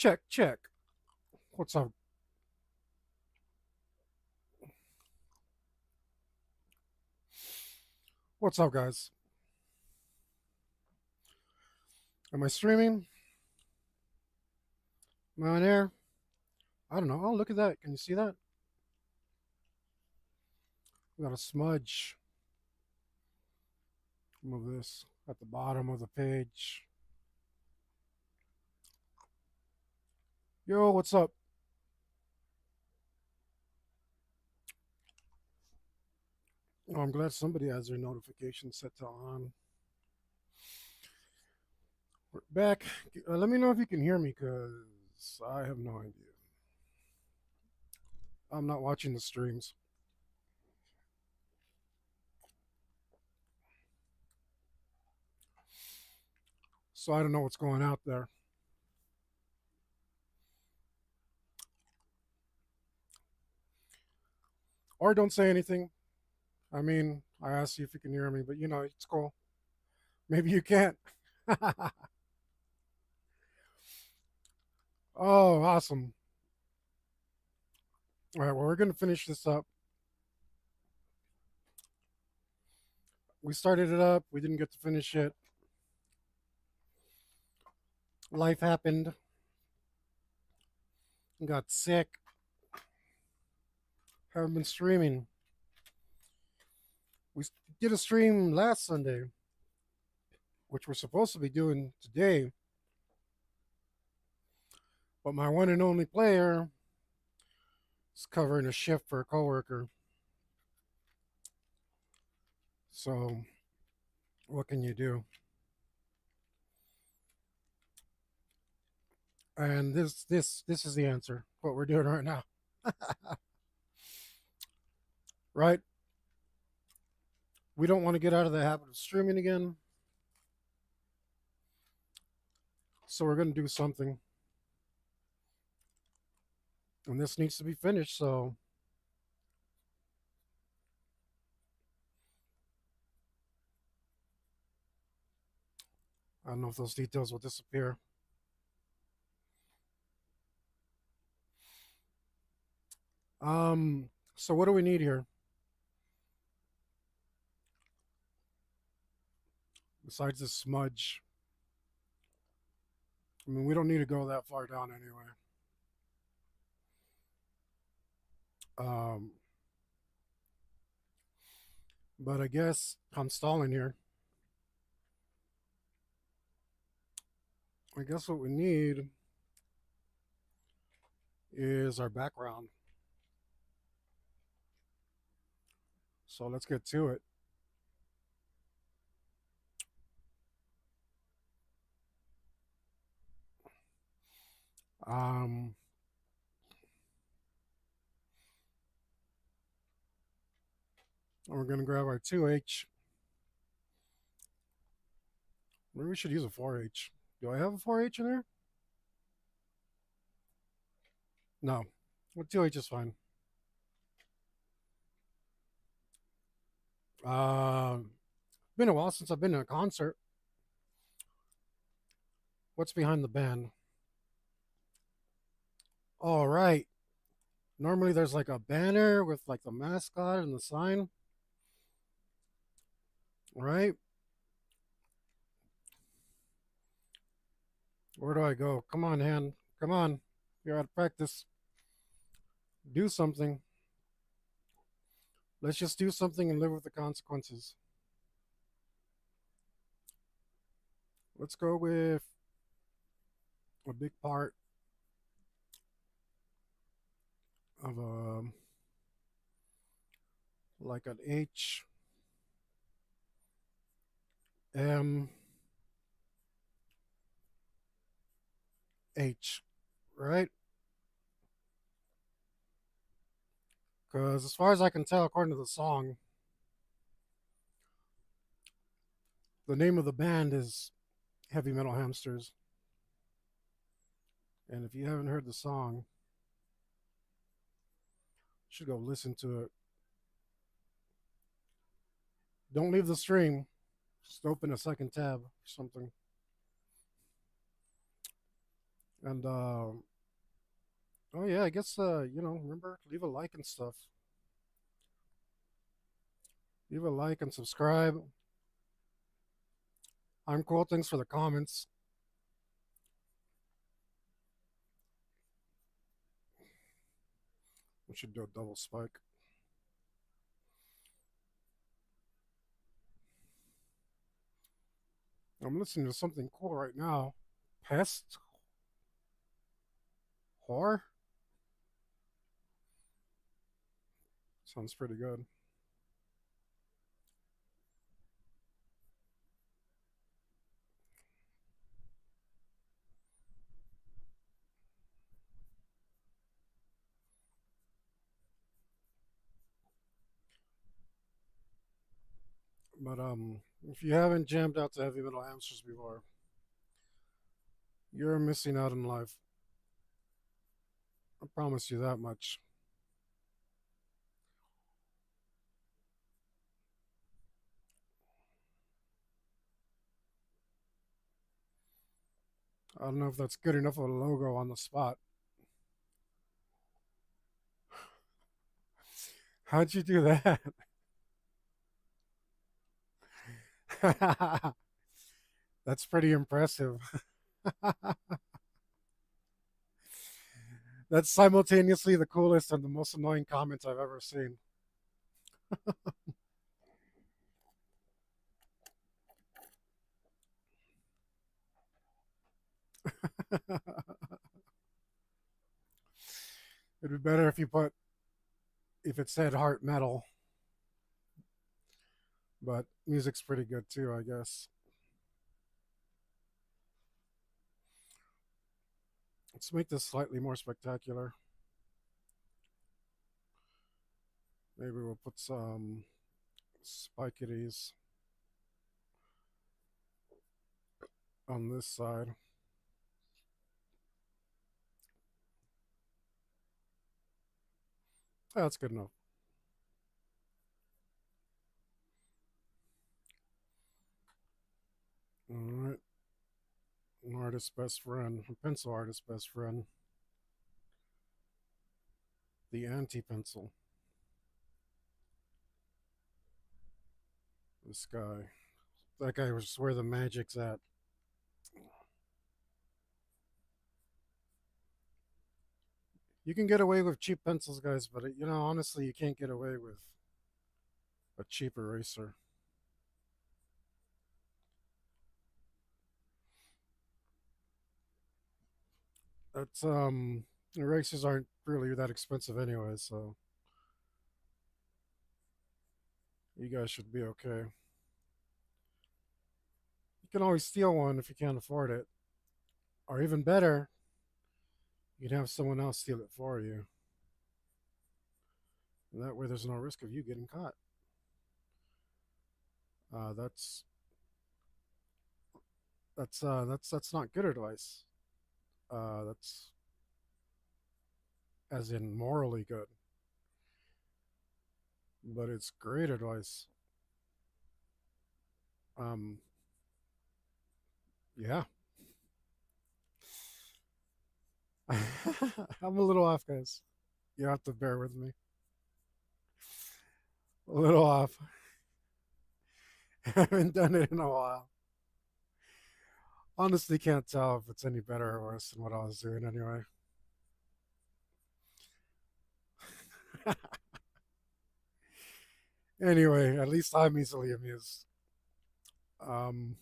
Check, check. What's up? What's up, guys? Am I streaming? Am I on air? I don't know. Oh, look at that. Can you see that? We got a smudge. Move this at the bottom of the page. Yo, what's up? Oh, I'm glad somebody has their notifications set to on. We're back. Let me know if you can hear me, because I have no idea. I'm not watching the streams, so I don't know what's going out there. Or don't say anything. I mean, I asked you if you can hear me, but it's cool. Maybe you can't. Oh, awesome. All right, well, we're going to finish this up. We started it up. We didn't get to finish it. Life happened. Got sick. Haven't been streaming. We did a stream last Sunday, which we're supposed to be doing today. But my one and only player is covering a shift for a coworker. So, what can you do? And this is the answer. What we're doing right now, right? We don't want to get out of the habit of streaming again, so we're going to do something, and this needs to be finished. So, I don't know if those details will disappear. So what do we need here? Besides this smudge. I mean, we don't need to go that far down anyway. Um, but I guess I'm stalling here. I guess what we need is our background. So let's get to it. Um, we're going to grab our 2H. Maybe we should use a 4H. Do I have a 4H in there? No. Well, 2H is fine. Been a while since I've been to a concert. What's behind the band? All right. Normally there's like a banner with like the mascot and the sign. Right? Where do I go? Come on, hand. Come on. You're out of practice. Do something. Let's just do something and live with the consequences. Let's go with a big part of a like an HMH, right? Because as far as I can tell, according to the song, the name of the band is Heavy Metal Hamsters. And if you haven't heard the song, you should go listen to it. Don't leave the stream. Just open a second tab or something. And oh yeah, I guess remember, leave a like and stuff. Leave a like and subscribe. I'm cool. Thanks for the comments. We should do a double spike. I'm listening to something cool right now. Pest Whore? Sounds pretty good. But if you haven't jammed out to heavy metal hamsters before, you're missing out in life. I promise you that much. I don't know if that's good enough of a logo on the spot. How'd you do that? That's pretty impressive. That's simultaneously the coolest and the most annoying comment I've ever seen. It'd be better if it said heart metal, but music's pretty good too, I guess. Let's make this slightly more spectacular. Maybe we'll put some spiketies on this side. That's good enough. All right. An artist's best friend, a pencil artist's best friend, the anti pencil. This guy. That guy was where the magic's at. You can get away with cheap pencils, guys, but honestly, you can't get away with a cheap eraser. That's erasers aren't really that expensive anyway, so you guys should be okay. You can always steal one if you can't afford it, or even better, you can have someone else steal it for you. And that way, there's no risk of you getting caught. Uh, that's that's not good advice. That's as in morally good, but it's great advice. Um, yeah, I'm a little off, guys. You have to bear with me. A little off. I haven't done it in a while. Honestly, can't tell if it's any better or worse than what I was doing anyway. Anyway, at least I'm easily amused. Um,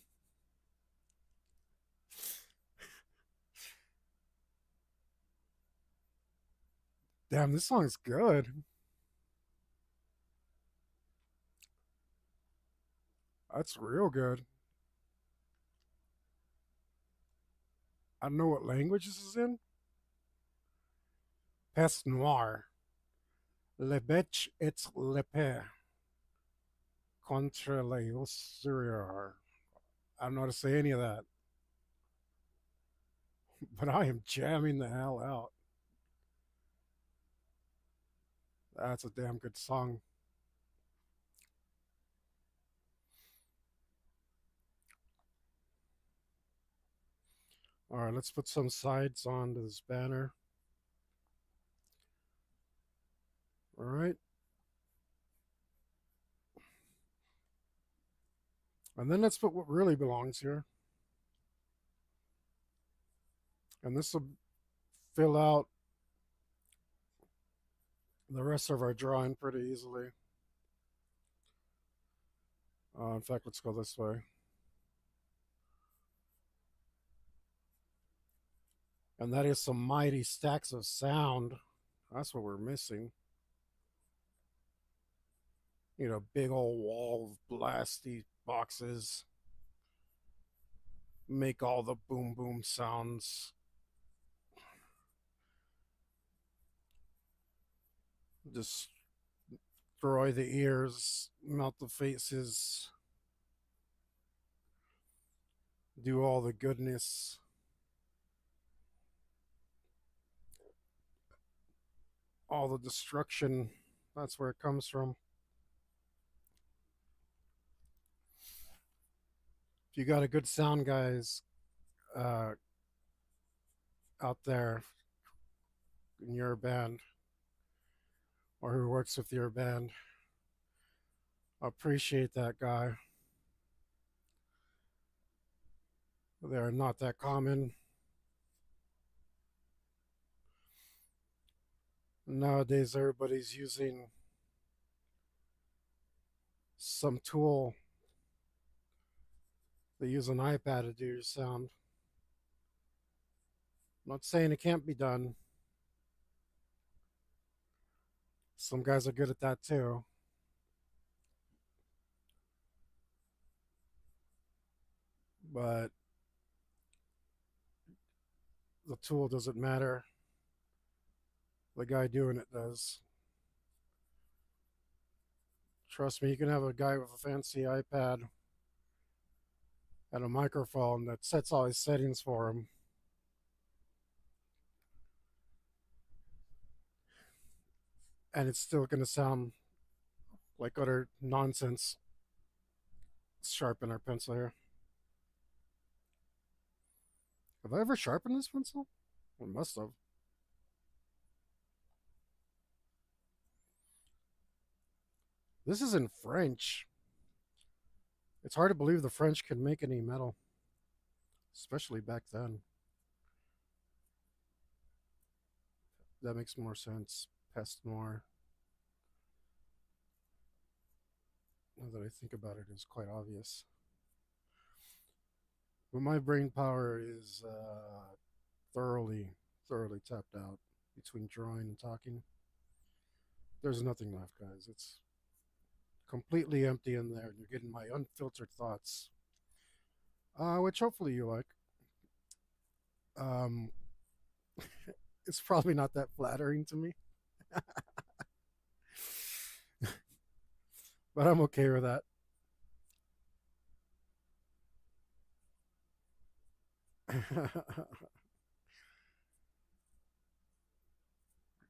damn, this song's good. That's real good. I don't know what language this is in. Pest noir. Le bec et l'épée contre les ossuaires. I don't know how to say any of that, but I am jamming the hell out. That's a damn good song. All right, let's put some sides onto this banner. All right. And then let's put what really belongs here. And this will fill out the rest of our drawing pretty easily. In fact, let's go this way. And that is some mighty stacks of sound. That's what we're missing. You know, big old wall of blasty boxes. Make all the boom boom sounds. Destroy the ears, melt the faces, do all the goodness. All the destruction. That's where it comes from. If you got a good sound guys uh, out there in your band or who works with your band, appreciate that guy. They're not that common. Nowadays, everybody's using some tool. They use an iPad to do your sound. I'm not saying it can't be done. Some guys are good at that too. But the tool doesn't matter. The guy doing it does. Trust me, you can have a guy with a fancy iPad and a microphone that sets all his settings for him, and it's still going to sound like utter nonsense. Let's sharpen our pencil here. Have I ever sharpened this pencil? I must have. This is in French. It's hard to believe the French could make any metal, especially back then. That makes more sense. Pest noir. Now that I think about it, it's quite obvious. But my brain power is thoroughly tapped out between drawing and talking. There's nothing left, guys. It's completely empty in there, and you're getting my unfiltered thoughts, which hopefully you like. Um, it's probably not that flattering to me, but I'm okay with that.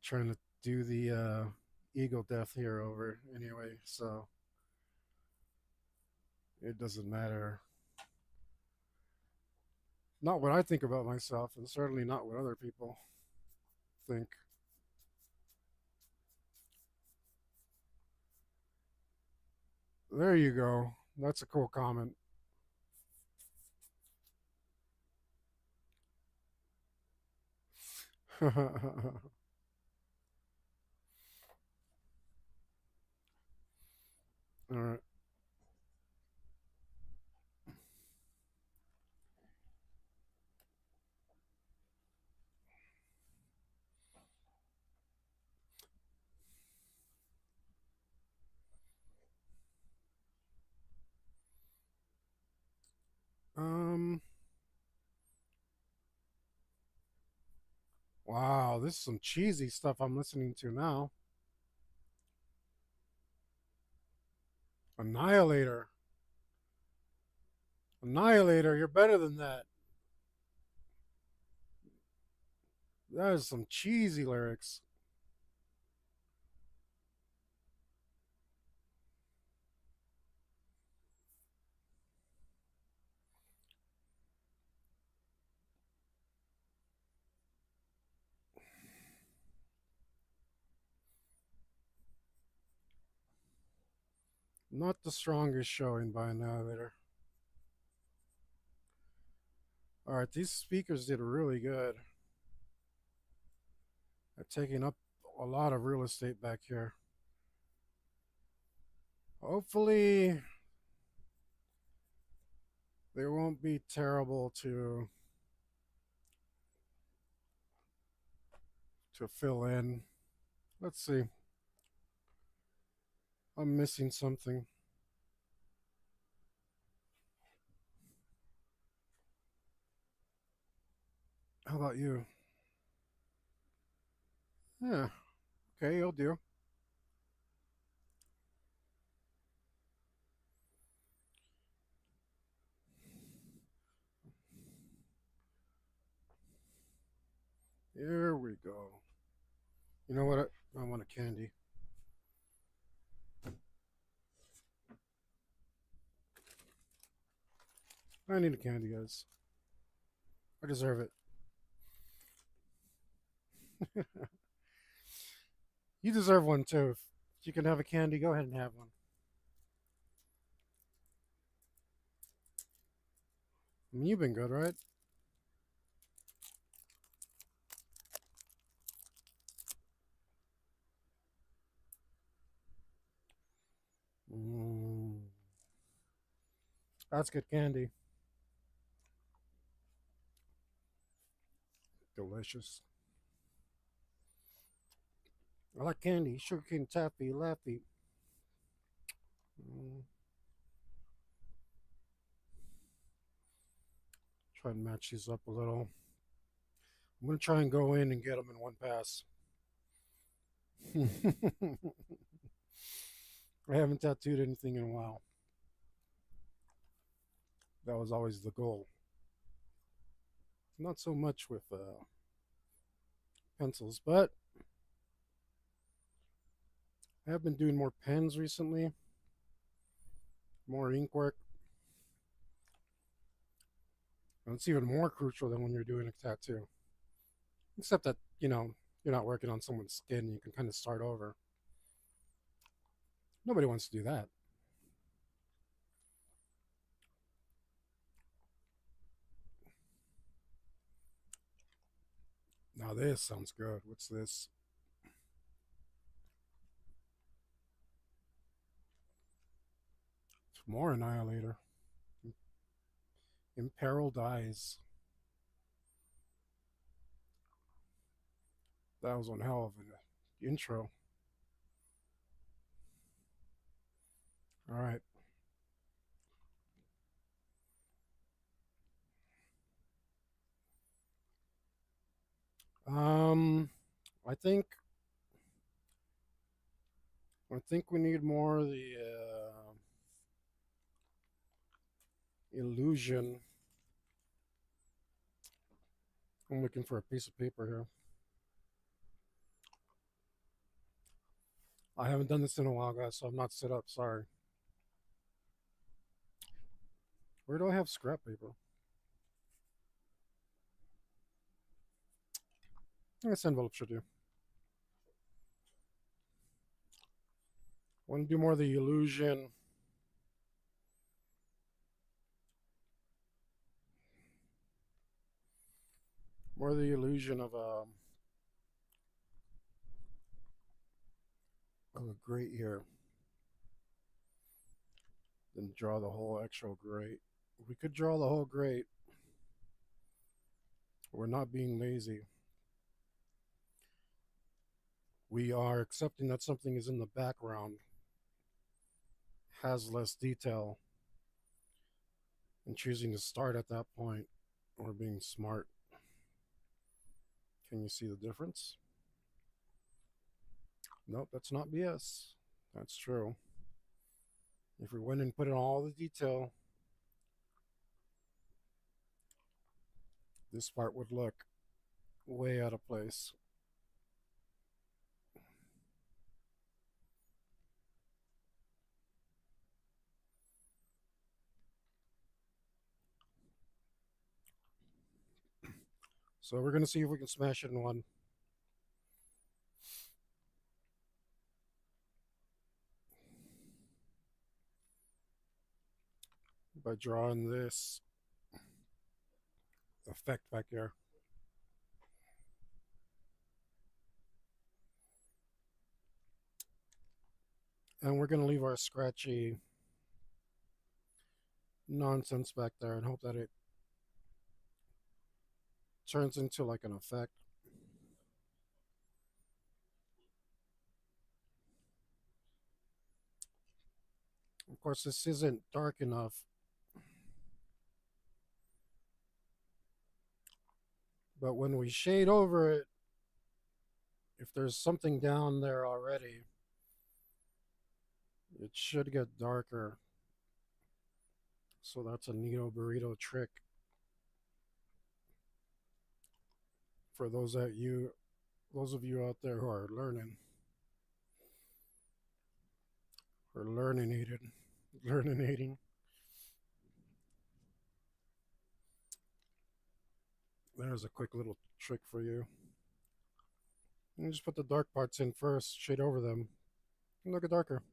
Trying to do the eagle death here over anyway, so it doesn't matter. Not what I think about myself, and certainly not what other people think. There you go. That's a cool comment. All right. Um. Wow, this is some cheesy stuff I'm listening to now. Annihilator. Annihilator, you're better than that. That is some cheesy lyrics. Not the strongest showing by an elevator. All right, these speakers did really good at taking up a lot of real estate back here. Hopefully, they won't be terrible to fill in. Let's see. I'm missing something. How about you? Yeah, okay, you'll do. Here we go. You know what? I want a candy. I need a candy, guys. I deserve it. You deserve one too. If you can have a candy, go ahead and have one. I mean, you've been good, right? Mm, that's good candy. Delicious. I like candy. Sugarcane taffy, laffy. Mm, try and match these up a little. I'm gonna try and go in and get them in one pass. I haven't tattooed anything in a while. That was always the goal. Not so much with pencils, but I have been doing more pens recently, more ink work. And it's even more crucial than when you're doing a tattoo. Except that, you're not working on someone's skin. You can kind of start over. Nobody wants to do that. Now this sounds good. What's this? It's more Annihilator. Imperiled Eyes. That was one hell of an intro. All right. Um, I think we need more of the illusion. I'm looking for a piece of paper here. I haven't done this in a while, guys, so I'm not set up. Sorry. Where do I have scrap paper? This envelope should do. I want to do more of the illusion. More of the illusion of a grate here. Then draw the whole actual grate. We could draw the whole grate. We're not being lazy. We are accepting that something is in the background, has less detail, and choosing to start at that point. Or being smart. Can you see the difference? Nope, that's not BS. That's true. If we went and put in all the detail, this part would look way out of place. So we're going to see if we can smash it in one. by drawing this effect back here. And we're going to leave our scratchy nonsense back there and hope that it turns into like an effect. Of course, this isn't dark enough, but when we shade over it, if there's something down there already, it should get darker. So that's a neato burrito trick for those of you out there who are learning or learning. There's a quick little trick for you. You just put the dark parts in first, shade over them, and look at darker.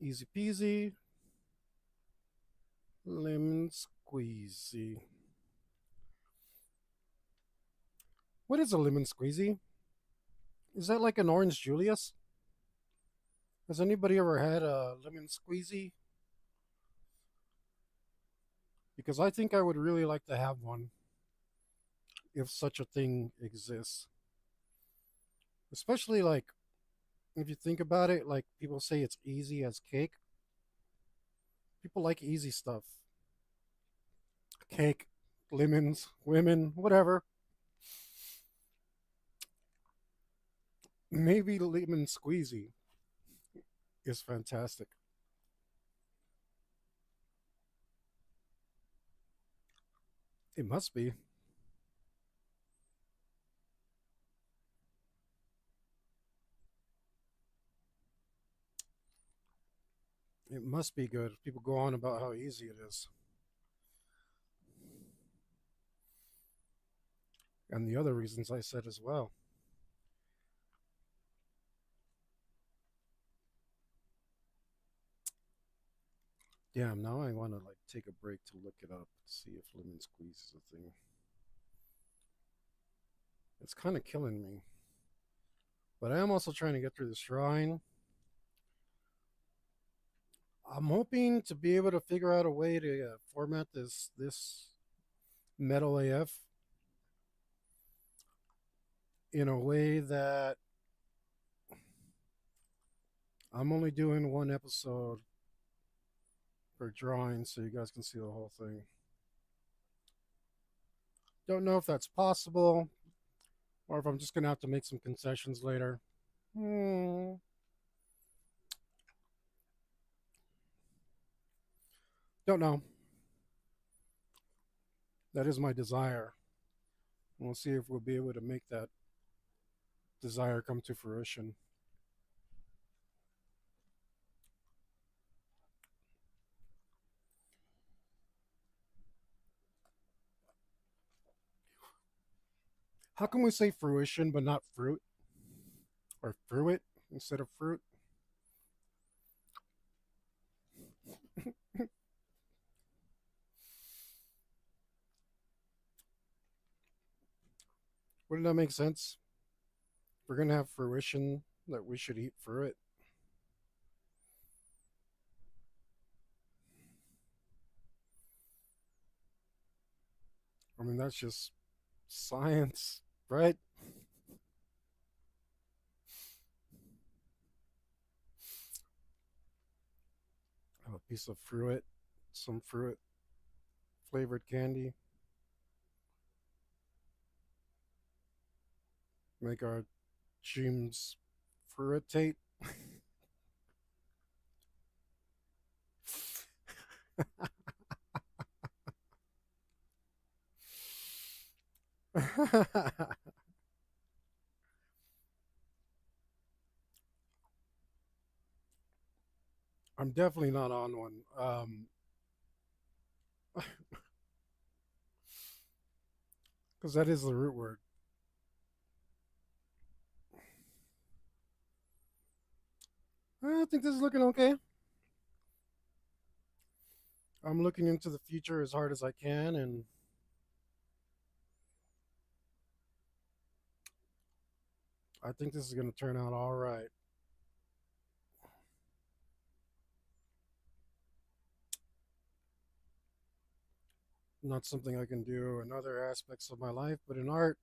Easy peasy, lemon squeezy. What is a lemon squeezy? Is that like an orange Julius? Has anybody ever had a lemon squeezy? Because I think I would really like to have one if such a thing exists. Especially like if you think about it, like people say it's easy as cake. People like easy stuff. Cake, lemons, women, whatever. Maybe lemon squeezy is fantastic. It must be. It must be good. People go on about how easy it is. And the other reasons I said as well. Damn, now I want to like take a break to look it up, see if lemon squeeze is a thing. It's kind of killing me. But I am also trying to get through the shrine. I'm hoping to be able to figure out a way to format this metal AF in a way that I'm only doing one episode per drawing so you guys can see the whole thing. Don't know if that's possible or if I'm just going to have to make some concessions later. Hmm. Don't know. That is my desire. We'll see if we'll be able to make that desire come to fruition. How can we say fruition but not fruit? Or fruit instead of fruit? Wouldn't that make sense? If we're going to have fruition, that we should eat fruit. I mean, that's just science, right? Have a piece of fruit, some fruit flavored candy. Make our dreams fruitate. I'm definitely not on one. Because that is the root word. I think this is looking okay. I'm looking into the future as hard as I can, and I think this is going to turn out all right. Not something I can do in other aspects of my life, but in art,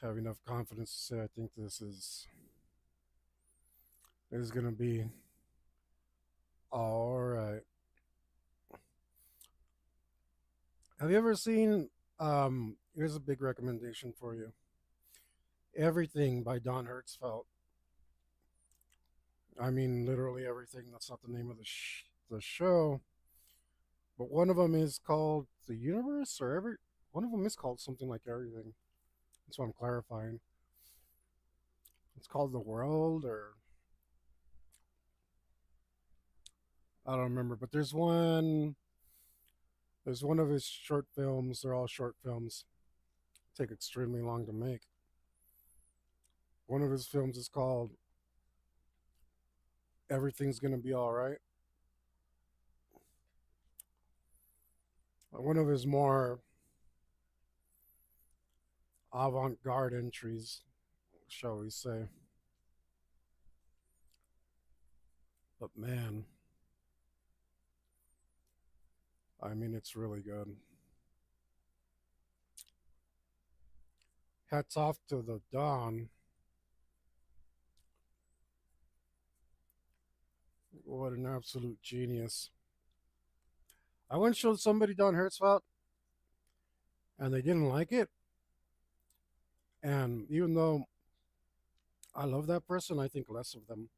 have enough confidence to say I think this is going to be all right. Have you ever seen? Here's a big recommendation for you. Everything by Don Hertzfeldt. I mean, literally everything. That's not the name of the show, but one of them is called the universe, or every one of them is called something like everything. That's what I'm clarifying. It's called the world, or I don't remember. But there's one. There's one of his short films. They're all short films. Take extremely long to make. One of his films is called Everything's Gonna Be All Right. One of his more avant-garde entries, shall we say? But man, I mean, it's really good. Hats off to the Don. What an absolute genius. I once showed somebody Don Hertzfeldt and they didn't like it. And even though I love that person, I think less of them.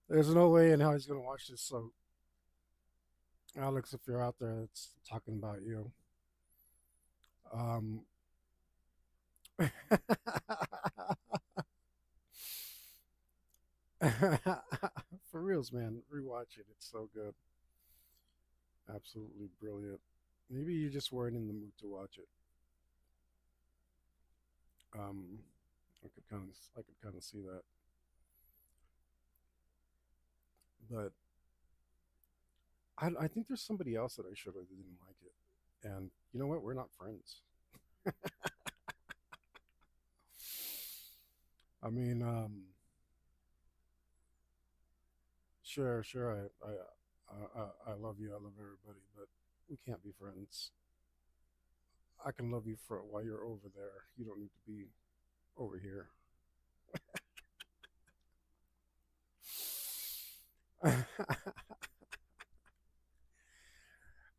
There's no way in how he's going to watch this. So, Alex, if you're out there, it's talking about you. Um, for reals, man, rewatch it. It's so good. Absolutely brilliant. Maybe you just weren't in the mood to watch it. Um, I could kind of see that, but I think there's somebody else that I showed that didn't like it, and you know what? We're not friends. I mean, sure, sure, I love you, I love everybody, but we can't be friends. I can love you for while you're over there. You don't need to be over here.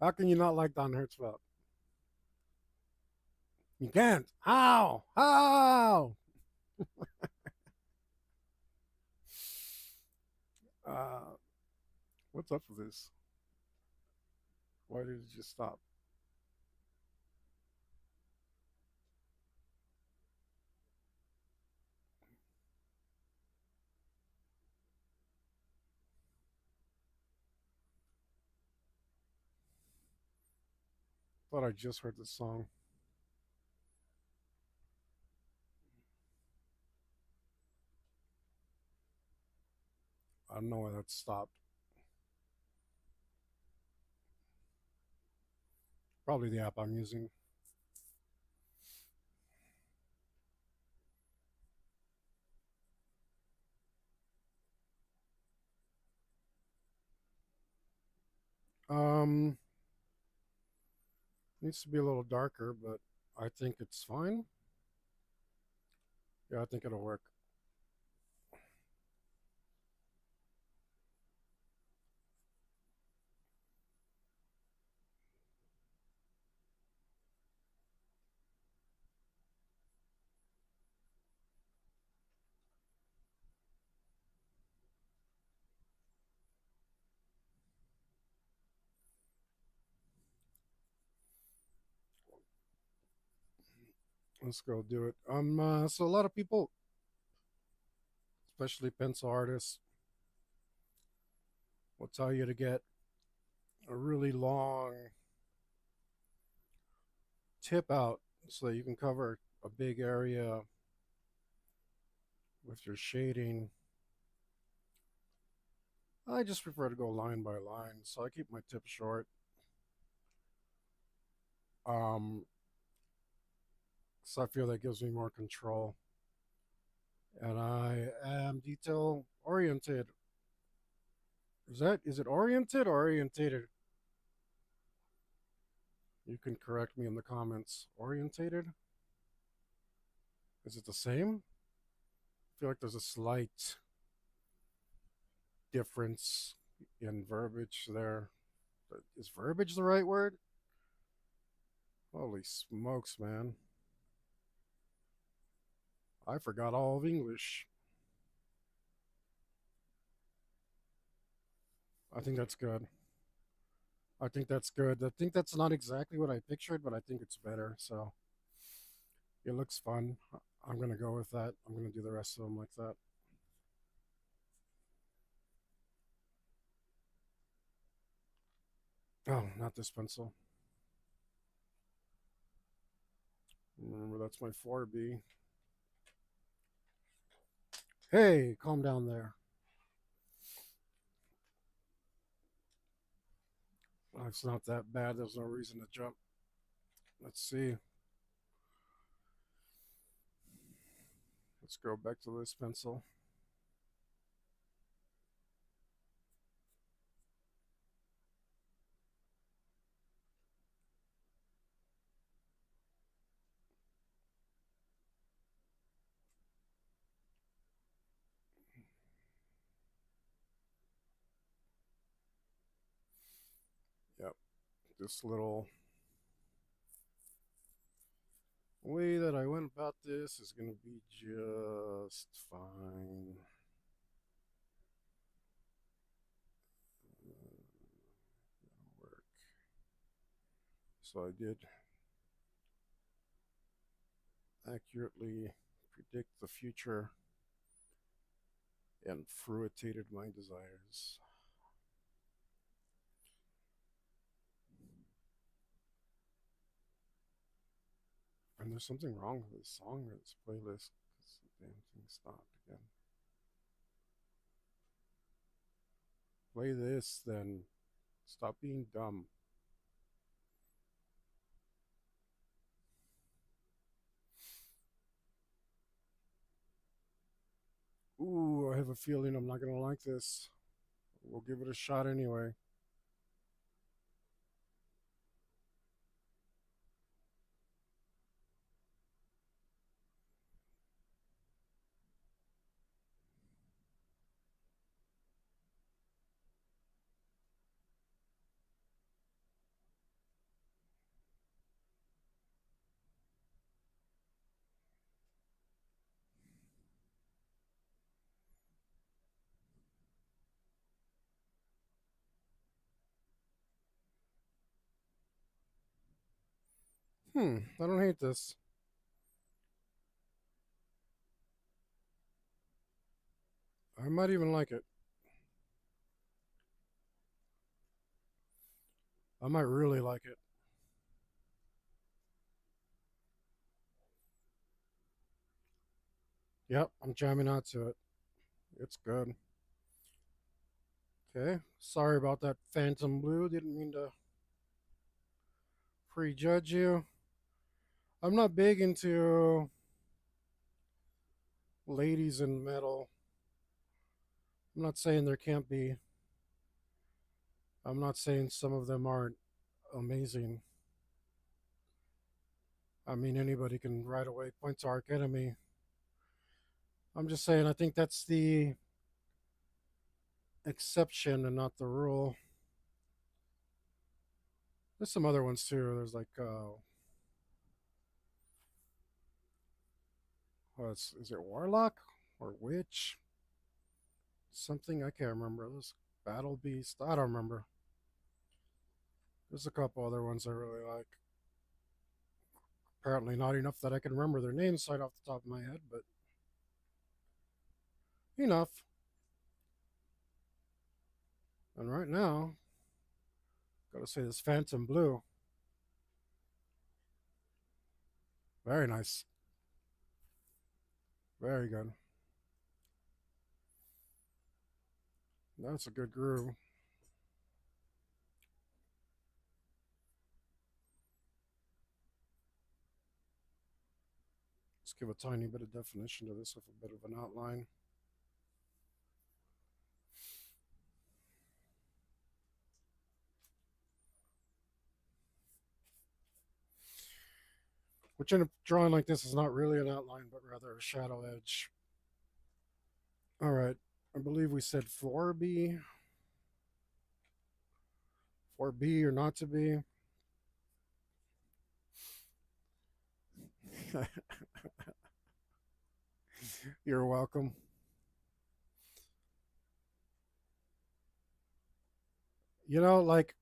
How can you not like Don Hertzfeldt? You can't. How? How? Uh, what's up with this? Why did it just stop? Thought I just heard this song. I don't know why that stopped. Probably the app I'm using. Um, Needs to be a little darker, but I think it's fine. Yeah, I think it'll work. Let's go do it. So a lot of people, especially pencil artists, will tell you to get a really long tip out so that you can cover a big area with your shading. I just prefer to go line by line, so I keep my tips short. Um, so I feel that gives me more control, and I am detail oriented. Is it oriented or orientated? You can correct me in the comments. Orientated? Is it the same? I feel like there's a slight difference in verbiage there. Is verbiage the right word? Holy smokes, man. I forgot all of English. I think that's good. I think that's good. I think that's not exactly what I pictured, but I think it's better. So it looks fun. I'm going to go with that. I'm going to do the rest of them like that. Oh, not this pencil. Remember, that's my 4B. Hey, calm down there. It's not that bad. There's no reason to jump. Let's see. Let's go back to this pencil. Yep. This little way that I went about this is going to be just fine. Work. So I did accurately predict the future and fruitated my desires. And there's something wrong with this song or this playlist because the damn thing stopped again. Play this, then stop being dumb. Ooh, I have a feeling I'm not going to like this. We'll give it a shot anyway. I don't hate this. I might even like it. I might really like it. Yep, I'm jamming out to it. It's good. Okay, sorry about that Phantom Blue. Didn't mean to prejudge you. I'm not big into ladies in metal. I'm not saying there can't be. I'm not saying some of them aren't amazing. I mean, anybody can right away point to Arc Enemy. I'm just saying, I think that's the exception and not the rule. There's some other ones too. There's like, is it Warlock or Witch? Something I can't remember. This Battle Beast. I don't remember. There's a couple other ones I really like. Apparently, not enough that I can remember their names right off the top of my head, but enough. And right now, gotta say this Phantom Blue. Very nice. Very good. That's a good groove. Let's give a tiny bit of definition to this with a bit of an outline. Which in a drawing like this is not really an outline, but rather a shadow edge. All right. I believe we said 4B. 4B or not to be. You're welcome. Like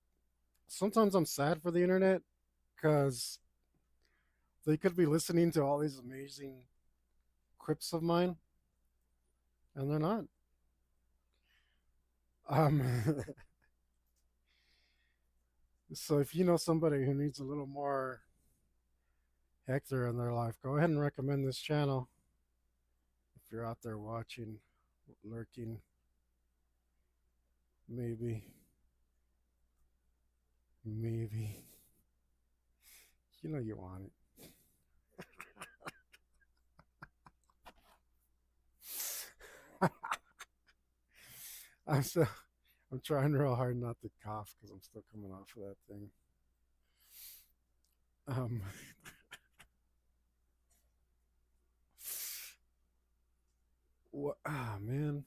sometimes I'm sad for the internet because they could be listening to all these amazing quips of mine, and they're not. Um, so if you know somebody who needs a little more Hector in their life, go ahead and recommend this channel. If you're out there watching, lurking, maybe, maybe, you know you want it. I'm so I'm trying real hard not to cough because I'm still coming off of that thing. Um, what? Ah, man,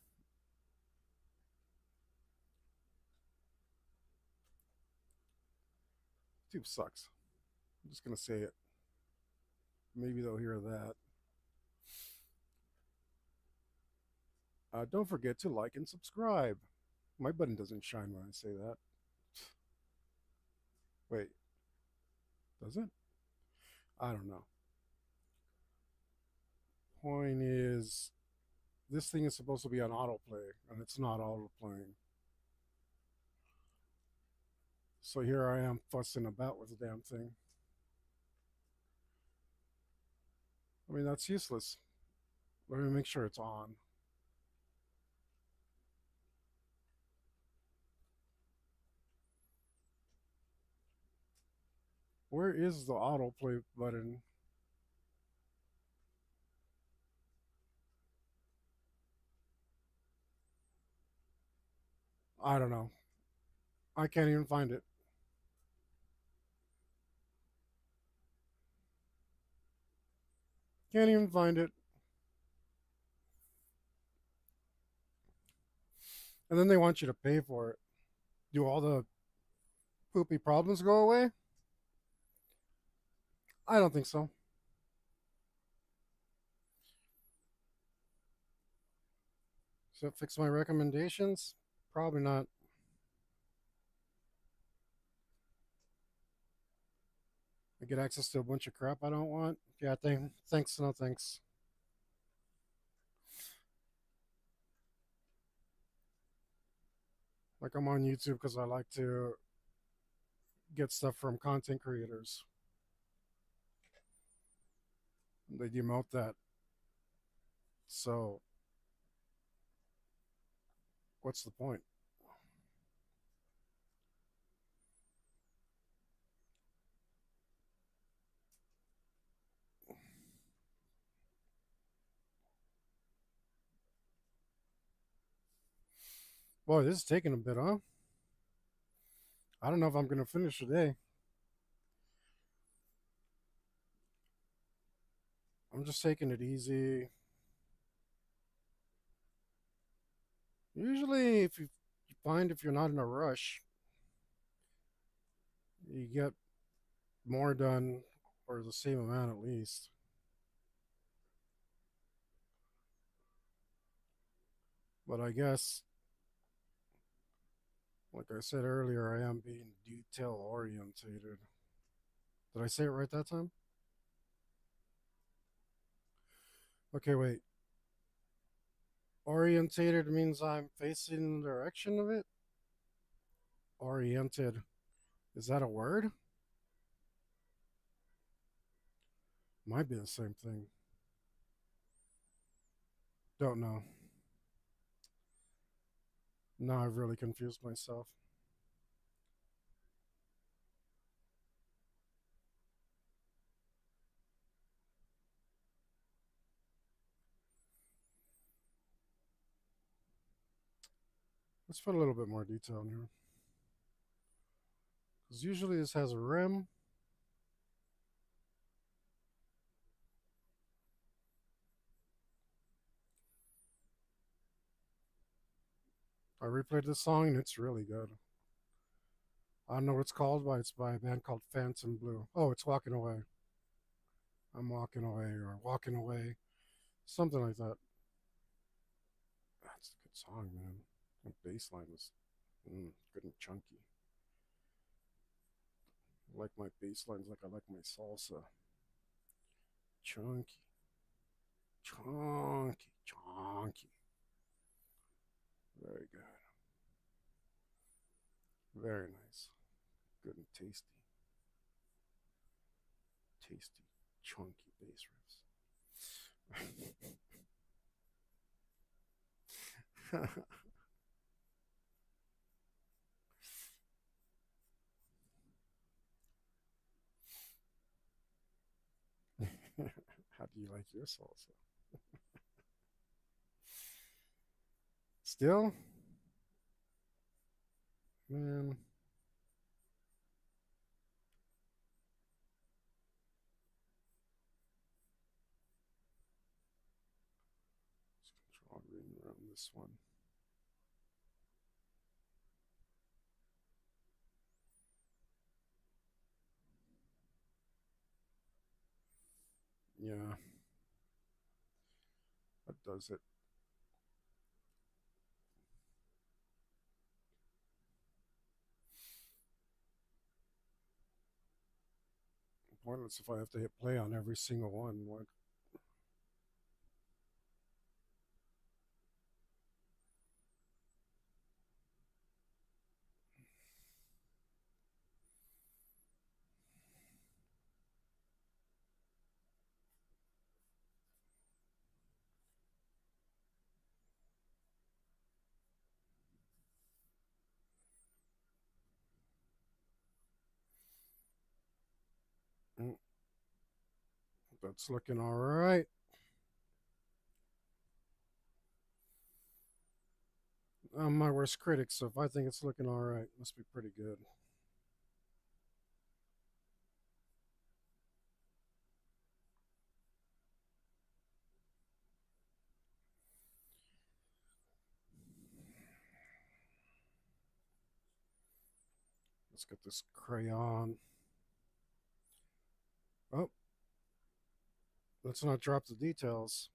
tube sucks. I'm just gonna say it. Maybe they'll hear that. Don't forget to like and subscribe. My button doesn't shine when I say that. Wait, does it? I don't know. Point is, this thing is supposed to be on autoplay, and it's not autoplaying. So here I am fussing about with the damn thing. I mean, that's useless. Let me make sure it's on. Where is the autoplay button? I don't know. I can't even find it. Can't even find it. And then they want you to pay for it. Do all the poopy problems go away? I don't think so. So fix my recommendations? Probably not. I get access to a bunch of crap I don't want. Yeah, thanks, no thanks. Like I'm on YouTube because I like to get stuff from content creators. They demote that. So what's the point? Boy, this is taking a bit, huh? I don't know if I'm gonna finish today. I'm just taking it easy. Usually, if you find if you're not in a rush, you get more done or the same amount at least. But I guess, like I said earlier, I am being detail orientated. Did I say it right that time? Okay, wait. Orientated means I'm facing the direction of it? Oriented. Is that a word? Might be the same thing. Don't know. Now I've really confused myself. Let's put a little bit more detail in here. Because usually this has a rim. I replayed this song and it's really good. I don't know what it's called, but it's by a band called Phantom Blue. Oh, it's Walking Away. I'm walking away or walking away. Something like that. That's a good song, man. The bass line was good and chunky. I like my bass lines like I like my salsa. Chunky, chunky, chunky. Very good. Very nice. Good and tasty. Tasty, chunky bass riffs. How do you like your salsa? Still, man, let's control reading around this one. Yeah, that does it. Pointless if I have to hit play on every single one. What? Mm, that's looking all right. I'm my worst critic, so if I think it's looking all right, it must be pretty good. Let's get this crayon. Oh, let's not drop the details.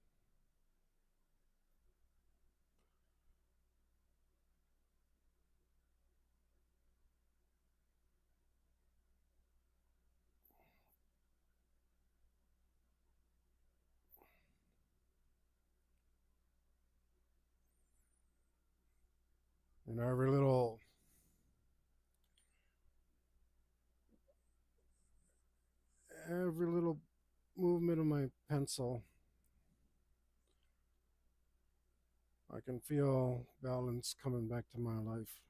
You know, every little movement of my pencil, I can feel balance coming back to my life.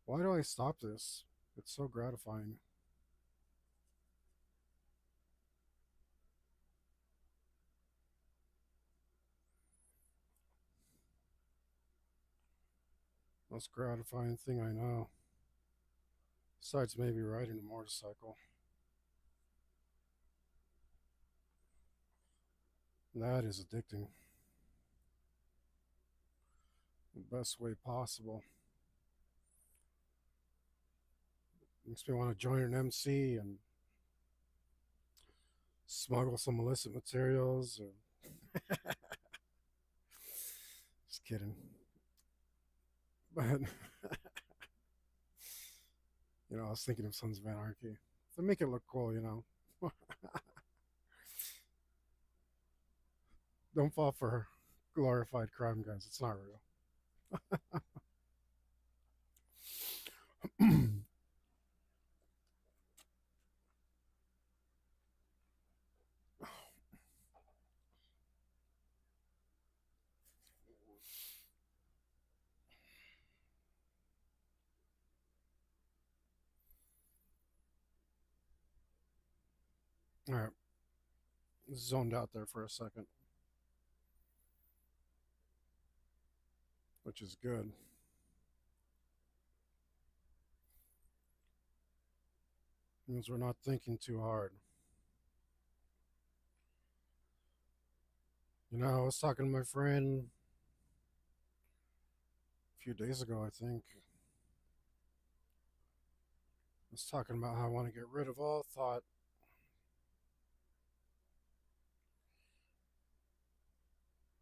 Why do I stop this? It's so gratifying. Most gratifying thing I know. Besides maybe riding a motorcycle. That is addicting. The best way possible. Makes me want to join an MC and smuggle some illicit materials. Or... Just kidding. But, I was thinking of Sons of Anarchy. To make it look cool. Don't fall for glorified crime, guys. It's not real. All right, zoned out there for a second, which is good. Means we're not thinking too hard. I was talking to my friend a few days ago, I think. I was talking about how I want to get rid of all thought.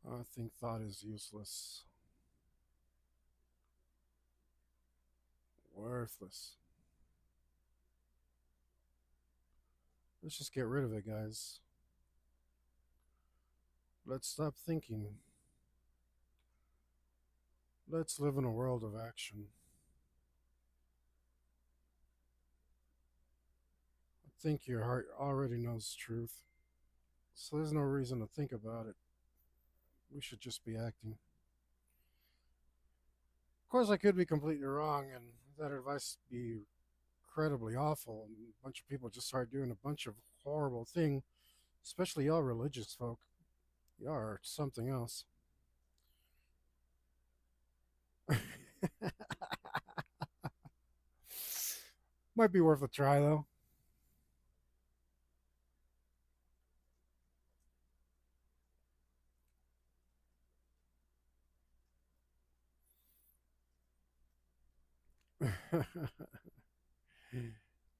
I think thought is useless, worthless. Let's just get rid of it, guys. Let's stop thinking. Let's live in a world of action. I think your heart already knows the truth, so there's no reason to think about it. We should just be acting. Of course, I could be completely wrong, and that advice be incredibly awful, and a bunch of people just start doing a bunch of horrible things, especially y'all religious folk. Y'all are something else. Might be worth a try, though. At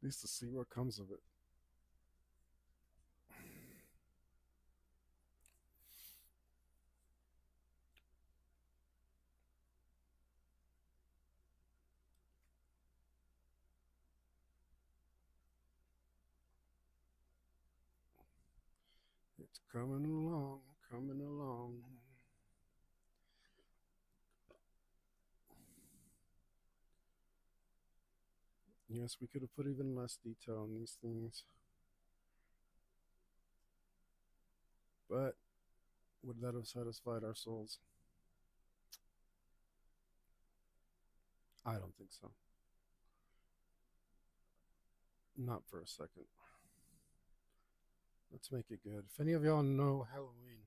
least to see what comes of it. It's coming along, coming along. Yes, we could have put even less detail on these things, but would that have satisfied our souls? I don't think so. Not for a second. Let's make it good. If any of y'all know Helloween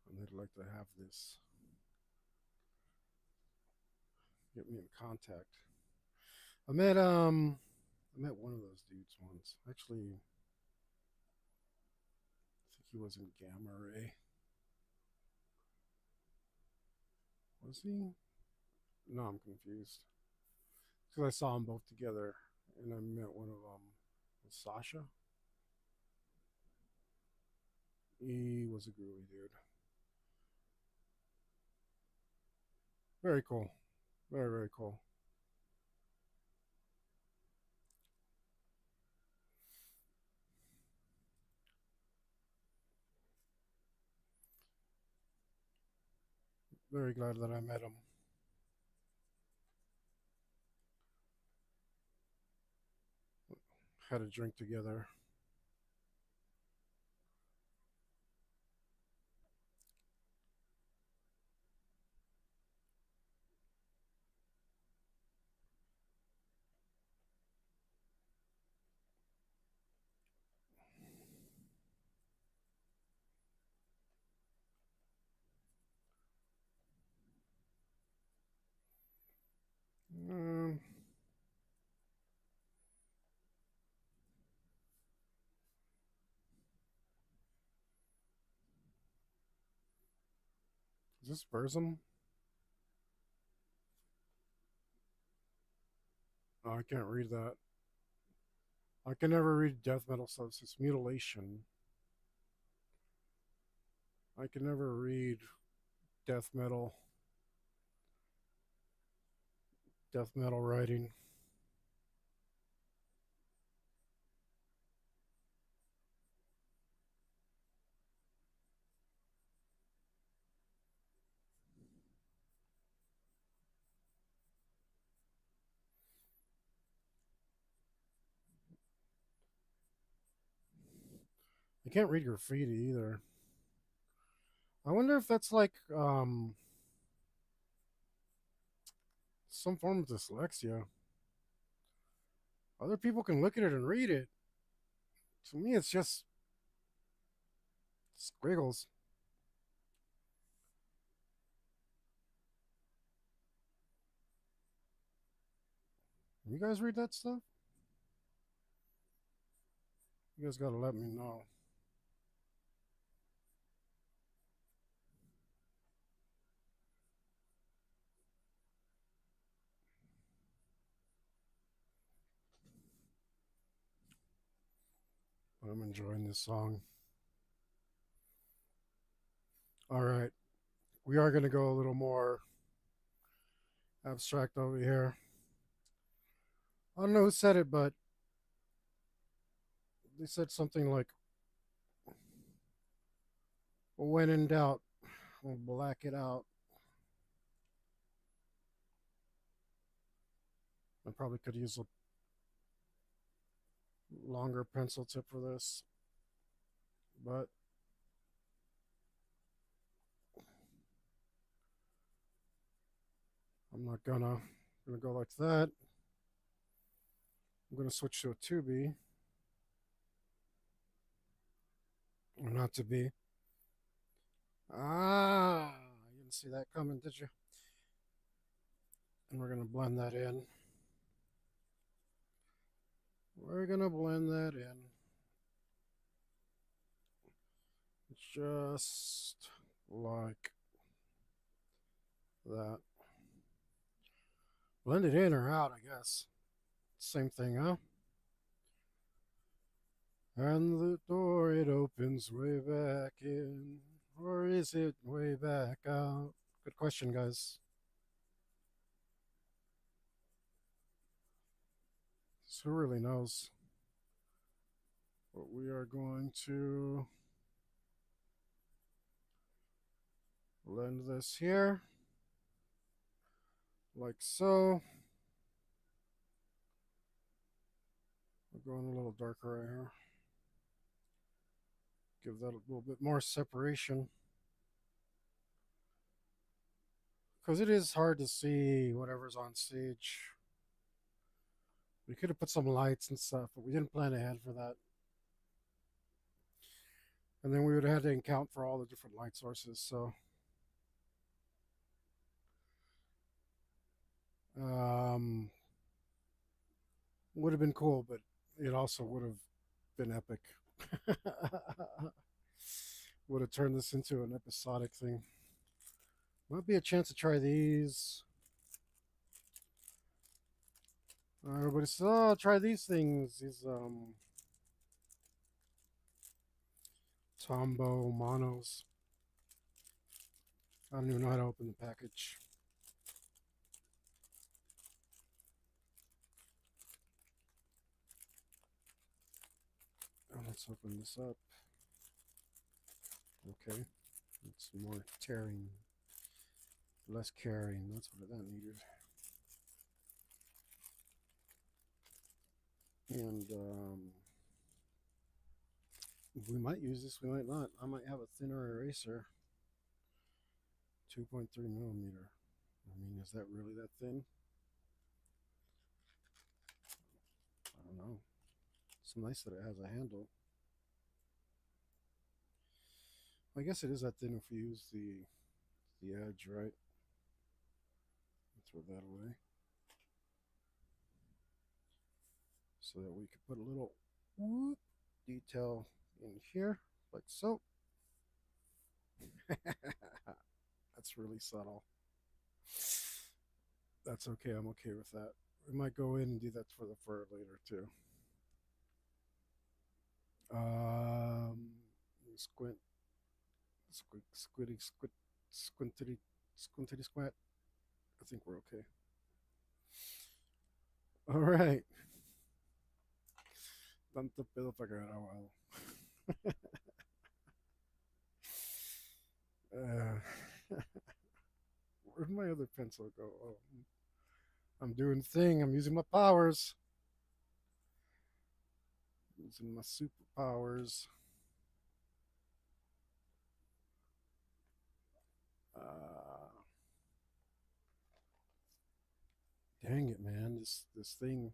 and they'd like to have this, get me in contact. I met one of those dudes once. Actually, I think he was in Gamma Ray. Was he? No, I'm confused. Because I saw them both together, and I met one of them, Sasha. He was a groovy dude. Very cool. Very, very cool. Very glad that I met him. Had a drink together. Um, is this Burzum? Oh, I can't read that. I can never read death metal stuff. It's mutilation. I can never read death metal, death metal writing. I can't read graffiti either. I wonder if that's like some form of dyslexia. Other people can look at it and read it. To me, it's just squiggles. You guys read that stuff? You guys gotta let me know. I'm enjoying this song. All right. We are going to go a little more abstract over here. I don't know who said it, but they said something like, when in doubt, we'll black it out. I probably could use a longer pencil tip for this, but I'm not gonna. I'm gonna go like that. I'm gonna switch to a 2B, or not to be. Ah, you didn't see that coming, did you? And we're gonna blend that in. We're gonna blend that in. Just like that. Blend it in or out, I guess. Same thing, huh? And the door it opens way back in, or is it way back out? Good question, guys. So who really knows? But we are going to blend this here, like so. We're going a little darker right here. Give that a little bit more separation. Because it is hard to see whatever's on stage. We could have put some lights and stuff, but we didn't plan ahead for that. And then we would have had to account for all the different light sources. So um, would have been cool, but it also would have been epic. Would have turned this into an episodic thing. Might be a chance to try these. Everybody says, "Oh, try these things." These Tombow monos. I don't even know how to open the package. Let's open this up. Okay, it's more tearing, less carrying. That's what that needed. And we might use this, we might not. I might have a thinner eraser. 2.3 millimeter. I mean, is that really that thin? I don't know. It's nice that it has a handle. I guess it is that thin if you use the edge, right? Throw that away. So that we can put a little whoop detail in here, like so. That's really subtle. That's okay. I'm okay with that. We might go in and do that for the fur later too. Um, squint, squintity, squintity squat. I think we're okay. All right. Tanto pedo para cagar agua. Where'd my other pencil go? Oh, I'm doing the thing. I'm using my powers. Using my superpowers. Dang it, man! This thing.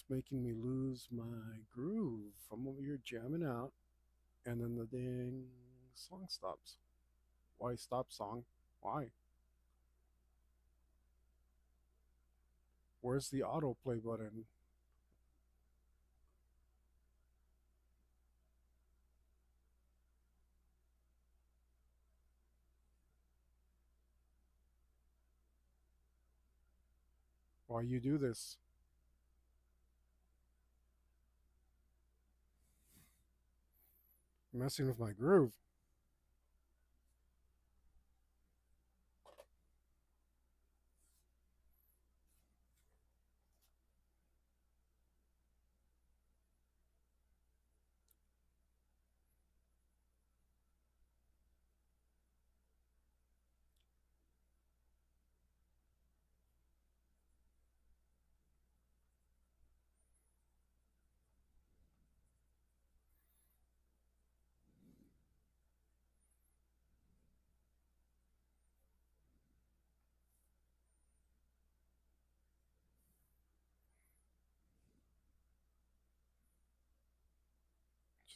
making me lose my groove. I'm over here jamming out, and then the dang song stops. Why stop song? Why? Where's the autoplay button? Why you do this? You're messing with my groove.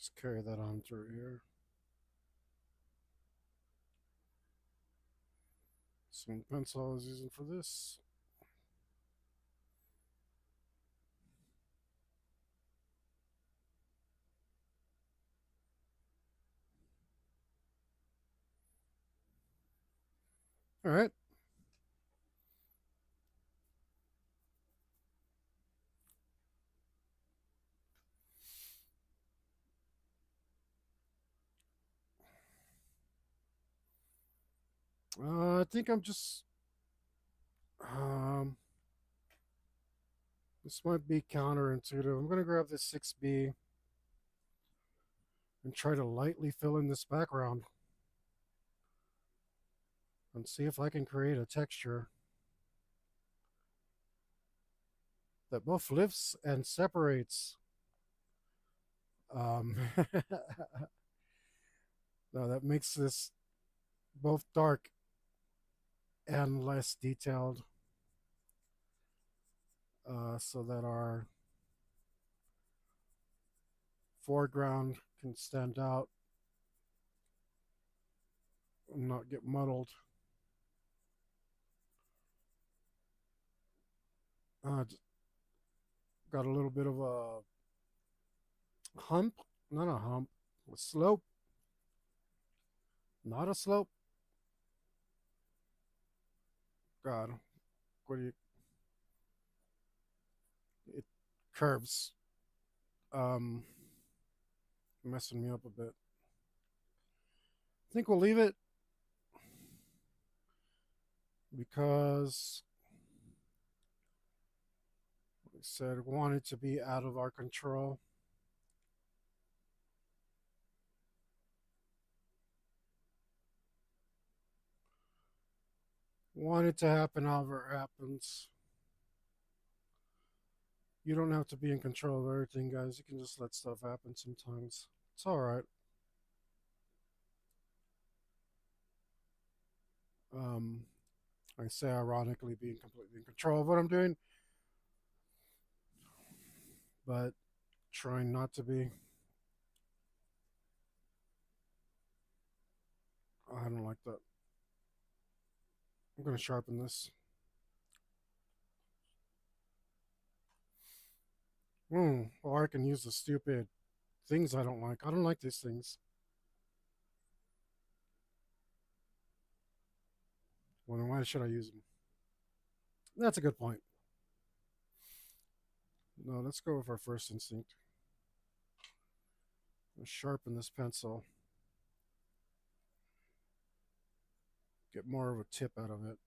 Just carry that on through here. Some pencil I was using for this. All right. I think I'm just. Um, this might be counterintuitive. I'm gonna grab this 6B and try to lightly fill in this background and see if I can create a texture that both lifts and separates. Um, no, that makes this both dark and less detailed, so that our foreground can stand out and not get muddled. Just got a little bit of a hump, not a hump, a slope, not a slope. God, what do you? It curves. Um, Messing me up a bit. I think we'll leave it because like I said, want it to be out of our control. Want it to happen however it happens. You don't have to be in control of everything, guys. You can just let stuff happen sometimes. It's all right. Um, I say ironically being completely in control of what I'm doing, but trying not to be. I don't like that. I'm going to sharpen this. Or I can use the stupid things I don't like. I don't like these things. Well, then why should I use them? That's a good point. No, let's go with our first instinct. Let's sharpen this pencil. Get more of a tip out of it.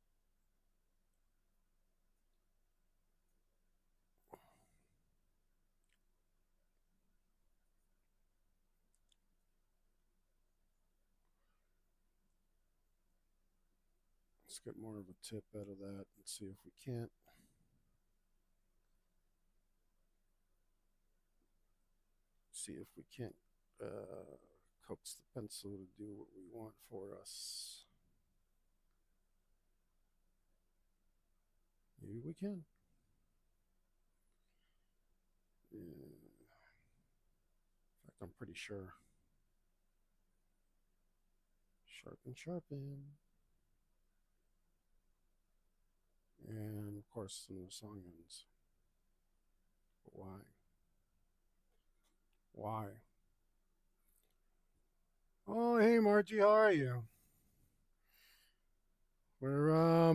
Let's get more of a tip out of that and see if we can't. See if we can't coax the pencil to do what we want for us. Maybe we can. I'm pretty sure. Sharpen, sharpen. And of course, then the song ends. But why? Why? Oh, hey, Margie, how are you? We're,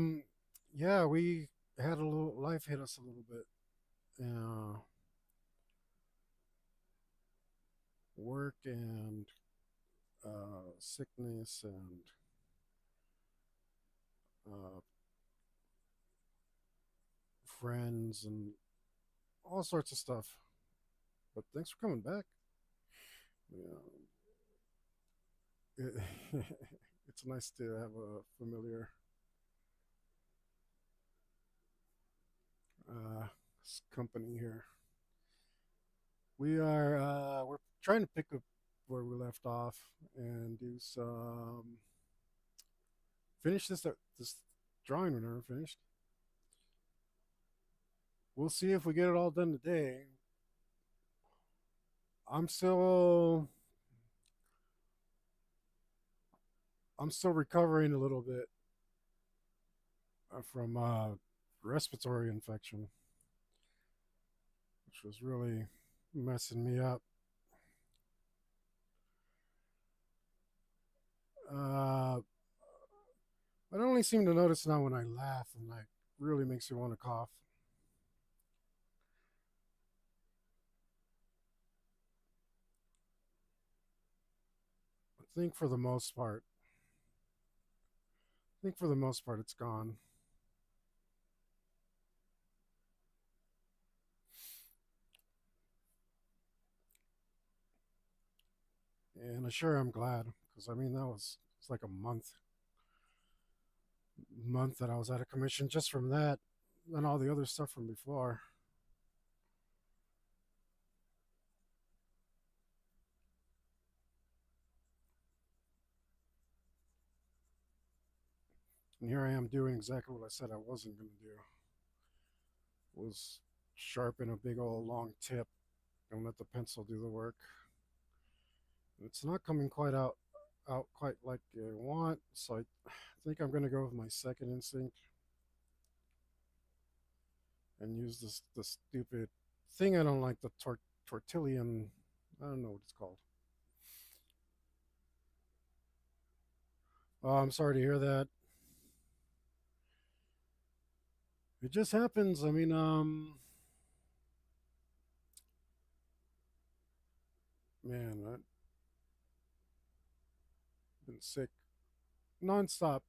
yeah, we had a little, life hit us a little bit. Work and sickness and uh, friends and all sorts of stuff. But thanks for coming back. Yeah, it, it's nice to have a familiar uh, company here. We're trying to pick up where we left off and do some finish this drawing we never finished. We'll see if we get it all done today. I'm still I'm still recovering a little bit from respiratory infection, which was really messing me up. Uh, I only seem to notice now when I laugh, and that really makes me want to cough. I think for the most part, it's gone. And I sure am glad because I mean that was it's like a month that I was out of commission just from that, and all the other stuff from before. And here I am doing exactly what I said I wasn't going to do. Was sharpen a big old long tip and let the pencil do the work. It's not coming quite out quite like I want, so I think I'm going to go with my second instinct and use this stupid thing I don't like, the tortillion. I don't know what it's called. Oh, I'm sorry to hear that. It just happens. I mean, man, I've been sick nonstop,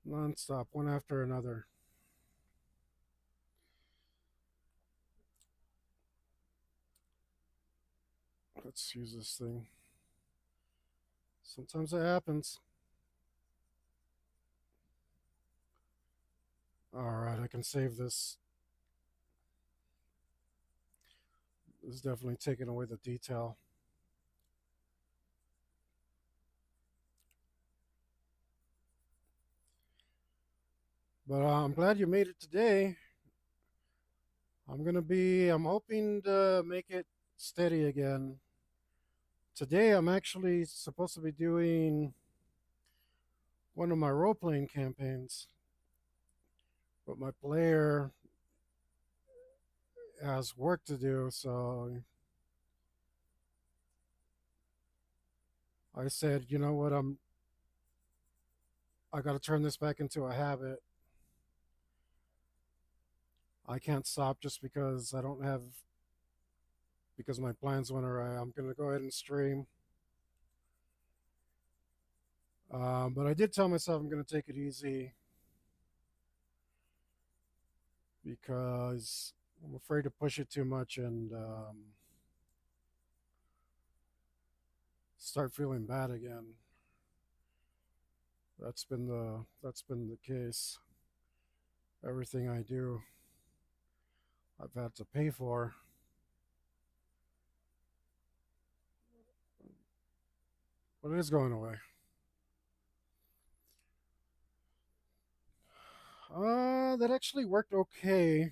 nonstop, one after another. Let's use this thing. Sometimes it happens. All right, I can save this. This is definitely taking away the detail. But I'm glad you made it today. I'm hoping to make it steady again. Today, I'm actually supposed to be doing one of my role playing campaigns, but my player has work to do, so I said, you know what, I got to turn this back into a habit. I can't stop just because I don't have because my plans went awry. I'm gonna go ahead and stream. But I did tell myself I'm gonna take it easy because I'm afraid to push it too much and start feeling bad again. That's been the case. Everything I do, I've had to pay for, but it is going away. That actually worked okay.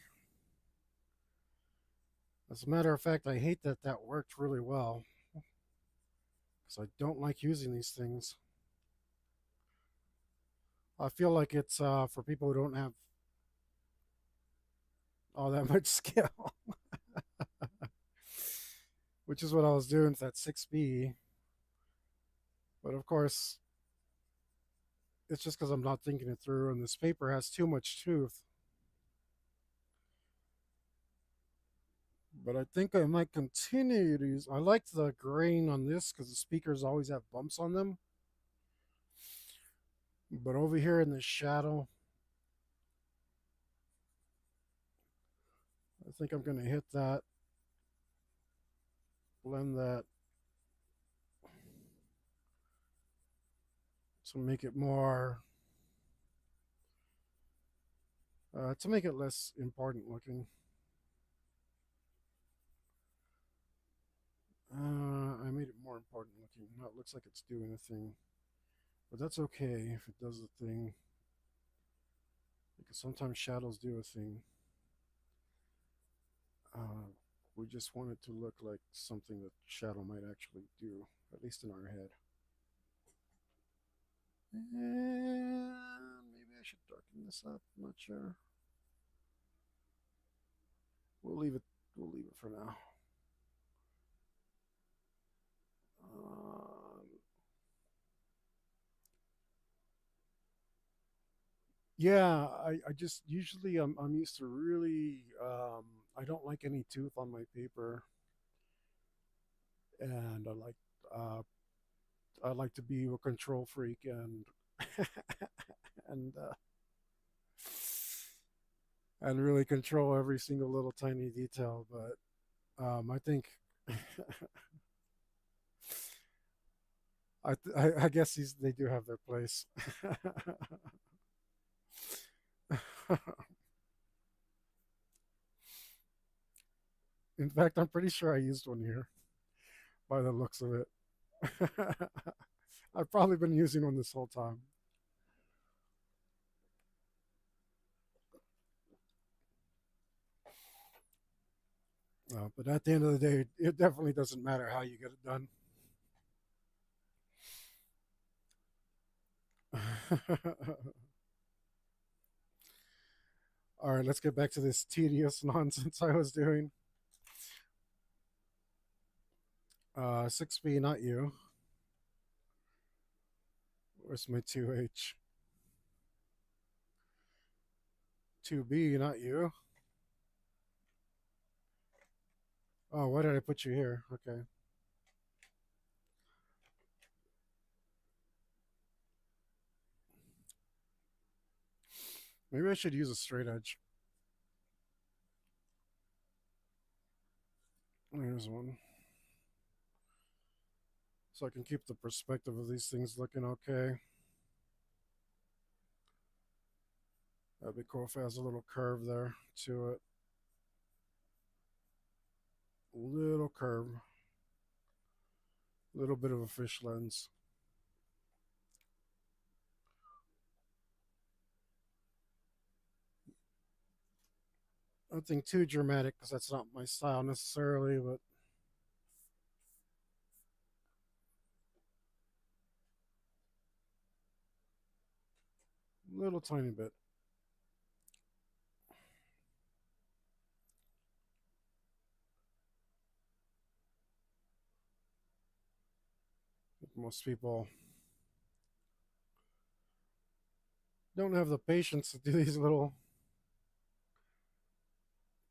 As a matter of fact, I hate that that worked really well because I don't like using these things. I feel like it's for people who don't have all that much skill, which is what I was doing with that 6B. But of course, it's just because I'm not thinking it through, and this paper has too much tooth. But I think I might continue to use. I like the grain on this because the speakers always have bumps on them. But over here in the shadow, I think I'm going to hit that, blend that to make it more, to make it less important looking. I made it more important looking. Now it looks like it's doing a thing. But that's okay if it does a thing. Because sometimes shadows do a thing. Uh, we just want it to look like something that shadow might actually do, at least in our head. And maybe I should darken this up. I'm not sure. We'll leave it. We'll leave it for now. Um, yeah, I just usually I'm used to really I don't like any tooth on my paper, and uh, I like to be a control freak and and really control every single little tiny detail. But I think I guess they do have their place. In fact, I'm pretty sure I used one here by the looks of it. I've probably been using one this whole time. But at the end of the day, it definitely doesn't matter how you get it done. All right, let's get back to this tedious nonsense I was doing. 6B, not you. Where's my 2H? 2B, not you. Oh, why did I put you here? Okay. Maybe I should use a straight edge. There's one. So I can keep the perspective of these things looking okay. That'd be cool if it has a little curve there to it. Little curve. Little bit of a fish lens. Nothing too dramatic because that's not my style necessarily, but little tiny bit. Most people don't have the patience to do these little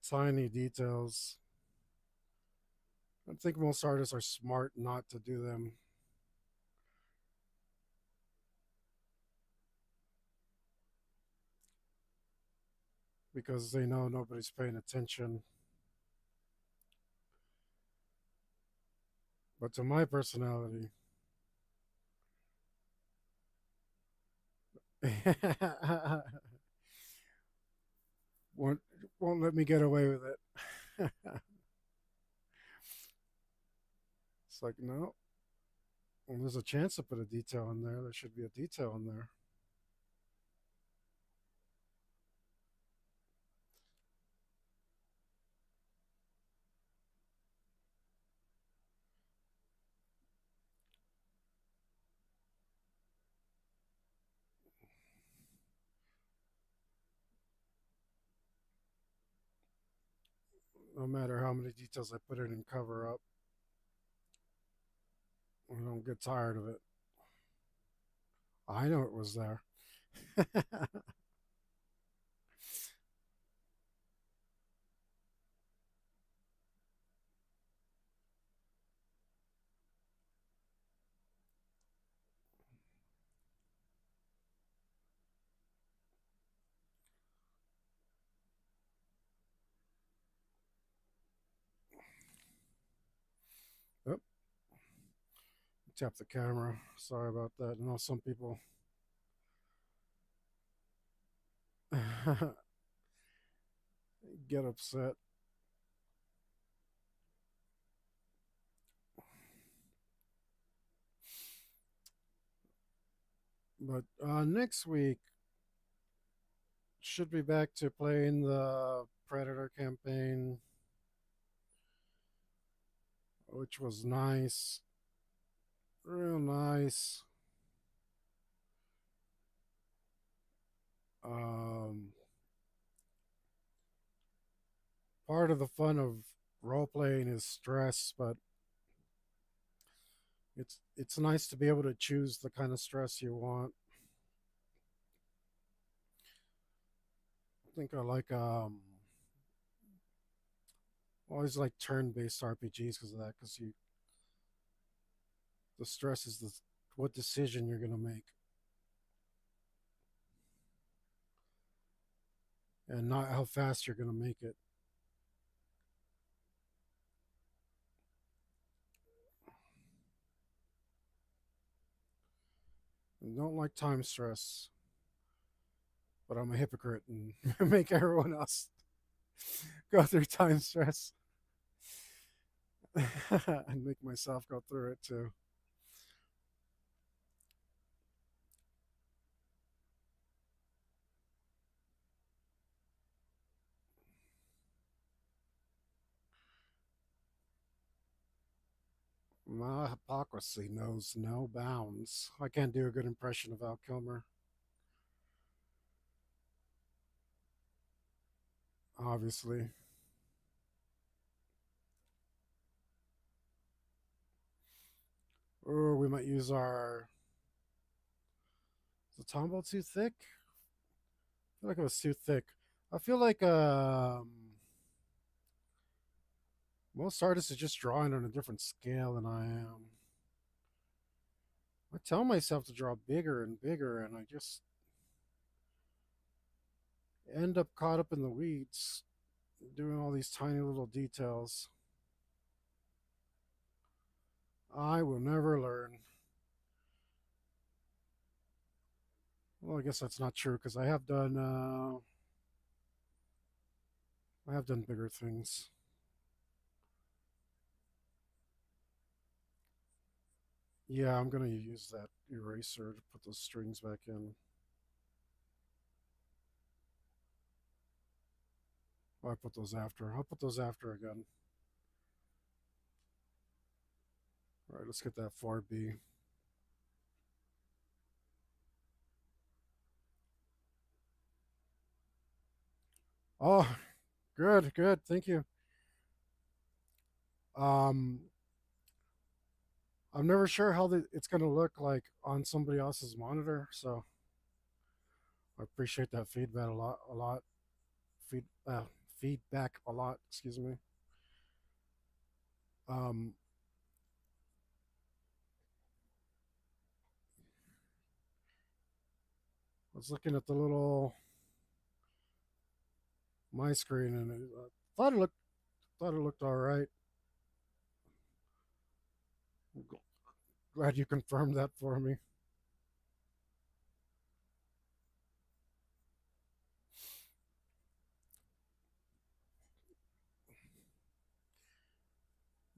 tiny details. I think most artists are smart not to do them. Because they know nobody's paying attention. But to my personality, won't won't let me get away with it. It's like no, well, there's a chance to put a detail in there. There should be a detail in there. No matter how many details I put in and cover up, I don't get tired of it. I know it was there. Yep. Tap the camera. Sorry about that. I know some people get upset. But next week should be back to playing the Predator campaign, which was nice, real nice. Um, Part of the fun of role playing is stress, but it's nice to be able to choose the kind of stress you want. I think I like always like turn-based RPGs because of that. Because you the stress is the what decision you're gonna make, and not how fast you're gonna make it. I don't like time stress, but I'm a hypocrite and make everyone else go through time stress and make myself go through it too. My hypocrisy knows no bounds. I can't do a good impression of Val Kilmer, obviously. Or we might use our. Is the Tombow too thick? I feel like it was too thick. I feel like most artists are just drawing on a different scale than I am. I tell myself to draw bigger and bigger, and I just end up caught up in the weeds doing all these tiny little details. I will never learn. Well, I guess that's not true because I have done bigger things. Yeah, I'm gonna use that eraser to put those strings back in. Oh, I put those after. I'll put those after again. All right, let's get that 4B. Oh, good, good. Thank you. Um, I'm never sure how it's gonna look like on somebody else's monitor, so I appreciate that feedback a lot. A lot. Feed, feedback a lot. Excuse me. Um, I was looking at the little my screen and thought it looked all right. Glad you confirmed that for me.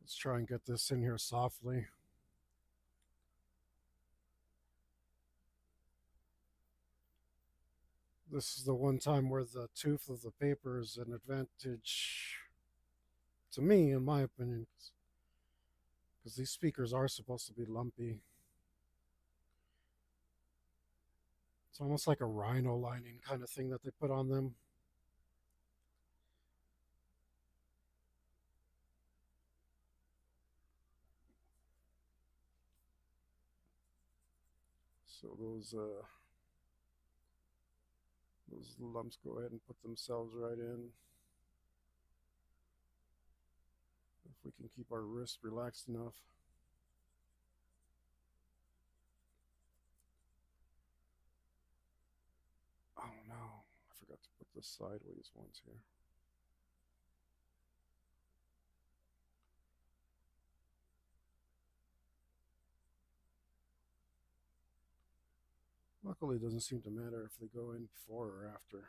Let's try and get this in here softly. This is the one time where the tooth of the paper is an advantage to me, in my opinion, because these speakers are supposed to be lumpy. It's almost like a rhino lining kind of thing that they put on them. So those lumps go ahead and put themselves right in. If we can keep our wrist relaxed enough. Oh no, I forgot to put the sideways ones here. Luckily, it doesn't seem to matter if they go in before or after.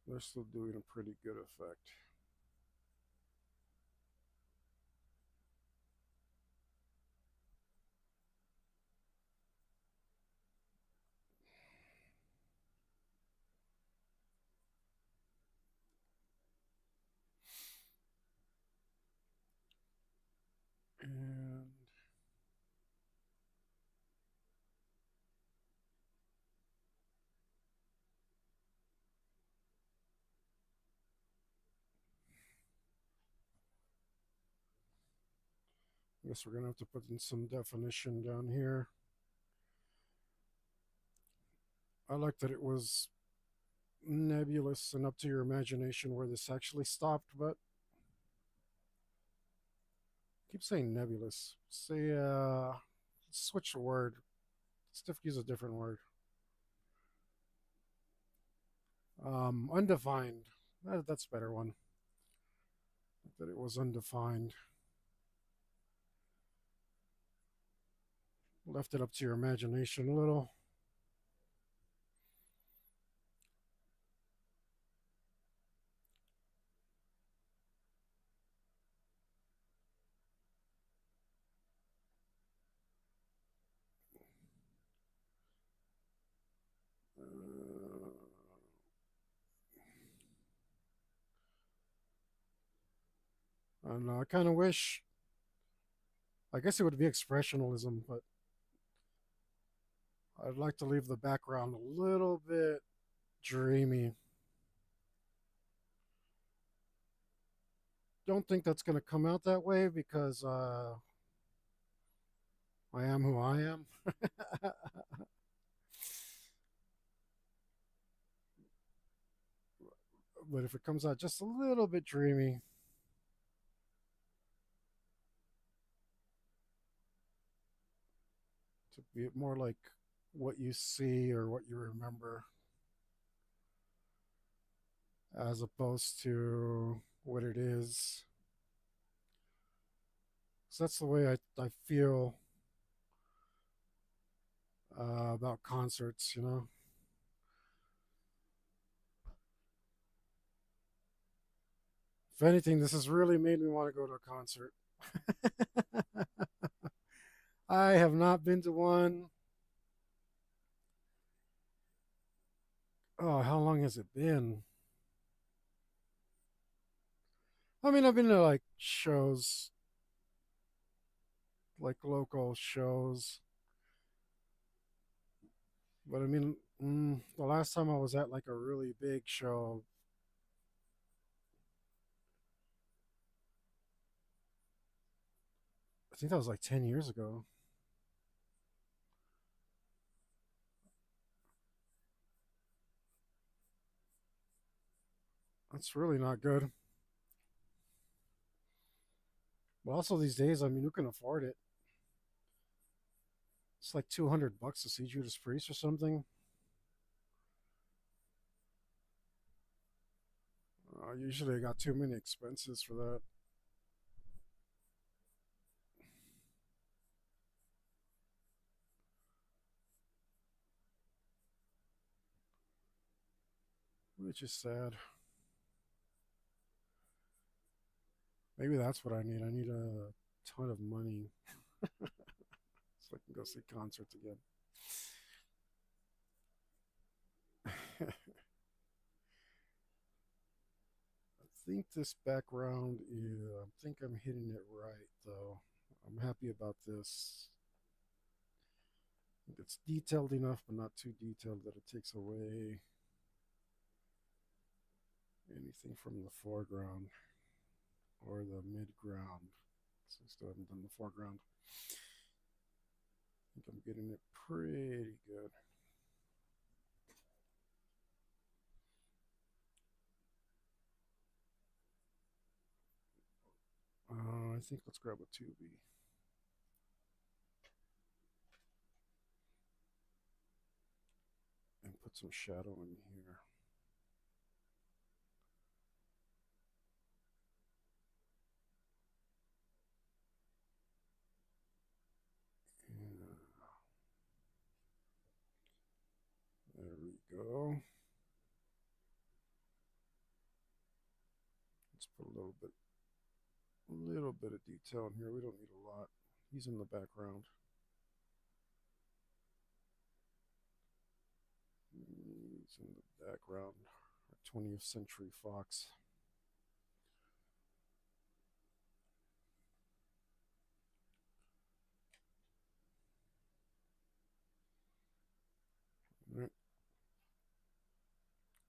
They're still doing a pretty good effect. And I guess we're going to have to put in some definition down here. I like that it was nebulous and up to your imagination where this actually stopped, but I keep saying nebulous. Say, switch the word. Let's use a different word. Undefined. That's a better one. That it was undefined. Left it up to your imagination a little. And I kind of wish, I guess it would be expressionalism, but I'd like to leave the background a little bit dreamy. Don't think that's going to come out that way because I am who I am. But if it comes out just a little bit dreamy, to be more like what you see or what you remember, as opposed to what it is. So that's the way I feel about concerts, you know. If anything, this has really made me want to go to a concert. I have not been to one. Oh, how long has it been? I mean, I've been to like shows, like local shows, but I mean, the last time I was at like a really big show, I think that was like 10 years ago. That's really not good. But also these days, I mean, who can afford it? It's like $200 to see Judas Priest or something. Usually, I got too many expenses for that, which is sad. Maybe that's what I need. I need a ton of money so I can go see concerts again. I think this background is, I think I'm hitting it right though. I'm happy about this. It's detailed enough, but not too detailed that it takes away anything anything from the foreground or the midground. So I still haven't done the foreground. I think I'm getting it pretty good. I think let's grab a 2B and put some shadow in here. Yeah, there we go. Let's put a little bit of detail in here. We don't need a lot. He's in the background. He's in the background. Our 20th Century Fox. All right,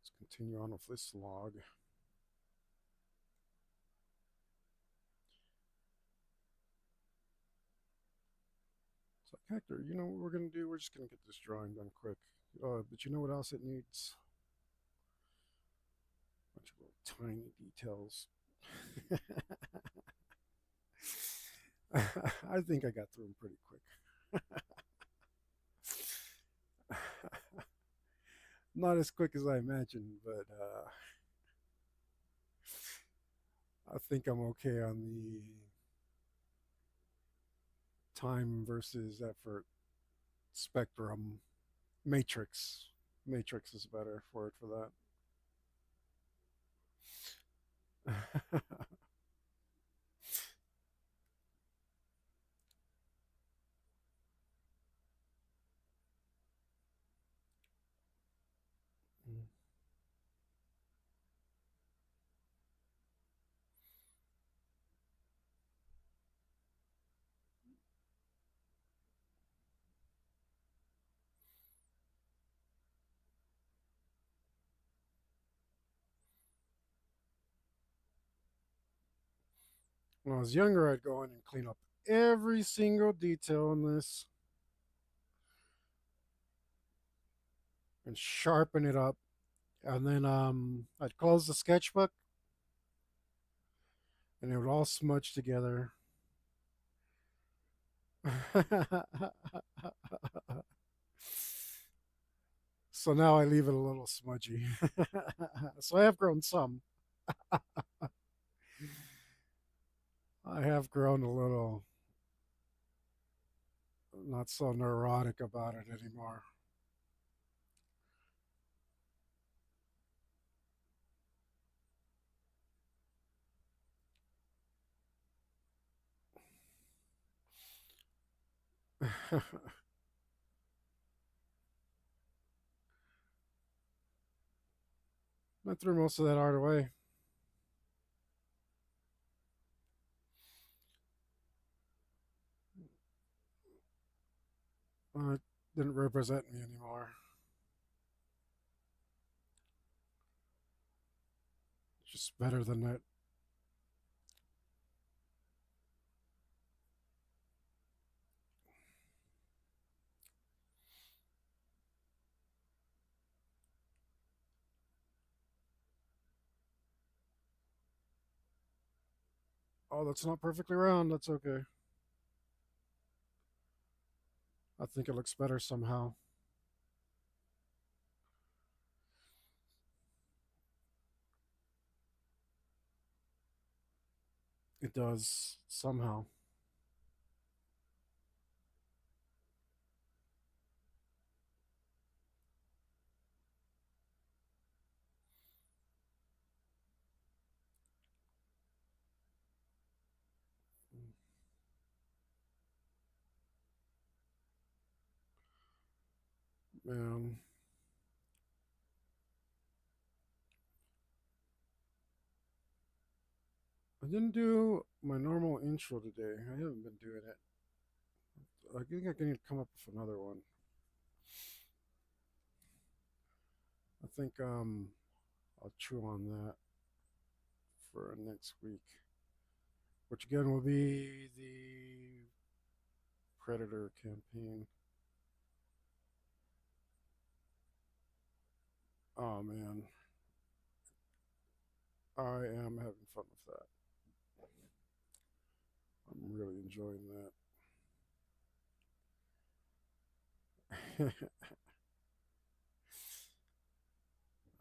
let's continue on with this log. So, Hector, you know what we're going to do? We're just going to get this drawing done quick. But you know what else it needs? A bunch of little tiny details. I think I got through them pretty quick. Not as quick as I imagined, but I think I'm okay on the time versus effort spectrum. Matrix. Matrix is a better word for that. When I was younger, I'd go in and clean up every single detail in this and sharpen it up. And then I'd close the sketchbook and it would all smudge together. So now I leave it a little smudgy. So I have grown some. I have grown a little not so neurotic about it anymore. I threw most of that art away. It didn't represent me anymore. Just better than that. Oh, that's not perfectly round. That's okay. I think it looks better somehow. It does somehow. Man, I didn't do my normal intro today. I haven't been doing it. I think I can come up with another one. I think I'll chew on that. for next week, which again will be the Predator campaign. Oh man, I am having fun with that. I'm really enjoying that.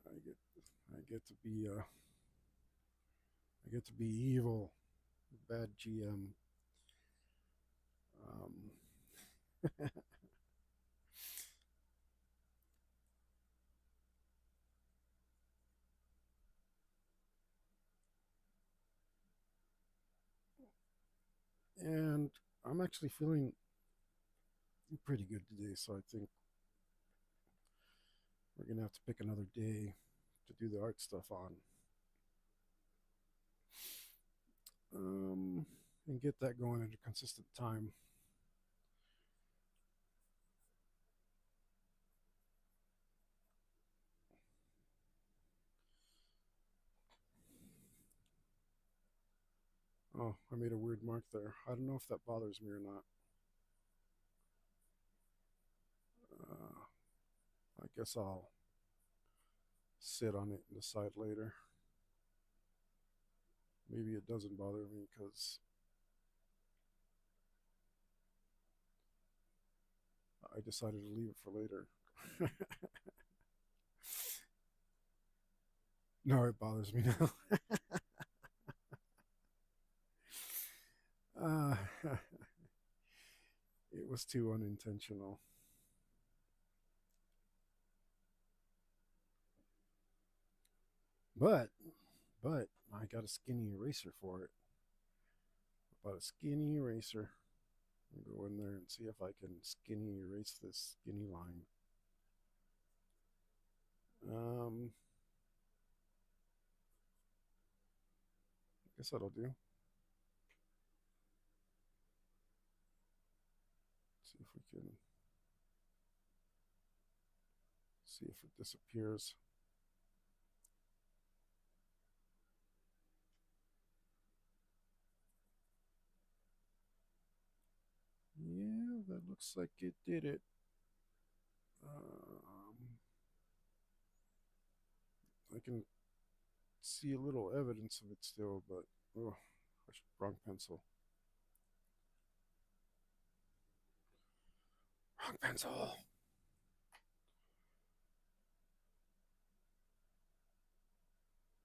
I get I get to be I get to be evil, bad GM. Um, and I'm actually feeling pretty good today, so I think we're gonna have to pick another day to do the art stuff on, um, and get that going at a consistent time. Oh, I made a weird mark there. I don't know if that bothers me or not. Uh, I guess I'll sit on it and decide later. Maybe it doesn't bother me because I decided to leave it for later. No, it bothers me now. uh, it was too unintentional. But, but I got a skinny eraser for it. I bought a skinny eraser. I'll go in there and see if I can skinny erase this skinny line. Um, I guess that'll do. See if we can see if it disappears. Yeah, that looks like it did it. I can see a little evidence of it still, but oh, wrong pencil. Wrong pencil.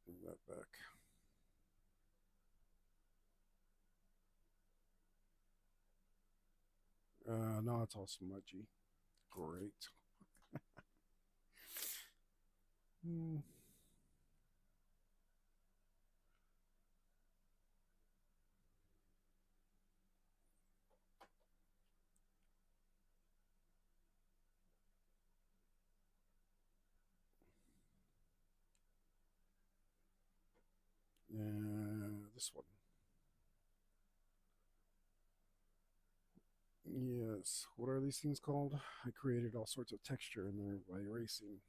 Bring that back. Now it's all smudgy. Great. Hmm. This one. Yes. What are these things called? I created all sorts of texture in there by erasing.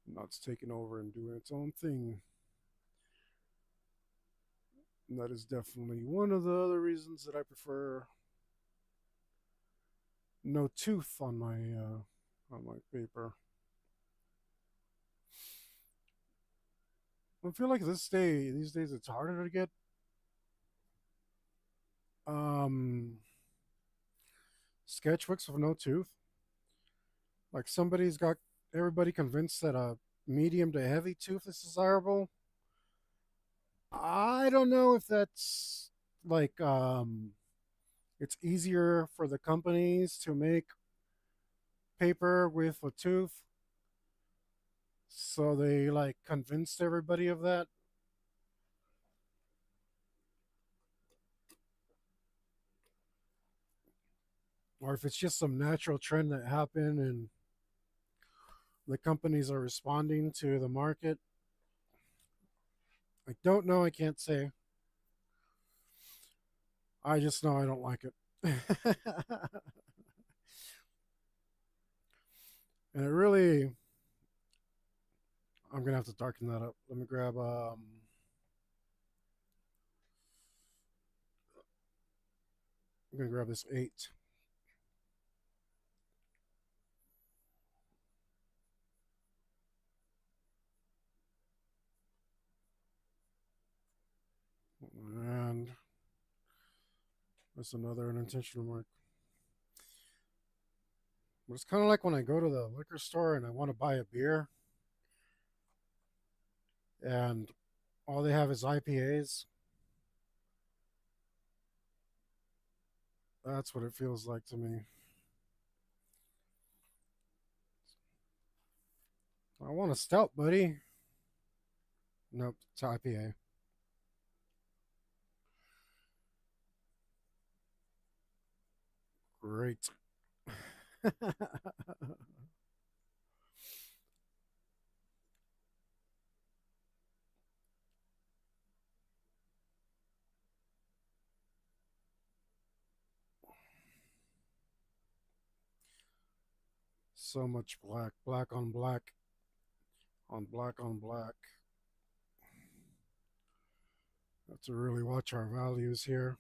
Now it's taking over and doing its own thing. And that is definitely one of the other reasons that I prefer no tooth on my paper. I feel like these days, it's harder to get um, sketchbooks with no tooth. Like somebody's got everybody convinced that a medium to heavy tooth is desirable. I don't know if that's like it's easier for the companies to make paper with a tooth, so they like convinced everybody of that, or if it's just some natural trend that happened and the companies are responding to the market. I don't know. I can't say. I just know I don't like it. And it really, I'm gonna have to darken that up. Let me grab I'm gonna grab this 8. And that's another unintentional mark. But it's kind of like when I go to the liquor store and I want to buy a beer, and all they have is IPAs. That's what it feels like to me. I want a stout, buddy. Nope, it's IPA. Great. So much black, black on black, on black on black. Have to really watch our values here.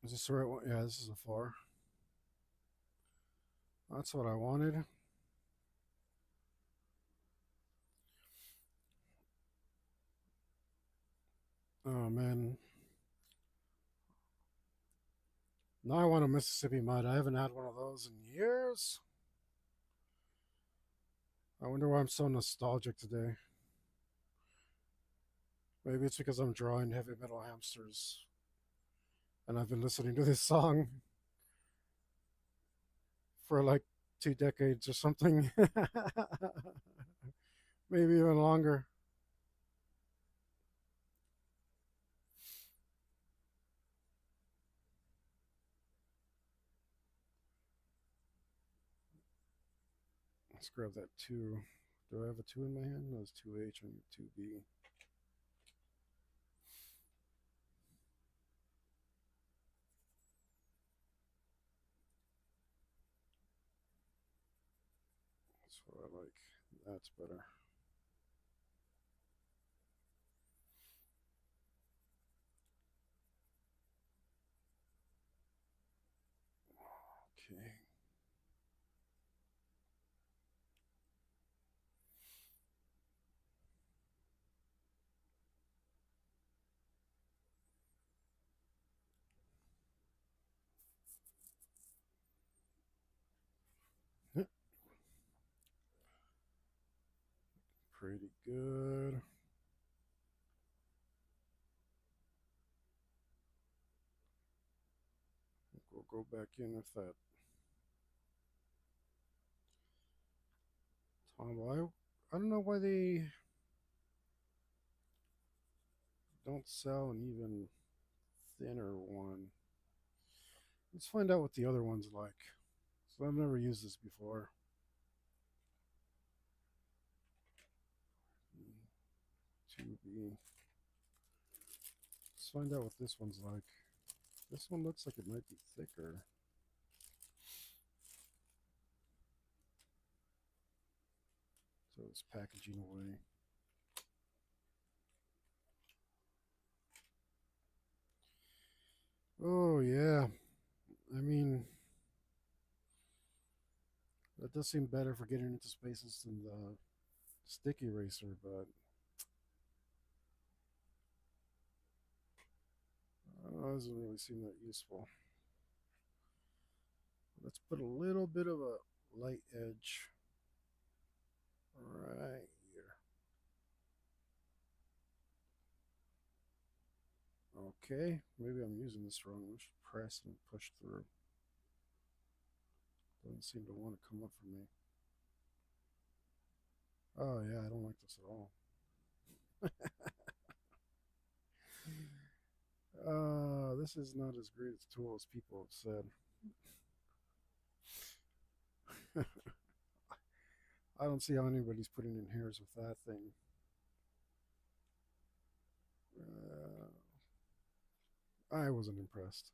Is this the right one? Yeah, this is a 4. That's what I wanted. Oh man. Now I want a Mississippi Mud. I haven't had one of those in years. I wonder why I'm so nostalgic today. Maybe it's because I'm drawing heavy metal hamsters and I've been listening to this song for like 2 decades or something. Maybe even longer. Let's grab that 2. Do I have a 2 in my hand? No, it's 2H and 2B. That's what I like. That's better. Okay. Pretty good. We'll go back in with that Tom. I don't know why they don't sell an even thinner one. Let's find out what the other one's like. So I've never used this before. 2B. Let's find out what this one's like. This one looks like it might be thicker. So it's packaging away. Oh, yeah. I mean, that does seem better for getting into spaces than the stick eraser, but it doesn't really seem that useful. Let's put a little bit of a light edge right here. Okay, maybe I'm using this wrong. We should press and push through. Doesn't seem to want to come up for me. Oh yeah, I don't like this at all. This is not as great a tool as people have said. I don't see how anybody's putting in hairs with that thing. Uh, I wasn't impressed.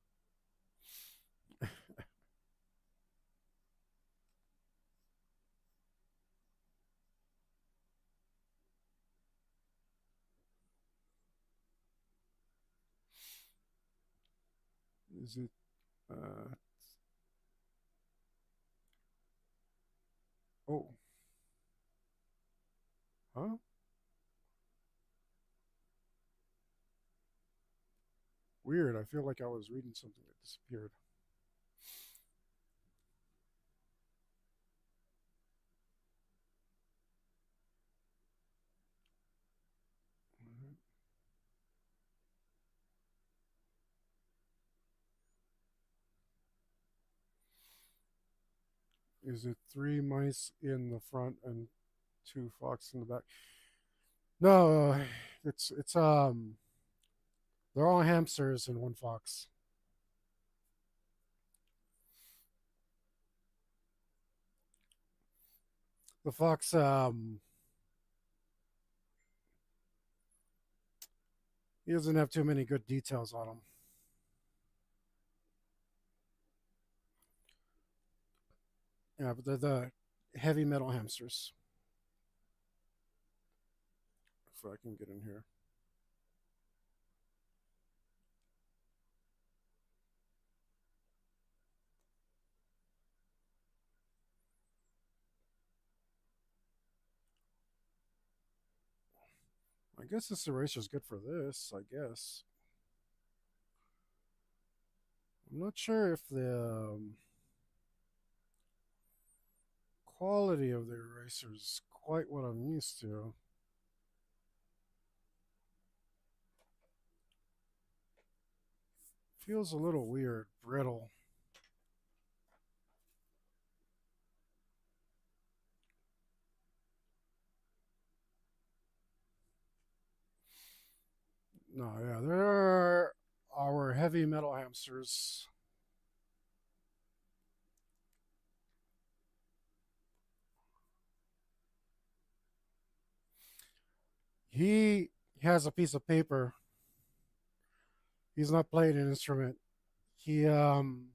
Is it? Uh, oh, huh? Weird. I feel like I was reading something that disappeared. Is it three mice in the front and two fox in the back? No, it's they're all hamsters and one fox. The fox he doesn't have too many good details on him. Yeah, but they're the heavy metal hamsters. If I can get in here. I guess this eraser is good for this. I guess I'm not sure if the quality of the eraser is quite what I'm used to. Feels a little weird, brittle. No, yeah, there are our heavy metal hamsters. He has a piece of paper. He's not playing an instrument. He um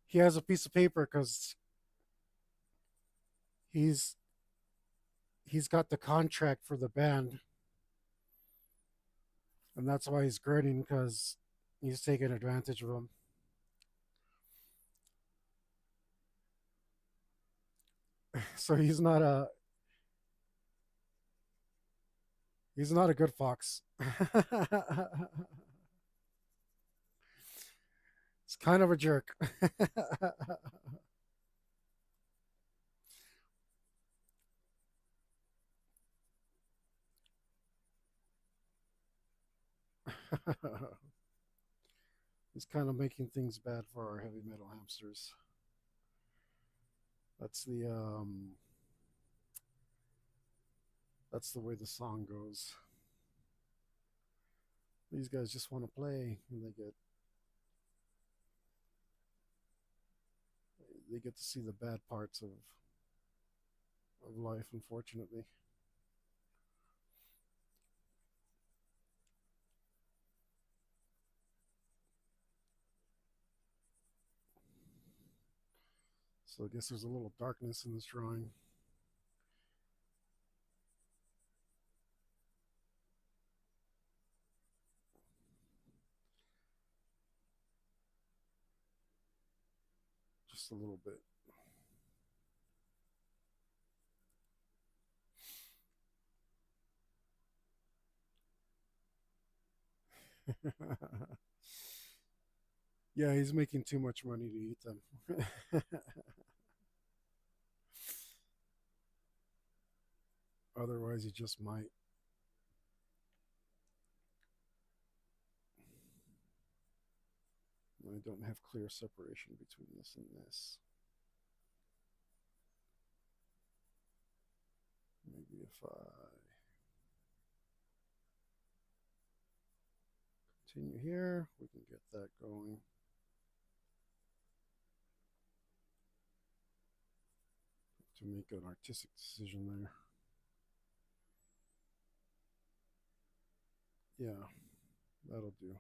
he has a piece of paper because he's he's got the contract for the band, and that's why he's grinning because he's taking advantage of him. So he's not a good fox. It's kind of a jerk. He's kind of making things bad for our heavy metal hamsters. That's the that's the way the song goes. These guys just want to play, and they get to see the bad parts of life. Unfortunately, so I guess there's a little darkness in this drawing. Just a little bit. Yeah, he's making too much money to eat them. Otherwise, he just might. I don't have clear separation between this and this. Maybe if I Continue here. We can get that going. To make an artistic decision there. Yeah, that'll do.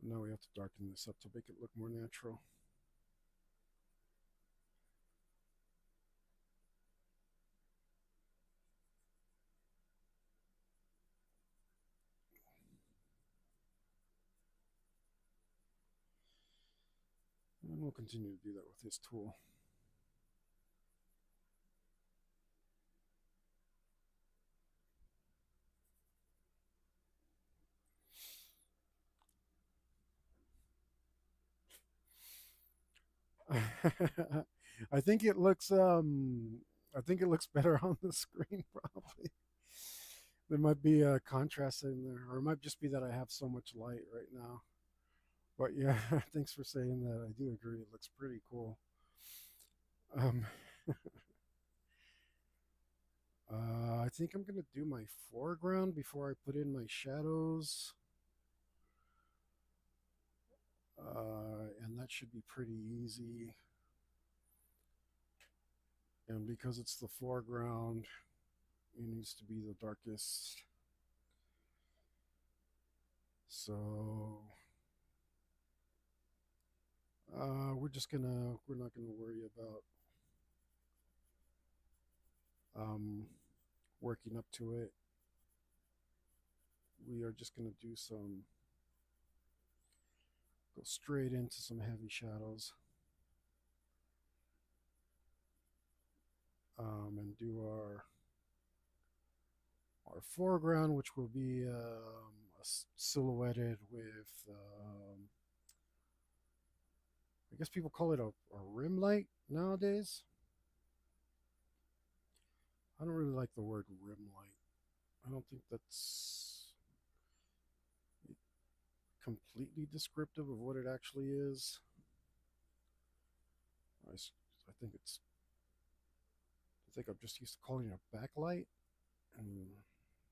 Now we have to darken this up to make it look more natural. And we'll continue to do that with this tool. I think it looks I think it looks better on the screen probably. There might be a contrast in there, or it might just be that I have so much light right now. But yeah, thanks for saying that. I do agree. It looks pretty cool. Um, I think I'm gonna do my foreground before I put in my shadows, and that should be pretty easy. And because it's the foreground, it needs to be the darkest. So we're not gonna worry about um, working up to it. We are just gonna do some go straight into some heavy shadows, and do our foreground, which will be silhouetted with I guess people call it a rim light nowadays. I don't really like the word rim light. I don't think that's completely descriptive of what it actually is. I think it's. I think I'm just used to calling it a backlight, and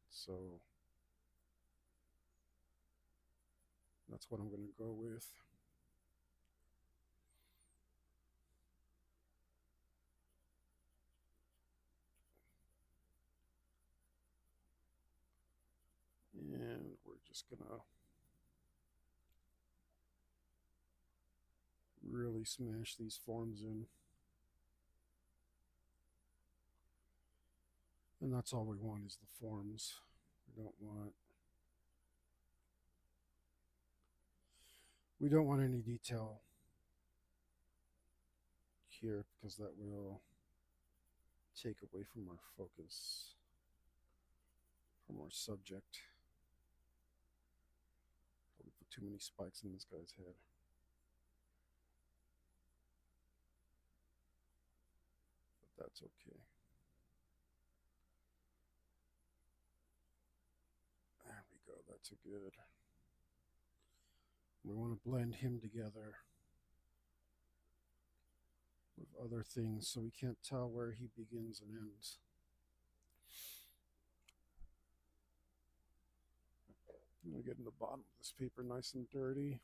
so that's what I'm going to go with. And we're just going to really smash these forms in. And that's all we want is the forms. We don't want any detail here because that will take away from our focus, from our subject. Probably put too many spikes in this guy's head. But that's okay. There we go. That's a good. We want to blend him together with other things so we can't tell where he begins and ends. I'm going to get in the bottom of this paper nice and dirty.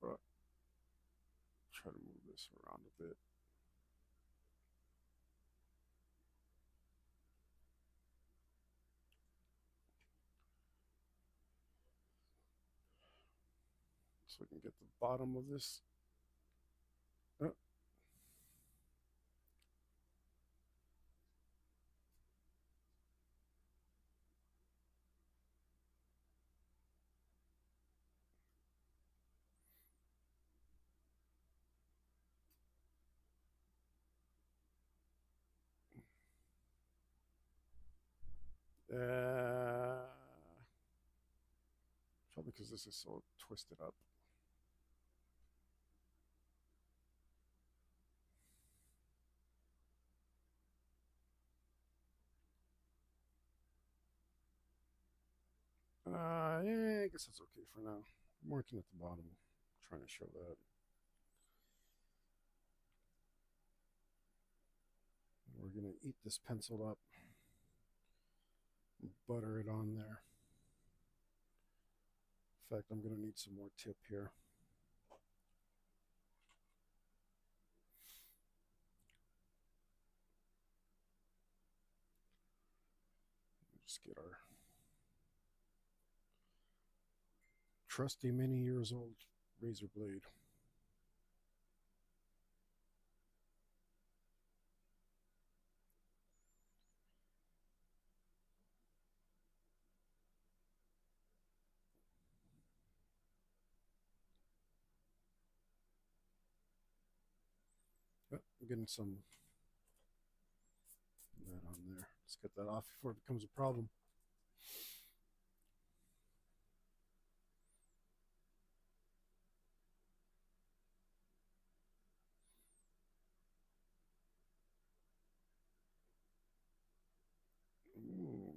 But try to move this around a bit. So we can get the bottom of this. Uh, Probably because this is so twisted up. Yeah, I guess that's okay for now. I'm working at the bottom, trying to show that. We're going to eat this pencil up, and butter it on there. In fact, I'm going to need some more tip here. Just get our trusty many years old razor blade. Oh, I'm getting some of that on there. Let's get that off before it becomes a problem. Ooh.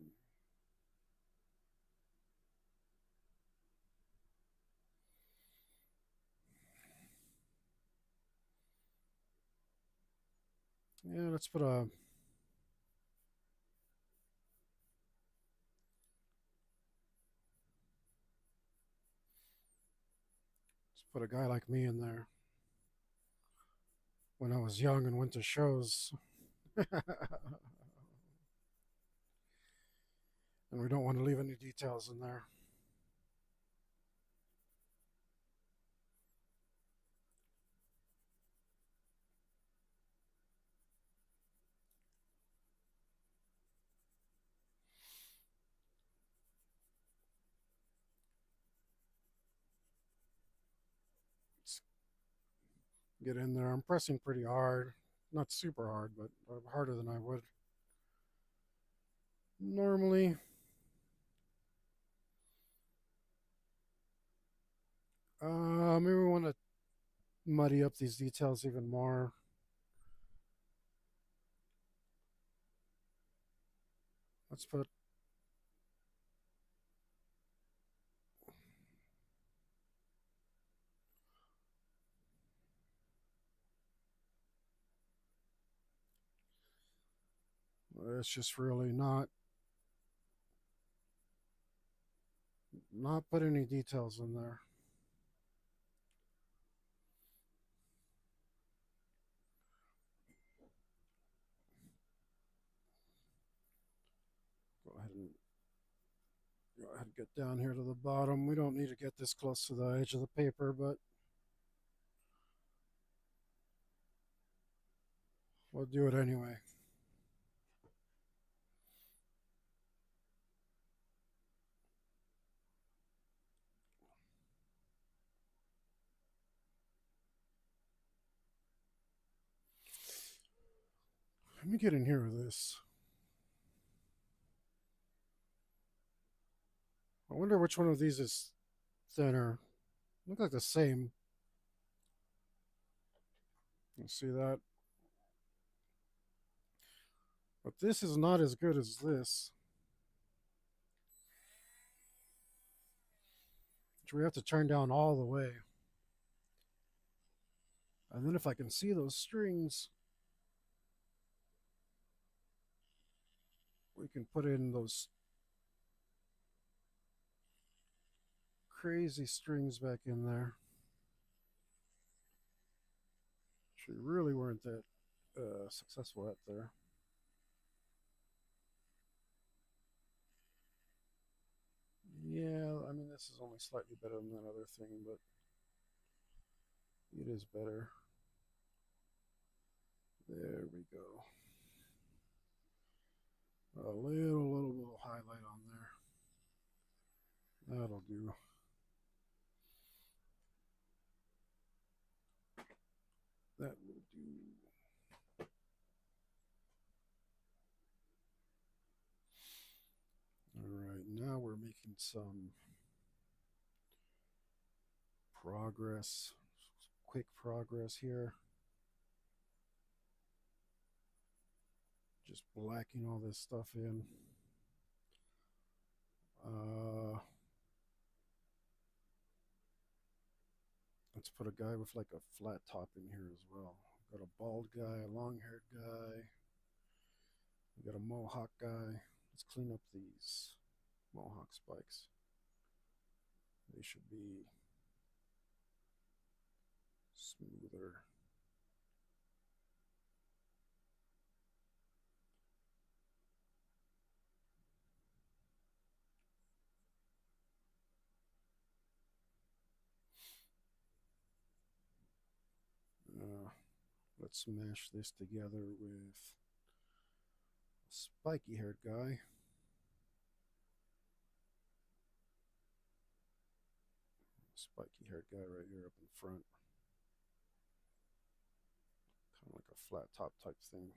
Yeah, let's put a guy like me in there. When I was young and went to shows, and we don't want to leave any details in there. Let's get in there. I'm pressing pretty hard. Not super hard, but harder than I would normally. Maybe we want to muddy up these details even more. Let's put it's just really not put any details in there. Go ahead and get down here to the bottom. We don't need to get this close to the edge of the paper, but we'll do it anyway. Let me get in here with this. I wonder which one of these is thinner. Look like the same. You see that? But this is not as good as this. Which we have to turn down all the way. And then if I can see those strings, we can put in those crazy strings back in there. Which we really weren't that successful at there. Yeah, I mean, this is only slightly better than that other thing, but it is better. There we go. A little highlight on there. That'll do. That will do. All right, now we're making some progress, quick progress here. Just blacking all this stuff in. Let's put a guy with like a flat top in here as well. Got a bald guy, a long haired guy. We got a mohawk guy. Let's clean up these mohawk spikes. They should be smoother. Uh, let's smash this together with a spiky haired guy. Spiky haired guy right here up in front. Kind of like a flat top type thing.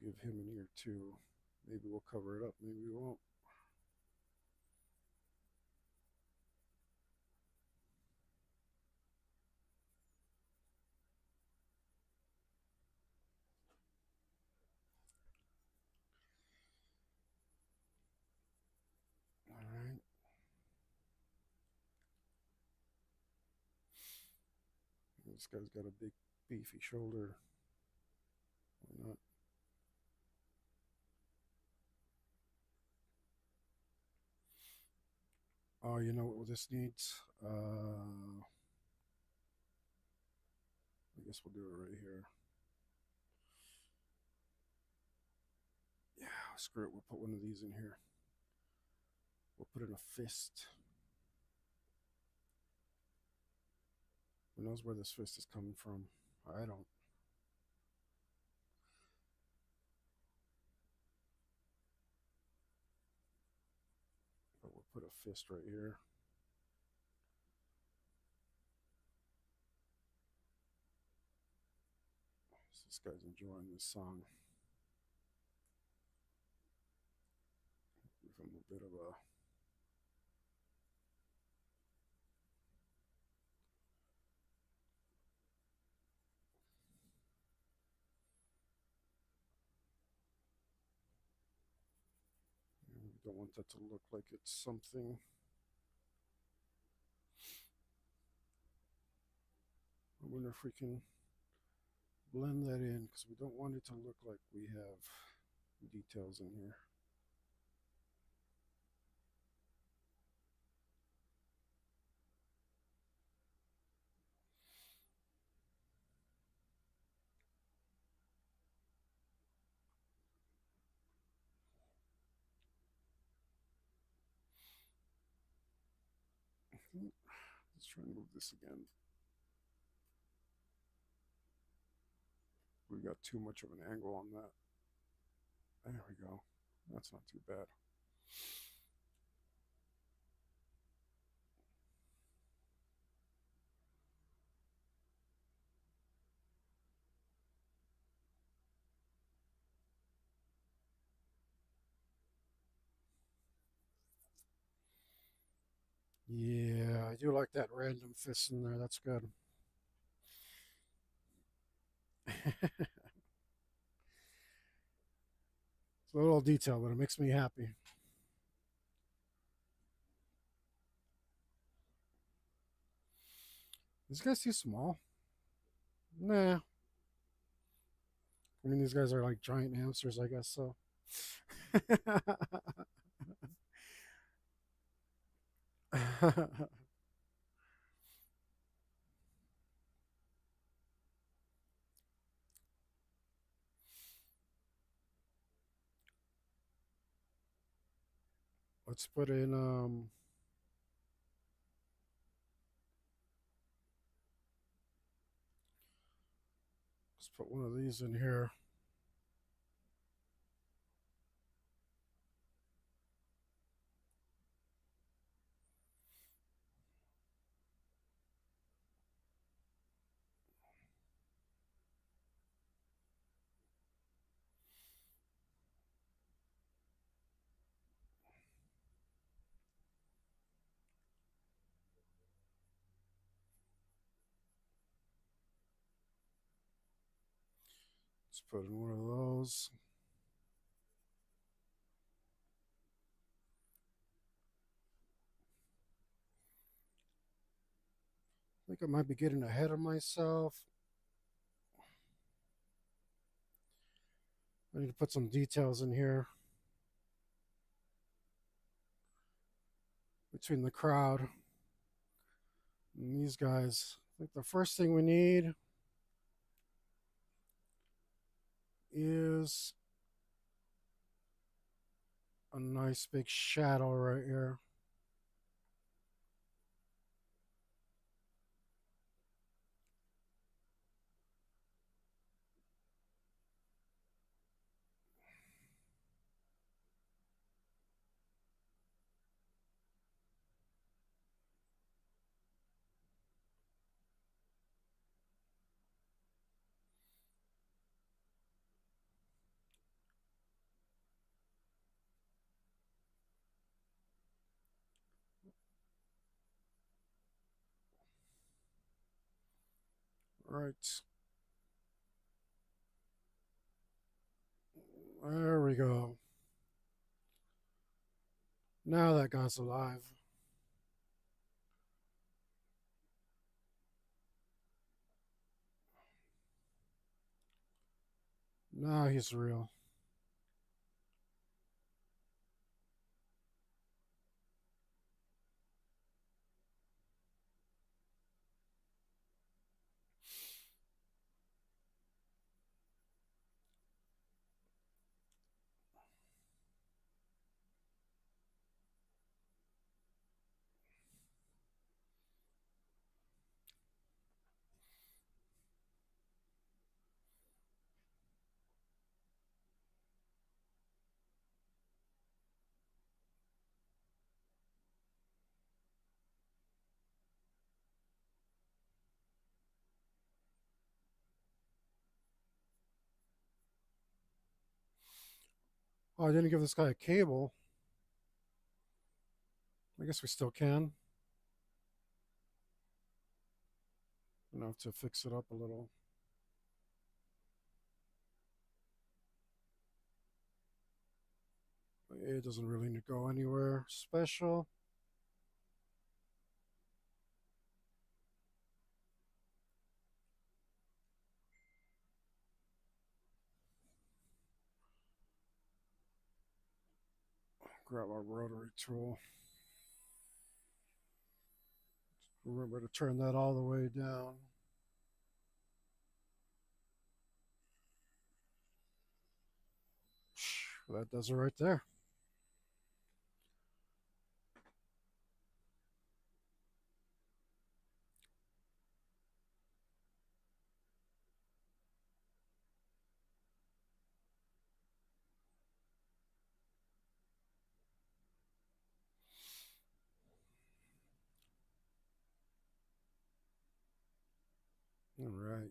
We'll give him an ear too. Maybe we'll cover it up, maybe we won't. All right. This guy's got a big beefy shoulder. Why not? Oh, you know what this needs? I guess we'll do it right here. Yeah, screw it. We'll put one of these in here. We'll put in a fist. Who knows where this fist is coming from? I don't. But we'll put a fist right here. So this guy's enjoying this song. Give him a bit of a. We don't want that to look like it's something. I wonder if we can blend that in because we don't want it to look like we have details in here. Let's try and move this again. We got too much of an angle on that. There we go. That's not too bad. Yeah, I do like that random fist in there. That's good. It's a little detail, but it makes me happy. These guys too small? Nah. I mean, these guys are like giant hamsters, I guess so. Let's put in let's put one of these in here. Let's put in one of those. I think I might be getting ahead of myself. I need to put some details in here between the crowd and these guys. I think the first thing we need is a nice big shadow right here. Right. There we go. Now that guy's alive. Now he's real. Oh, I didn't give this guy a cable. I guess we still can. Enough to fix it up a little. It doesn't really need to go anywhere special. Grab our rotary tool. Remember to turn that all the way down. That does it right there. All right.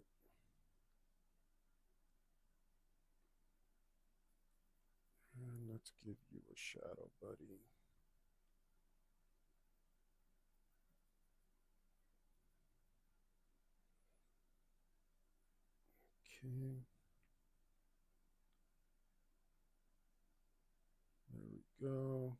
And let's give you a shadow, buddy. Okay. There we go.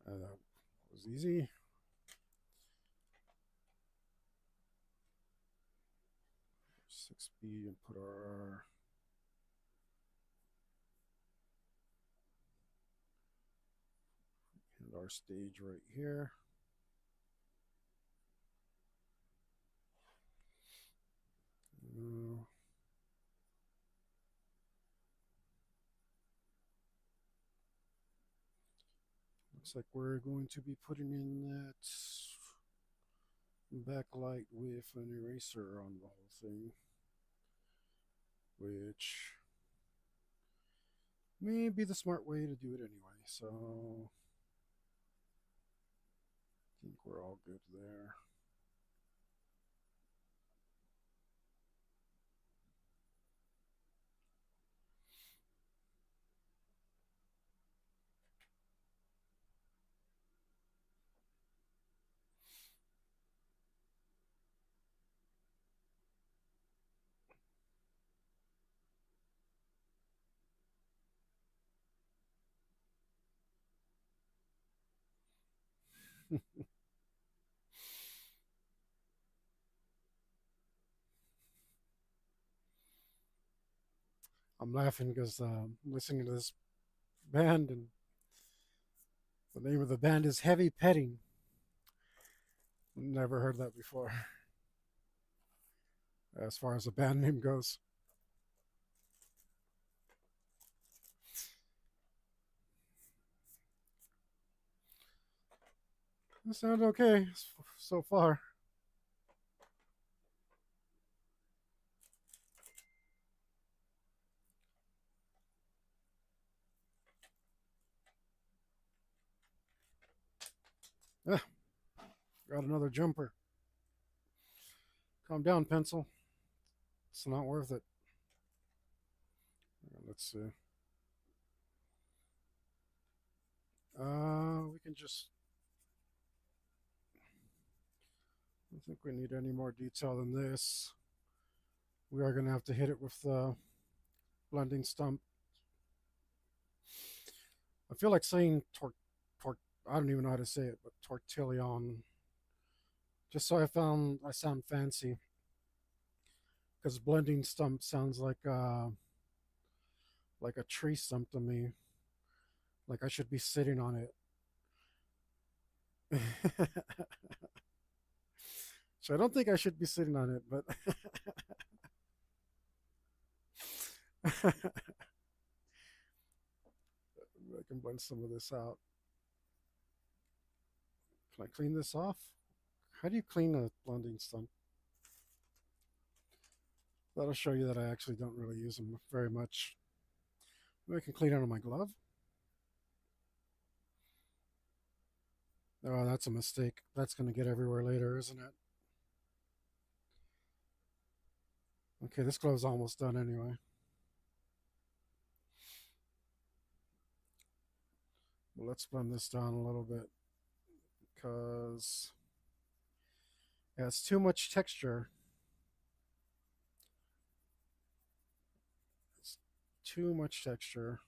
That was easy. 6B and put our stage right here. Uh, Looks like we're going to be putting in that backlight with an eraser on the whole thing, which may be the smart way to do it anyway. So I think we're all good there. I'm laughing because I'm listening to this band, and the name of the band is Heavy Petting. Never heard that before, as far as a band name goes. It sounds okay so far. Ah, got another jumper. Calm down, pencil. It's not worth it. Let's see. We can just. I don't think we need any more detail than this. We are going to have to hit it with the blending stump. I feel like saying I don't even know how to say it, but tortillon. Just so I sound fancy, because blending stump sounds like a tree stump to me. Like I should be sitting on it. So I don't think I should be sitting on it, but I can blend some of this out. Can I clean this off? How do you clean a blending stump? That'll show you that I actually don't really use them very much. Maybe I can clean it on my glove. Oh, that's a mistake. That's going to get everywhere later, isn't it? Okay, this glove's almost done anyway. Well, let's blend this down a little bit because it has too much texture. It's too much texture.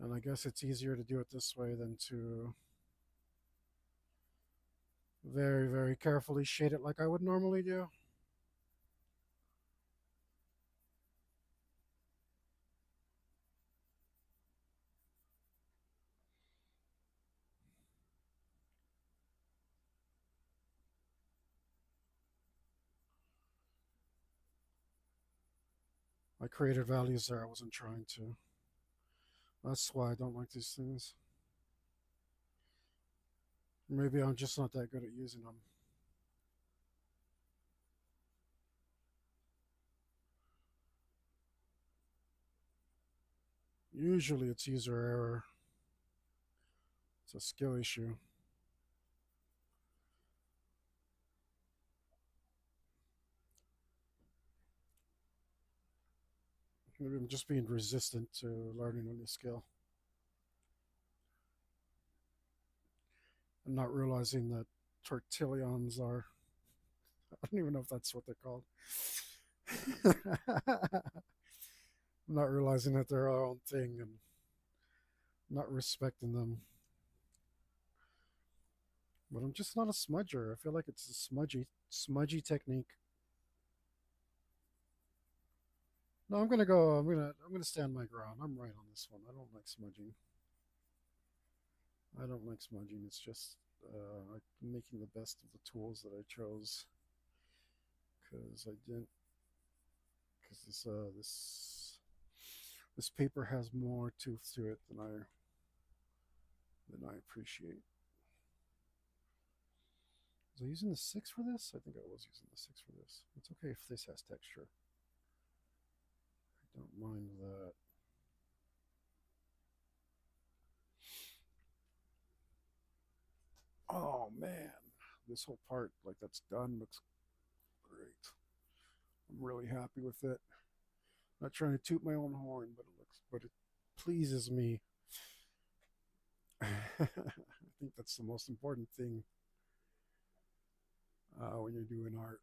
And I guess it's easier to do it this way than to very, very carefully shade it like I would normally do. I created values there I wasn't trying to. That's why I don't like these things. Maybe I'm just not that good at using them. Usually it's user error. It's a skill issue. Maybe I'm just being resistant to learning a new skill. I'm not realizing that tortillons are. I don't even know if that's what they're called. I'm not realizing that they're our own thing and not respecting them. But I'm just not a smudger. I feel like it's a smudgy technique. No, I'm gonna go. I'm gonna stand my ground. I'm right on this one. I don't like smudging. I don't like smudging. It's just I'm making the best of the tools that I chose because I didn't because this paper has more tooth to it than I appreciate. Was I using the 6 for this? I think I was using the 6 for this. It's okay if this has texture. I don't mind that. Oh man, this whole part like that's done looks great. I'm really happy with it. Not trying to toot my own horn, but it pleases me. I think that's the most important thing when you're doing art,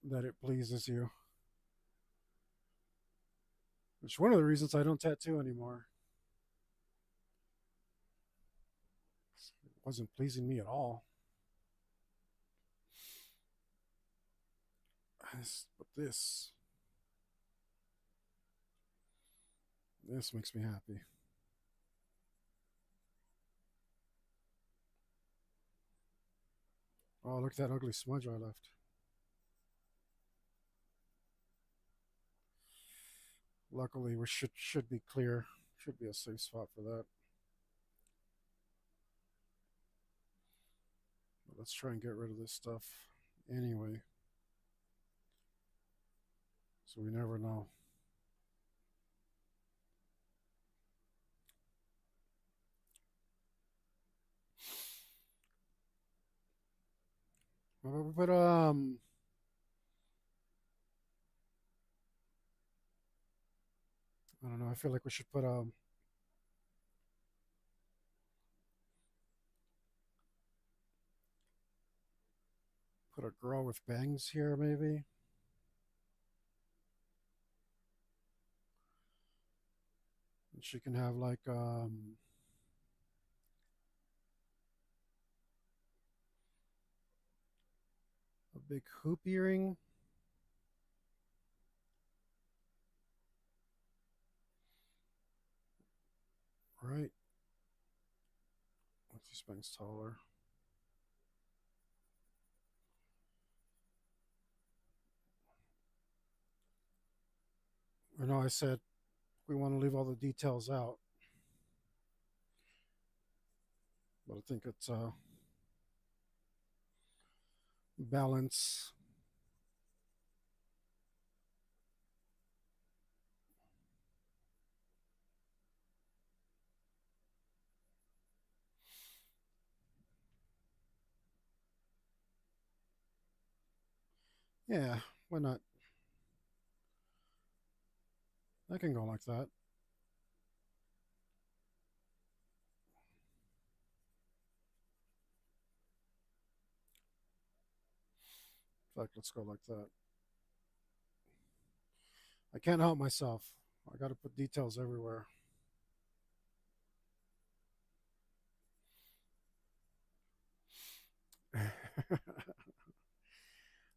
that it pleases you. Which is one of the reasons I don't tattoo anymore. It wasn't pleasing me at all. But this makes me happy. Oh, look at that ugly smudge I left. Luckily, we should be clear. Should be a safe spot for that. But let's try and get rid of this stuff anyway. So we never know. But I don't know. I feel like we should put a girl with bangs here, maybe. And she can have like a big hoop earring. Right. Let's see, bangs taller. Or no, I said we want to leave all the details out, but I think it's balance. Yeah, why not? I can go like that. In fact, let's go like that. I can't help myself. I got to put details everywhere.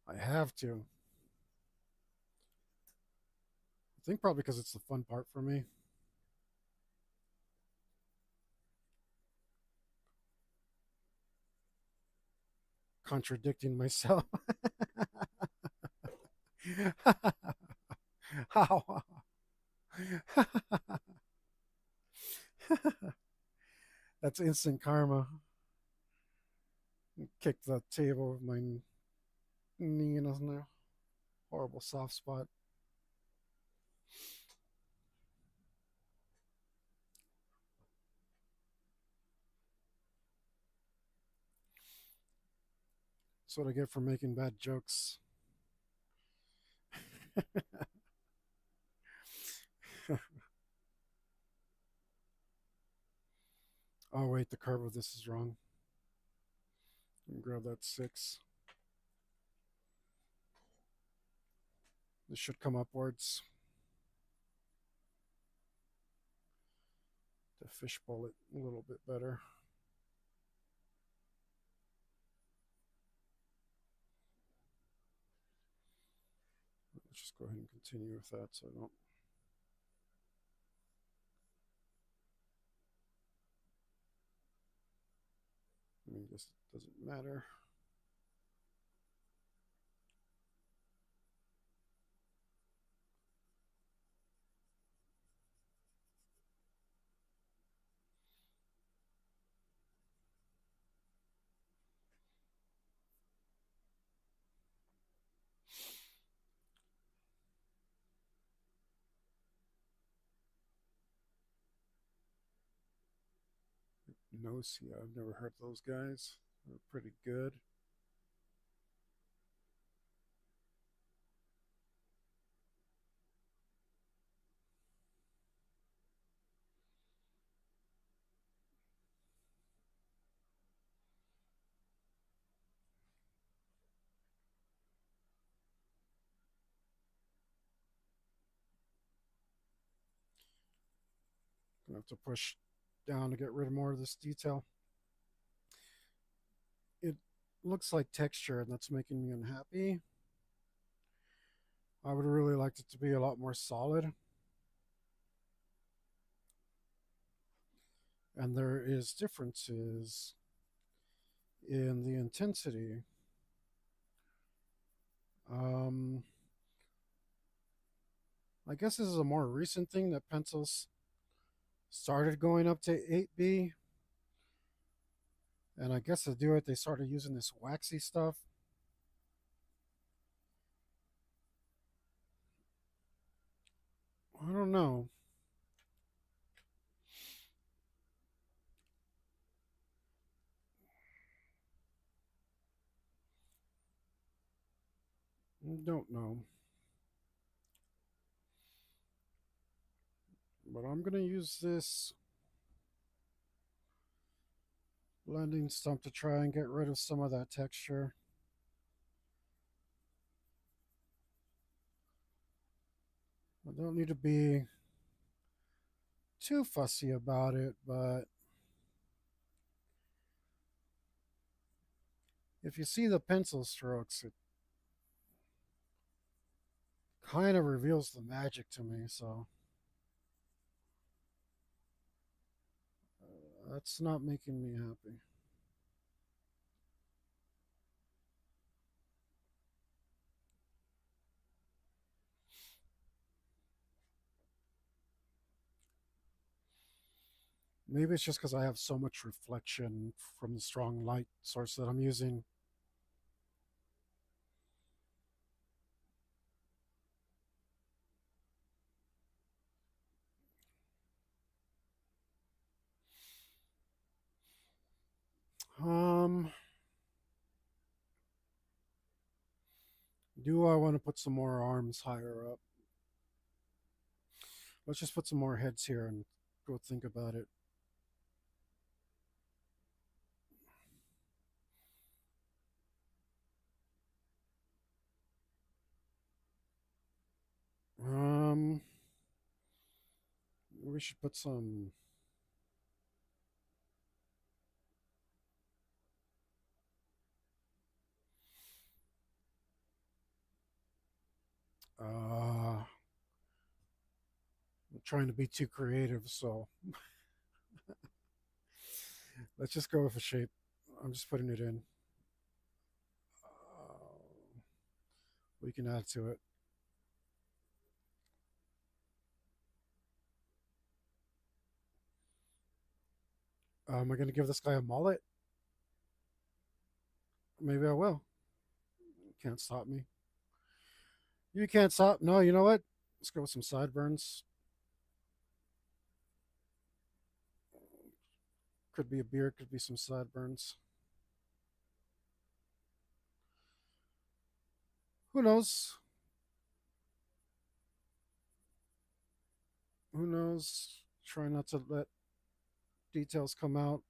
I have to. I think probably because it's the fun part for me. Contradicting myself. How? That's instant karma. Kick the table with my knee in a horrible soft spot. That's what I get for making bad jokes. Oh wait, the curve of this is wrong. Grab that 6. This should come upwards to fishbowl it a little bit better. Let's just go ahead and continue with that so I don't. I mean, this doesn't matter. No, see, I've never heard those guys. They're pretty good. Gonna have to push down to get rid of more of this detail. It looks like texture, and that's making me unhappy. I would really like it to be a lot more solid. And there is differences in the intensity. Um, I guess this is a more recent thing that pencils started going up to 8B. And I guess to do it, they started using this waxy stuff. I don't know. Don't know. But I'm going to use this blending stump to try and get rid of some of that texture. I don't need to be too fussy about it, but if you see the pencil strokes, it kind of reveals the magic to me, so that's not making me happy. Maybe it's just because I have so much reflection from the strong light source that I'm using. Um, do I want to put some more arms higher up? Let's just put some more heads here and go think about it. Um, we should put some. I'm trying to be too creative, so let's just go with a shape. I'm just putting it in. We can add to it. Am I going to give this guy a mullet? Maybe I will. Can't stop me. You can't stop. No, you know what? Let's go with some sideburns. Could be a beard, could be some sideburns. Who knows? Who knows? Try not to let details come out.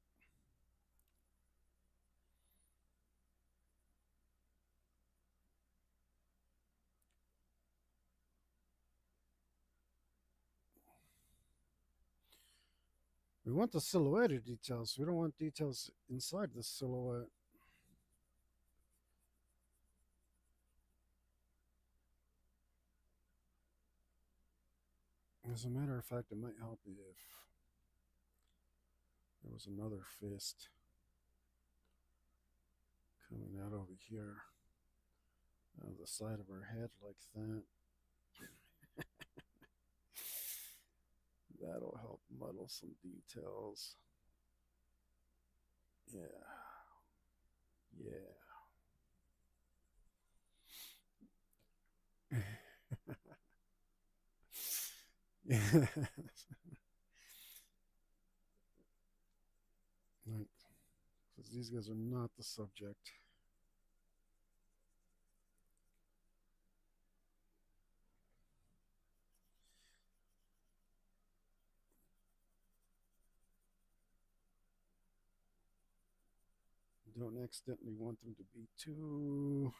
We want the silhouetted details. We don't want details inside the silhouette. As a matter of fact, it might help you if there was another fist coming out over here out of the side of her head like that. That'll help muddle some details. Yeah, yeah. Yeah. Right. Because these guys are not the subject. Don't accidentally want them to be too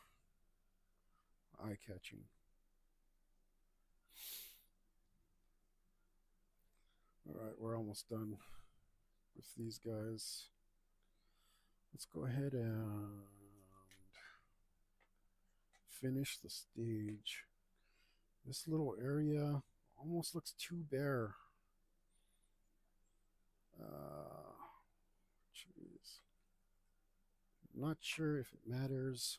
eye catching. All right, we're almost done with these guys. Let's go ahead and finish the stage. This little area almost looks too bare. Jeez. I'm not sure if it matters.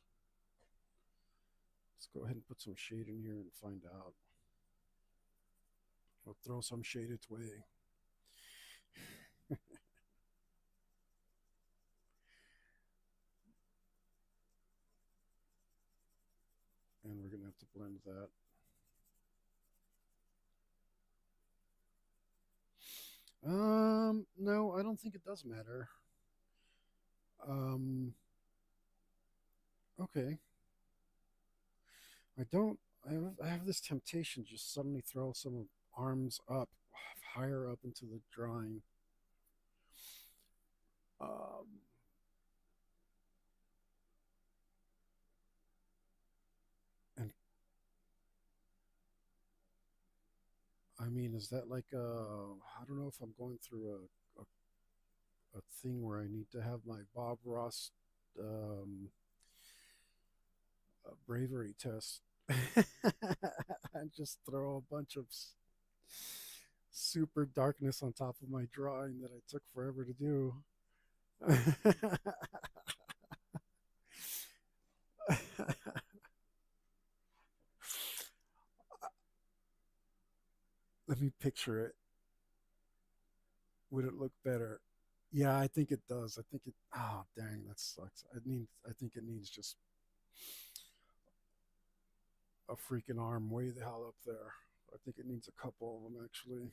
Let's go ahead and put some shade in here and find out. I'll throw some shade its way. And we're going to have to blend that. No, I don't think it does matter. Um, okay. I don't. I have this temptation to just suddenly throw some arms up, higher up into the drawing. Um, and I mean, is that like I don't know if I'm going through a thing where I need to have my Bob Ross um, bravery test and just throw a bunch of super darkness on top of my drawing that I took forever to do. Let me picture it. Would it look better? Yeah, I think it does. I think it. Oh, dang, that sucks. I need. I think it needs just a freaking arm way the hell up there. I think it needs a couple of them actually.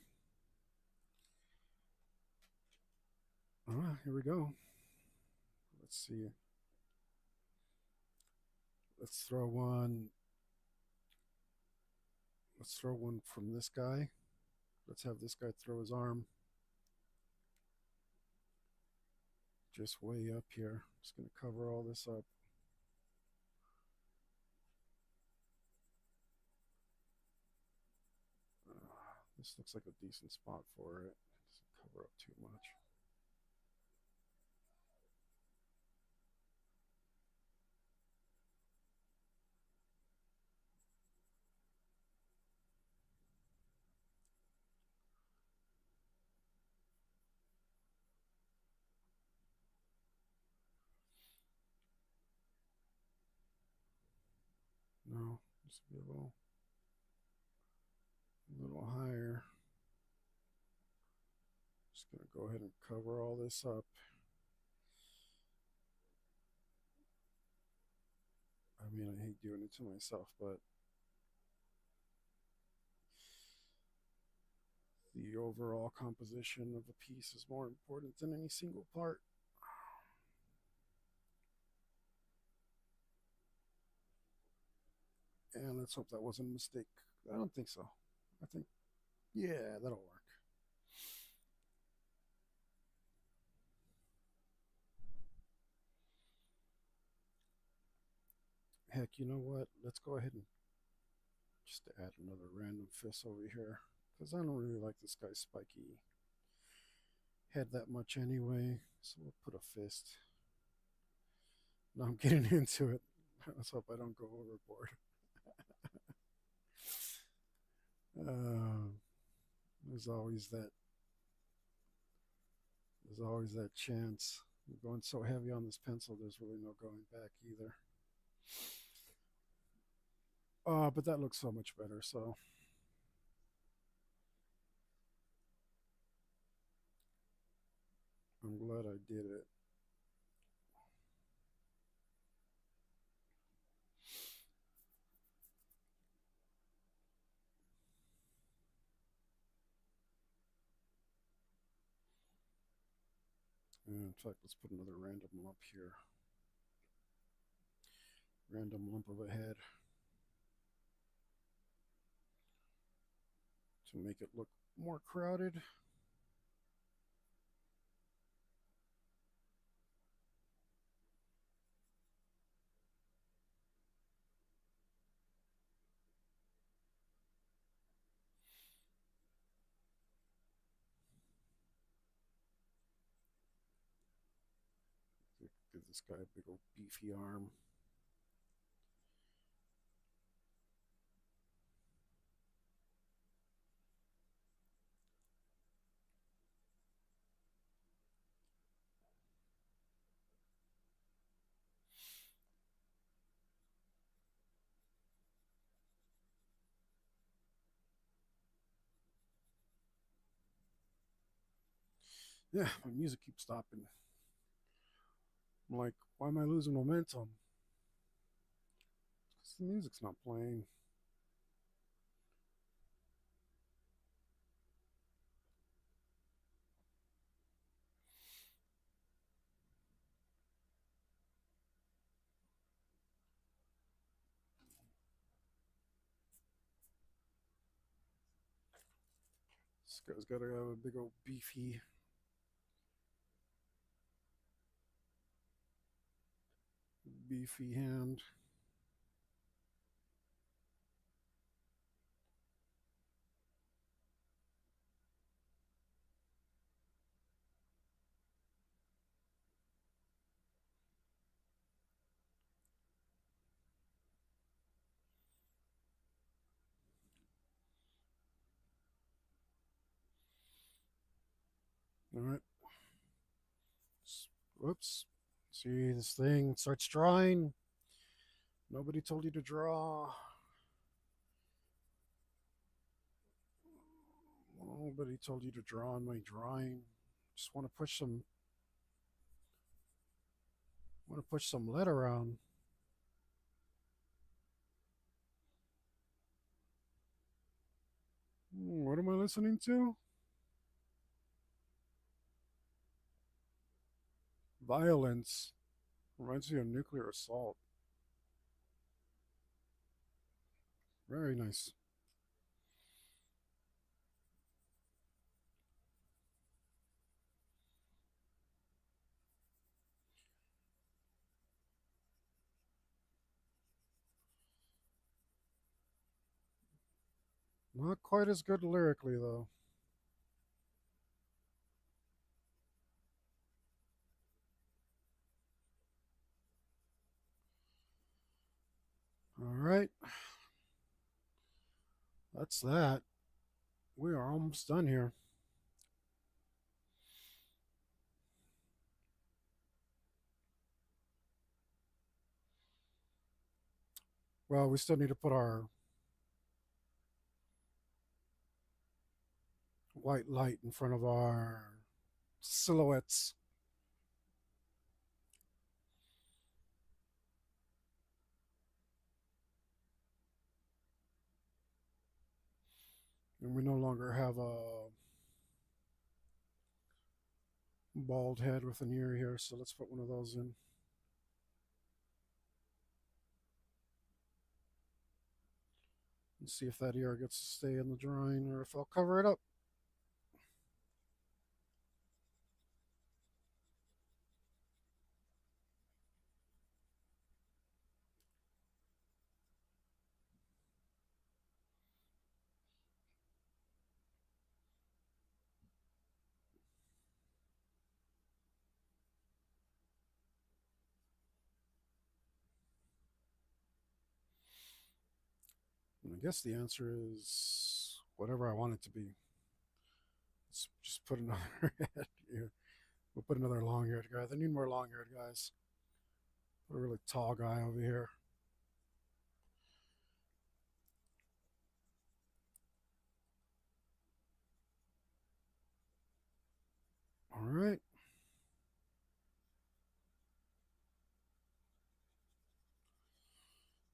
All right, here we go. Let's see. Let's throw one. Let's throw one from this guy. Let's have this guy throw his arm just way up here. Just gonna cover all this up. This looks like a decent spot for it. Doesn't cover up too much. No, just be a little higher. Just gonna go ahead and cover all this up. I mean, I hate doing it to myself, but the overall composition of a piece is more important than any single part. And let's hope that wasn't a mistake. I don't think so. I think, yeah, that'll work. Heck, you know what? Let's go ahead and just add another random fist over here because I don't really like this guy's spiky head that much anyway. So we'll put a fist. Now I'm getting into it. Let's hope I don't go overboard. Uh, there's always that. There's always that chance. I'm going so heavy on this pencil. There's really no going back either. But that looks so much better. So I'm glad I did it. And in fact, let's put another random lump here. Random lump of a head to make it look more crowded. Give this guy a big old beefy arm. Yeah, my music keeps stopping. I'm like, why am I losing momentum? 'Cause the music's not playing. This guy's got to have a big old beefy hand. All right. Whoops. See, this thing starts drawing. Nobody told you to draw. Nobody told you to draw on my drawing. Just want to push some lead around. What am I listening to? Violence. Reminds me of nuclear assault. Very nice. Not quite as good lyrically, though. All right. That's that. We are almost done here. Well, we still need to put our white light in front of our silhouettes. And we no longer have a bald head with an ear here, so let's put one of those in. And see if that ear gets to stay in the drawing or if I'll cover it up. And I guess the answer is whatever I want it to be. Let's just put another head here. We'll put another long haired guy. They need more long haired guys. Put a really tall guy over here. All right.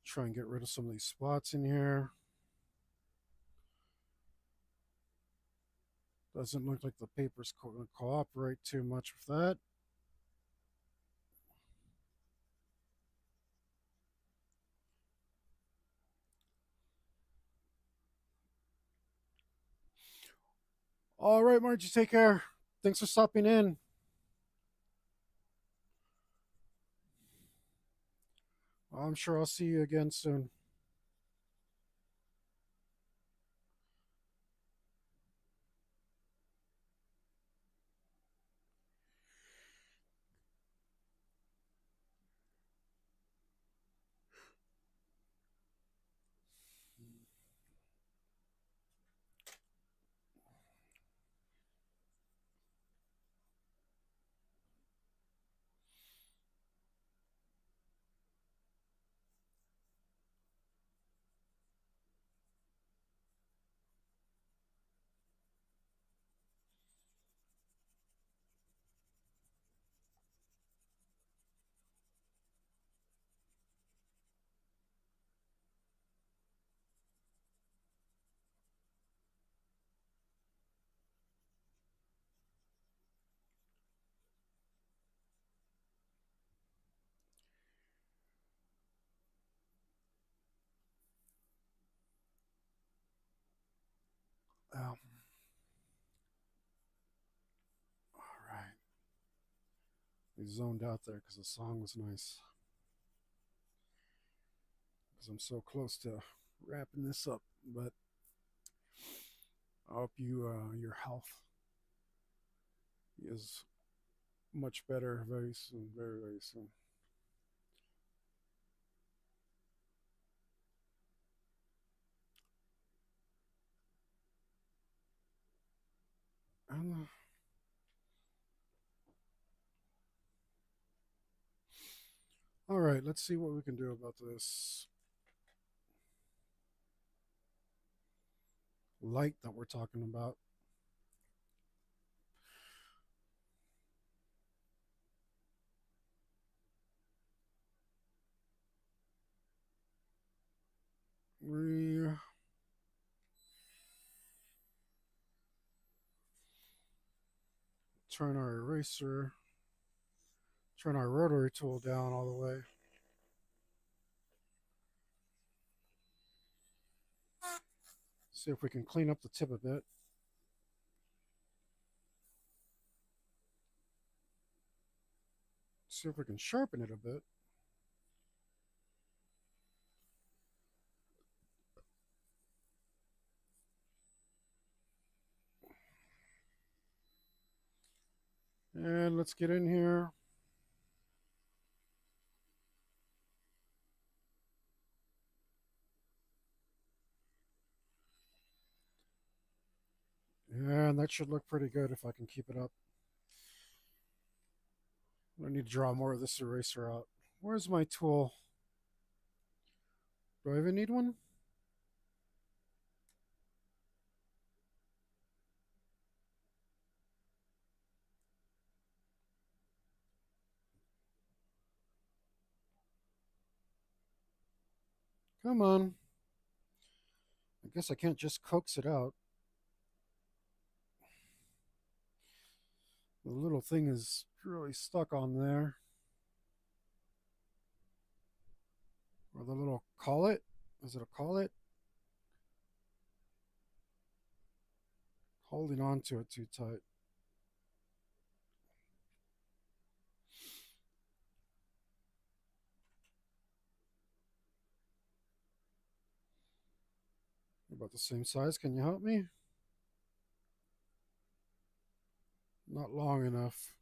Try and get rid of some of these spots in here. Doesn't look like the paper's going to cooperate too much with that. All right, Margie, take care. Thanks for stopping in. I'm sure I'll see you again soon. I zoned out there because the song was nice. Because I'm so close to wrapping this up. But I hope your health is much better very soon, very, very soon. And, all right, let's see what we can do about this light that we're talking about. We turn our eraser, turn our rotary tool down all the way. See if we can clean up the tip a bit. See if we can sharpen it a bit. And let's get in here. And that should look pretty good if I can keep it up. I need to draw more of this eraser out. Where's my tool? Do I even need one? Come on. I guess I can't just coax it out. The little thing is really stuck on there. Or the little collet. Is it a collet? Holding on to it too tight. About the same size. Can you help me? Not long enough.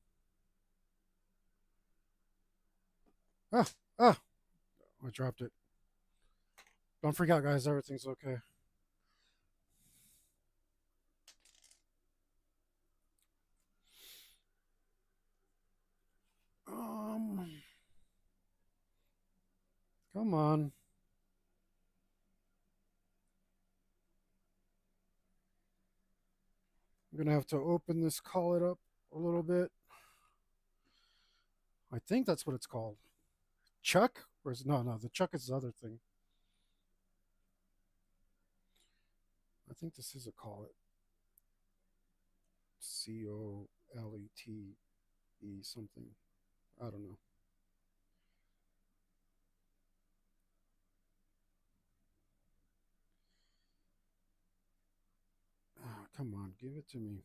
Ah, ah, I dropped it. Don't freak out, guys. Everything's okay. Um, come on. I'm gonna have to open this collet up a little bit. I think that's what it's called. Chuck? Or is no, the chuck is the other thing. I think this is a collet. COLETE something. I don't know. Ah, come on, give it to me.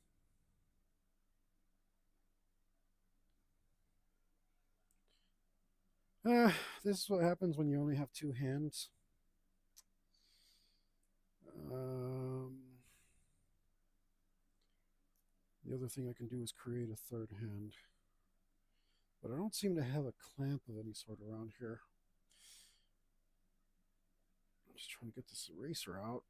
This is what happens when you only have two hands. Um, the other thing I can do is create a third hand. But I don't seem to have a clamp of any sort around here. I'm just trying to get this eraser out.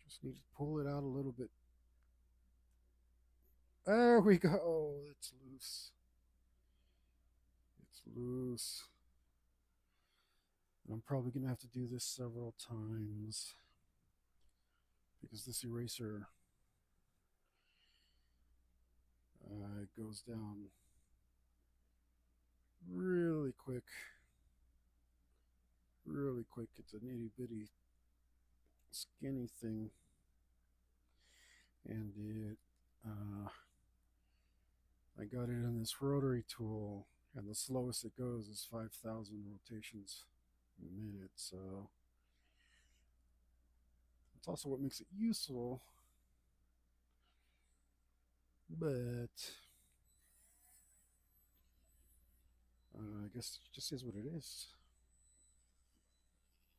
Just need to pull it out a little bit. There we go. It's loose. It's loose. I'm probably going to have to do this several times because this eraser goes down really quick. Really quick. It's an itty bitty skinny thing. And I got it in this rotary tool, and the slowest it goes is 5,000 rotations a minute. So It's also what makes it useful, but I guess it just is what it is,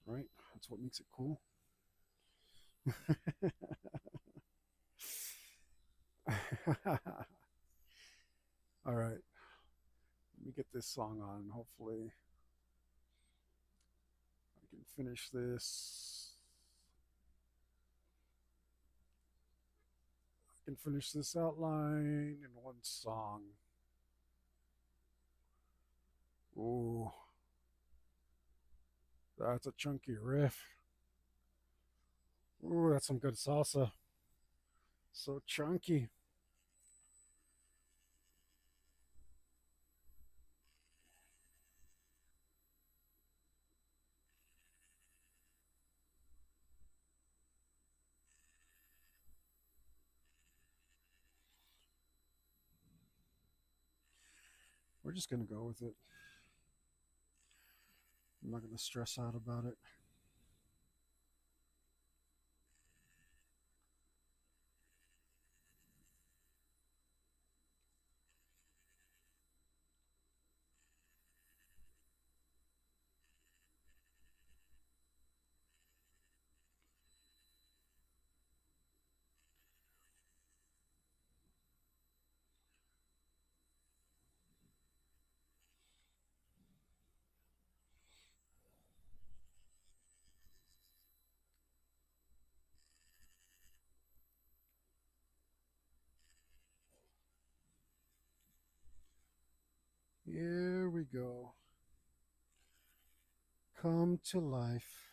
right? That's what makes it cool. All right, let me get this song on. Hopefully, I can finish this. I can finish this outline in one song. Ooh, that's a chunky riff. Ooh, that's some good salsa. So chunky. We're just gonna go with it. I'm not gonna stress out about it. Here we go. Come to life.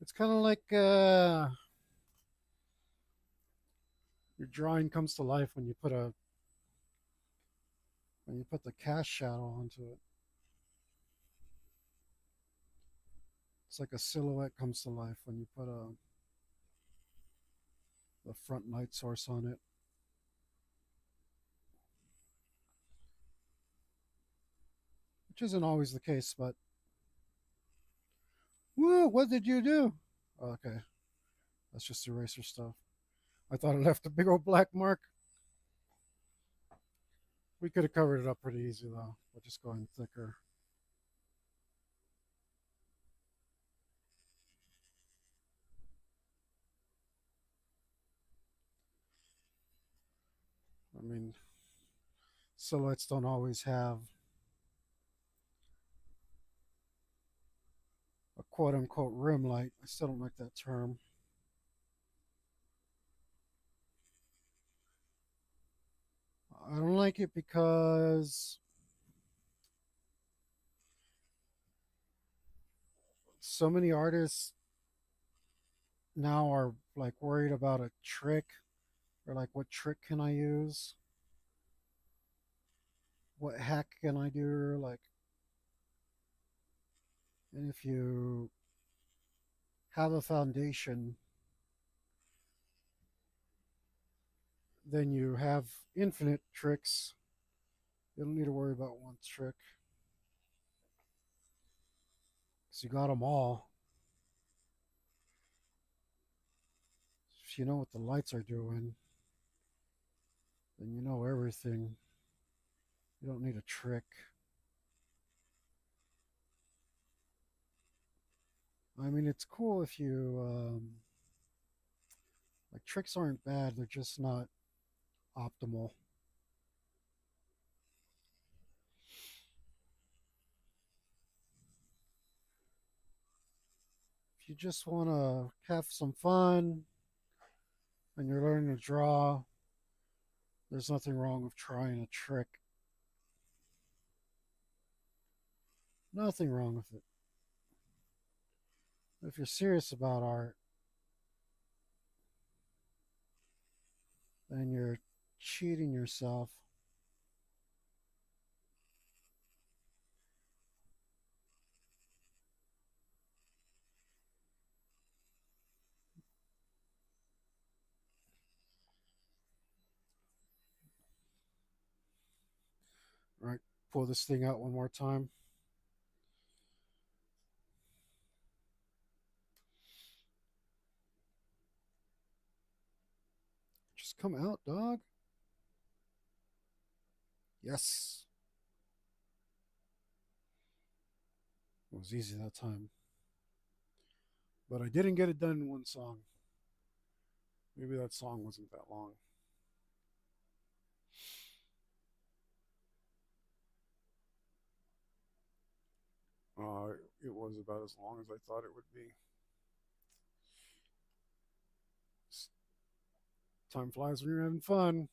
It's kind of like your drawing comes to life when you put the cast shadow onto it. It's like a silhouette comes to life when you put a front light source on it. Which isn't always the case, but whoa, what did you do? Oh, okay, that's just eraser stuff. I thought it left a big old black mark. We could have covered it up pretty easy though, by just going thicker. I mean, silhouettes don't always have a quote unquote rim light. I still don't like that term. I don't like it because so many artists now are like worried about a trick or like what trick can I use? What hack can I do? Like, and if you have a foundation, then you have infinite tricks. You don't need to worry about one trick because you got them all. If you know what the lights are doing, then you know everything. You don't need a trick. I mean, it's cool if you like tricks aren't bad. They're just not optimal. If you just want to have some fun and you're learning to draw, there's nothing wrong with trying a trick. Nothing wrong with it. If you're serious about art, then you're cheating yourself. All right, pull this thing out one more time. Come out, dog. Yes. It was easy that time. But I didn't get it done in one song. Maybe that song wasn't that long. It was about as long as I thought it would be. Time flies when you're having fun.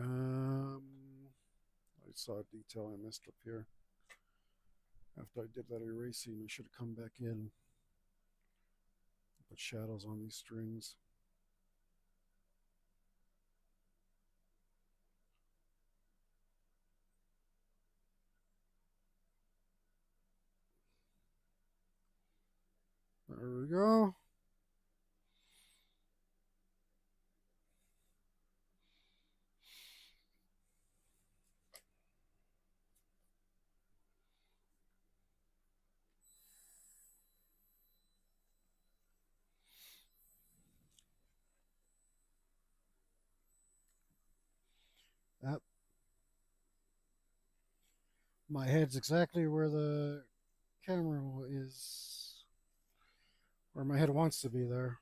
Um, I saw a detail I missed up here. After I did that erasing, I should have come back in, put shadows on these strings. There we go. That my head's exactly where the camera is, where my head wants to be there.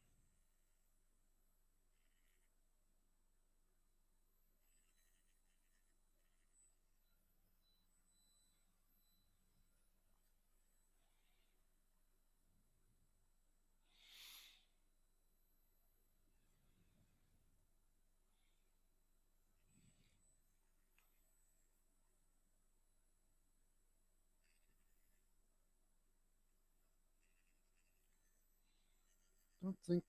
Don't think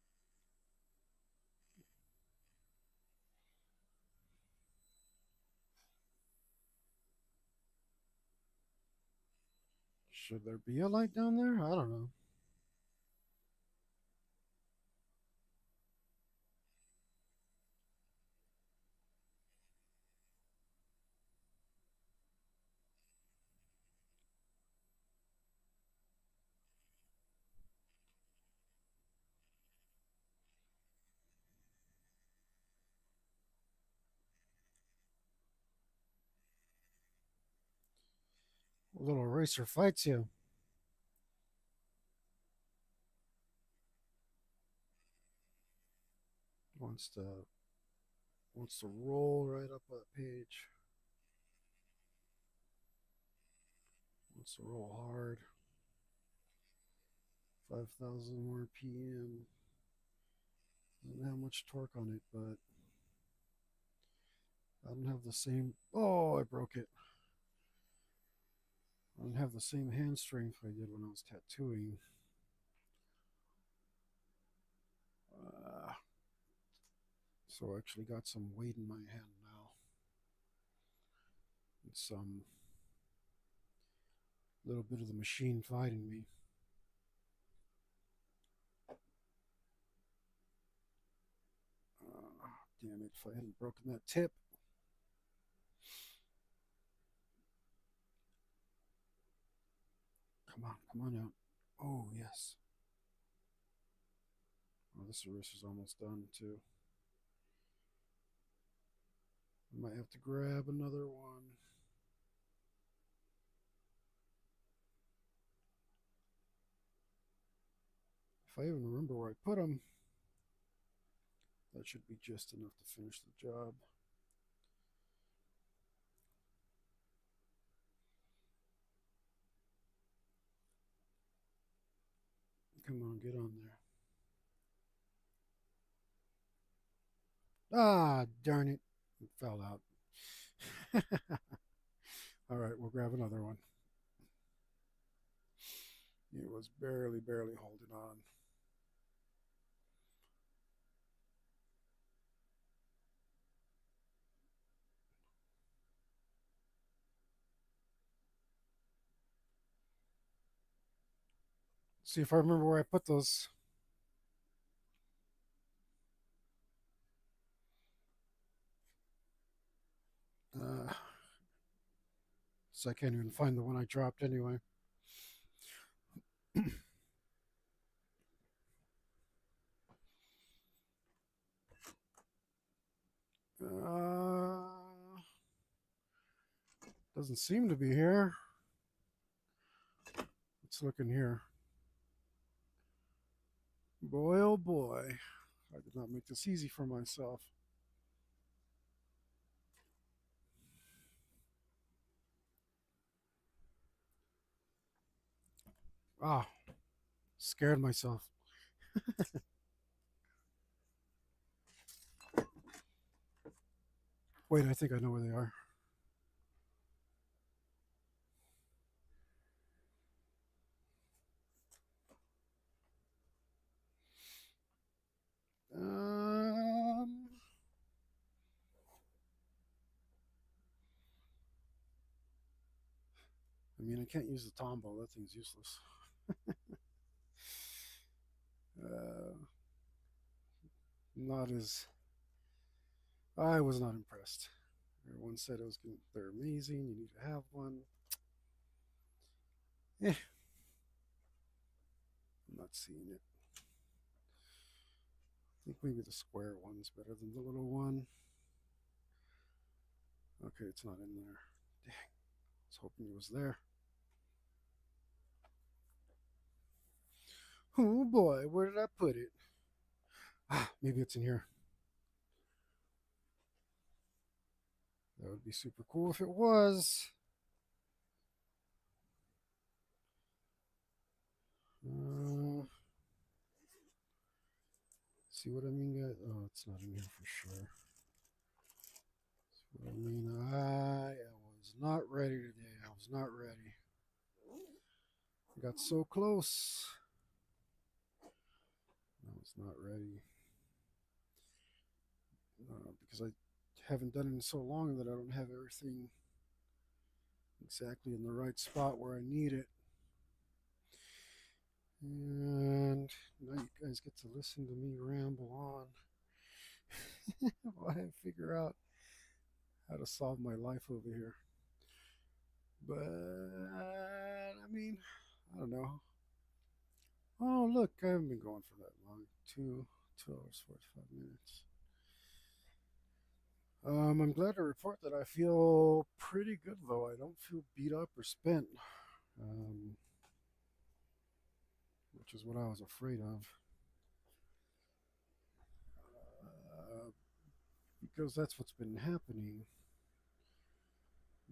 should there be a light down there? I don't know. A little eraser fights you. Wants to wants to roll right up a page. Wants to roll hard. 5,000 RPM. Doesn't have much torque on it, but I don't have the same. Oh, I broke it. I don't have the same hand strength I did when I was tattooing. Uh, so I actually got some weight in my hand now. It's some little bit of the machine fighting me. Damn it! If I hadn't broken that tip. Come on out. Oh yes. Oh, this eraser's almost done too. I might have to grab another one. If I even remember where I put them, that should be just enough to finish the job. Come on, get on there. Ah, darn it. It fell out. All right, we'll grab another one. It was barely holding on. See if I remember where I put those. Uh, so I can't even find the one I dropped anyway. Uh, doesn't seem to be here. Let's look in here. Boy, oh boy. I did not make this easy for myself. Ah, scared myself. Wait, I think I know where they are. Um, I mean, I can't use the tombow. That thing's useless. Uh, not as I was not impressed. Everyone said they're amazing. You need to have one. Eh, I'm not seeing it. I think maybe the square one's better than the little one. Okay, it's not in there. Dang, I was hoping it was there. Oh boy, where did I put it? Ah, maybe it's in here. That would be super cool if it was. Uh, see what I mean, guys? Oh, it's not in here for sure. See what I mean? I was not ready today. I was not ready. I got so close. I was not ready. Because I haven't done it in so long that I don't have everything exactly in the right spot where I need it. And now you guys get to listen to me ramble on while I figure out how to solve my life over here. But I mean, I don't know. Oh look, I haven't been going for that long. 2 hours 45 minutes. I'm glad to report that I feel pretty good though. I don't feel beat up or spent, um, which is what I was afraid of. Because that's what's been happening.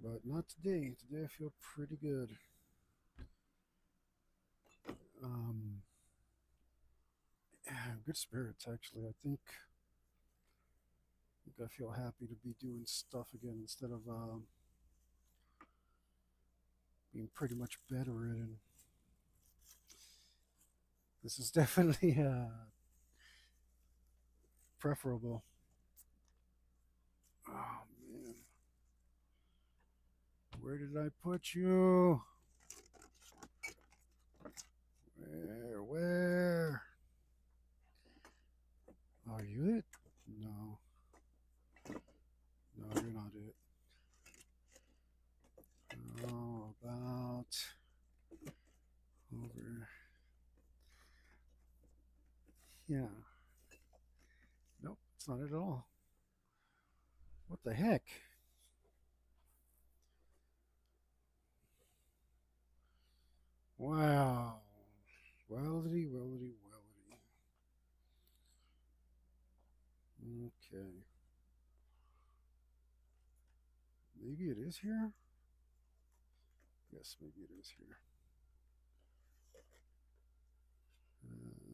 But not today. Today I feel pretty good. Um, yeah, good spirits actually. I feel happy to be doing stuff again instead of being pretty much bedridden. This is definitely preferable. Oh man, where did I put you? Where? Where? Are you it? No, no, you're not it. How about over? Yeah. Nope, it's not it at all. What the heck? Wow. Wellity, wellity, wellity. Okay. Maybe it is here? Yes, maybe it is here. Uh,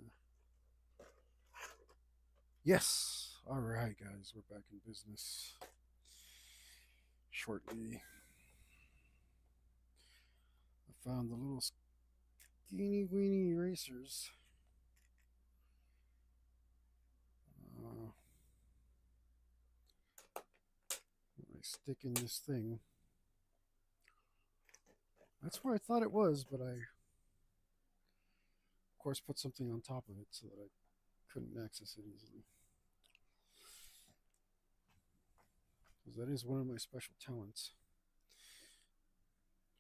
yes. All right, guys, we're back in business shortly. I found the little skinny weeny erasers. Uh, I stick in this thing. That's where I thought it was, but I course, put something on top of it so that I couldn't access it easily. Because that is one of my special talents.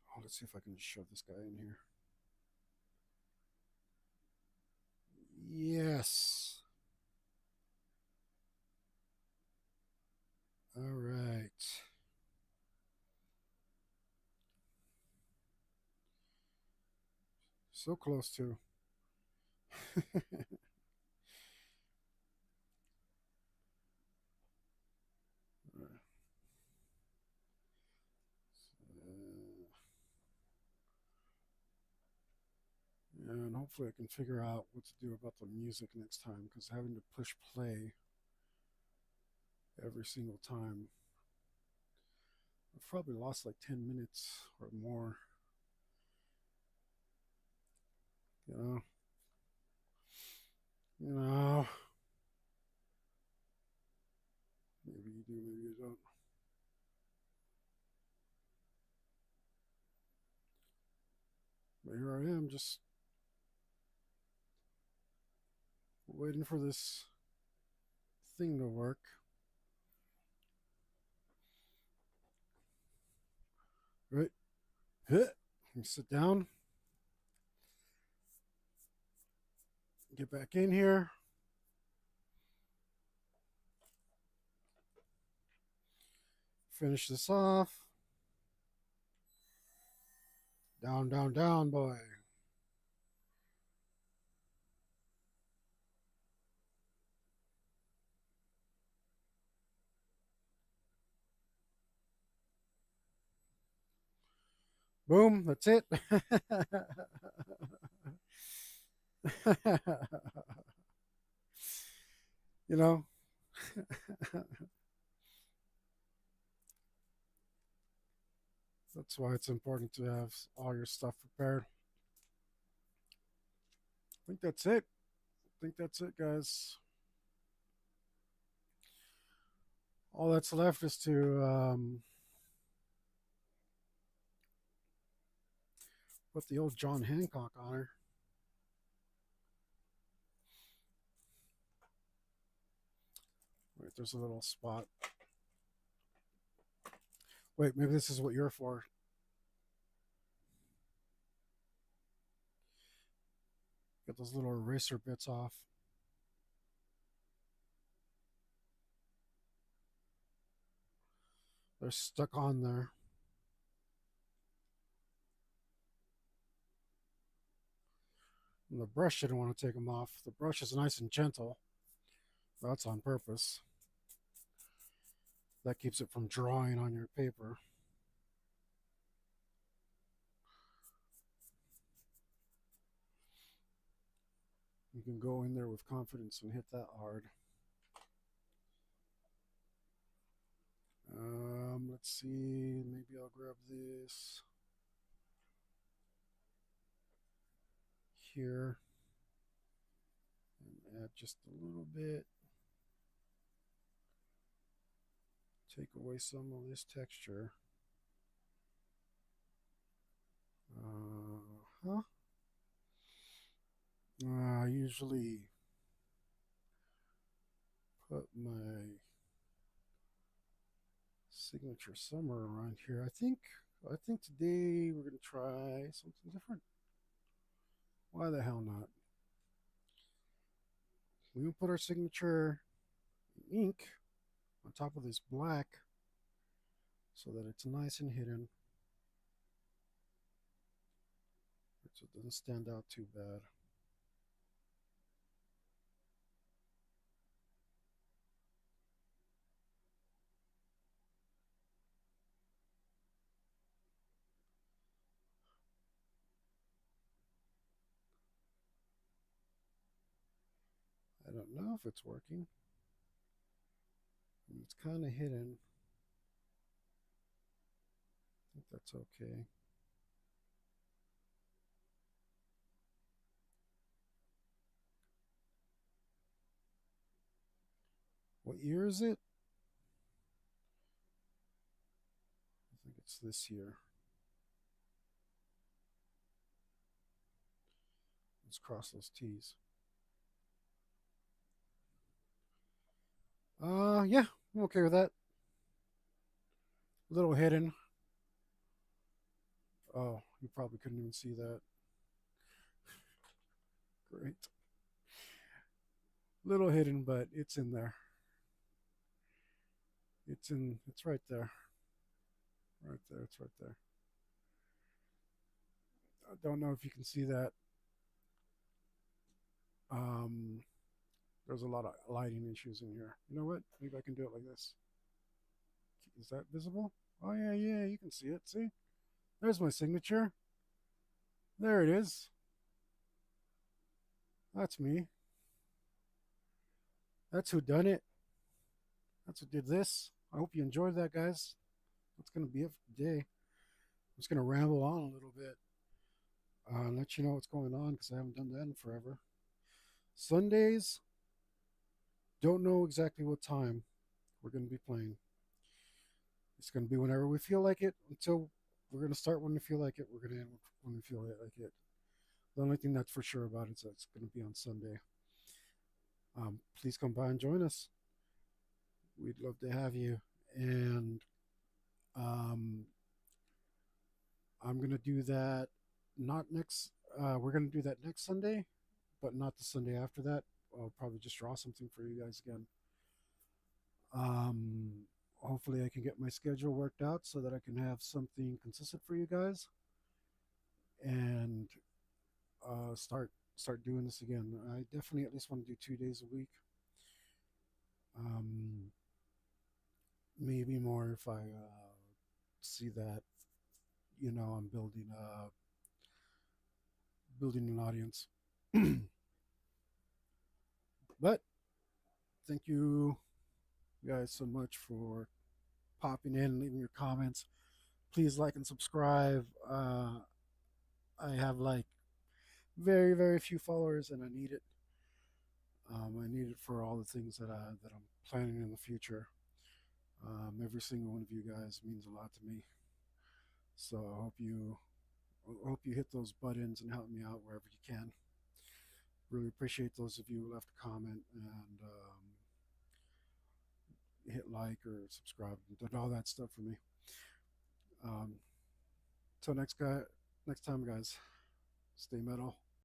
Oh, let's see if I can just shove this guy in here. Yes. All right. So close to. And hopefully I can figure out what to do about the music next time, because having to push play every single time, I've probably lost like 10 minutes or more. You know, you know, maybe you do, maybe you don't. But here I am, just waiting for this thing to work. Right? Hit. Sit down. Get back in here. Finish this off. Down, down, down, boy. Boom. That's it. you know, that's why it's important to have all your stuff prepared. I think that's it. I think that's it, guys. All that's left is to put the old John Hancock on her. Wait, there's a little spot. Wait, maybe this is what you're for. Get those little eraser bits off. They're stuck on there. And the brush didn't want to take them off. The brush is nice and gentle. That's on purpose. That keeps it from drawing on your paper. You can go in there with confidence and hit that hard. Let's see. Maybe I'll grab this here and add just a little bit. Take away some of this texture. Huh? I usually put my signature somewhere around here. I think today we're gonna try something different. Why the hell not? We will put our signature ink on top of this black so that it's nice and hidden. So it doesn't stand out too bad. I don't know if it's working. It's kind of hidden. I think that's okay. What year is it? I think it's this year. Let's cross those T's. Yeah, I'm okay with that. A little hidden. Oh, you probably couldn't even see that. Great. Little hidden, but it's in there. It's right there. Right there. It's right there. I don't know if you can see that. Um, there's a lot of lighting issues in here. You know what? Maybe I can do it like this. Is that visible? Oh, yeah, yeah, you can see it. See? There's my signature. There it is. That's me. That's who done it. That's who did this. I hope you enjoyed that, guys. That's going to be it for today. I'm just going to ramble on a little bit and let you know what's going on because I haven't done that in forever. Sundays, don't know exactly what time we're going to be playing. It's going to be whenever we feel like it until we're going to start when we feel like it. We're going to end when we feel like it. The only thing that's for sure about it is that it's going to be on Sunday. Please come by and join us. We'd love to have you. And um, I'm going to do that not next, we're going to do that next Sunday, but not the Sunday after that. I'll probably just draw something for you guys again. Um, Hopefully, I can get my schedule worked out so that I can have something consistent for you guys and start doing this again. I definitely at least want to do 2 days a week. Um, Maybe more if I see that I'm building an audience. But thank you guys so much for popping in, leaving your comments. Please like and subscribe. I have like very very few followers, and I need it. I need it for all the things that I'm planning in the future. Every single one of you guys means a lot to me. So I hope you hit those buttons and help me out wherever you can. Really appreciate those of you who left a comment and hit like or subscribe and did all that stuff for me. Um, Till next time, guys. Stay metal.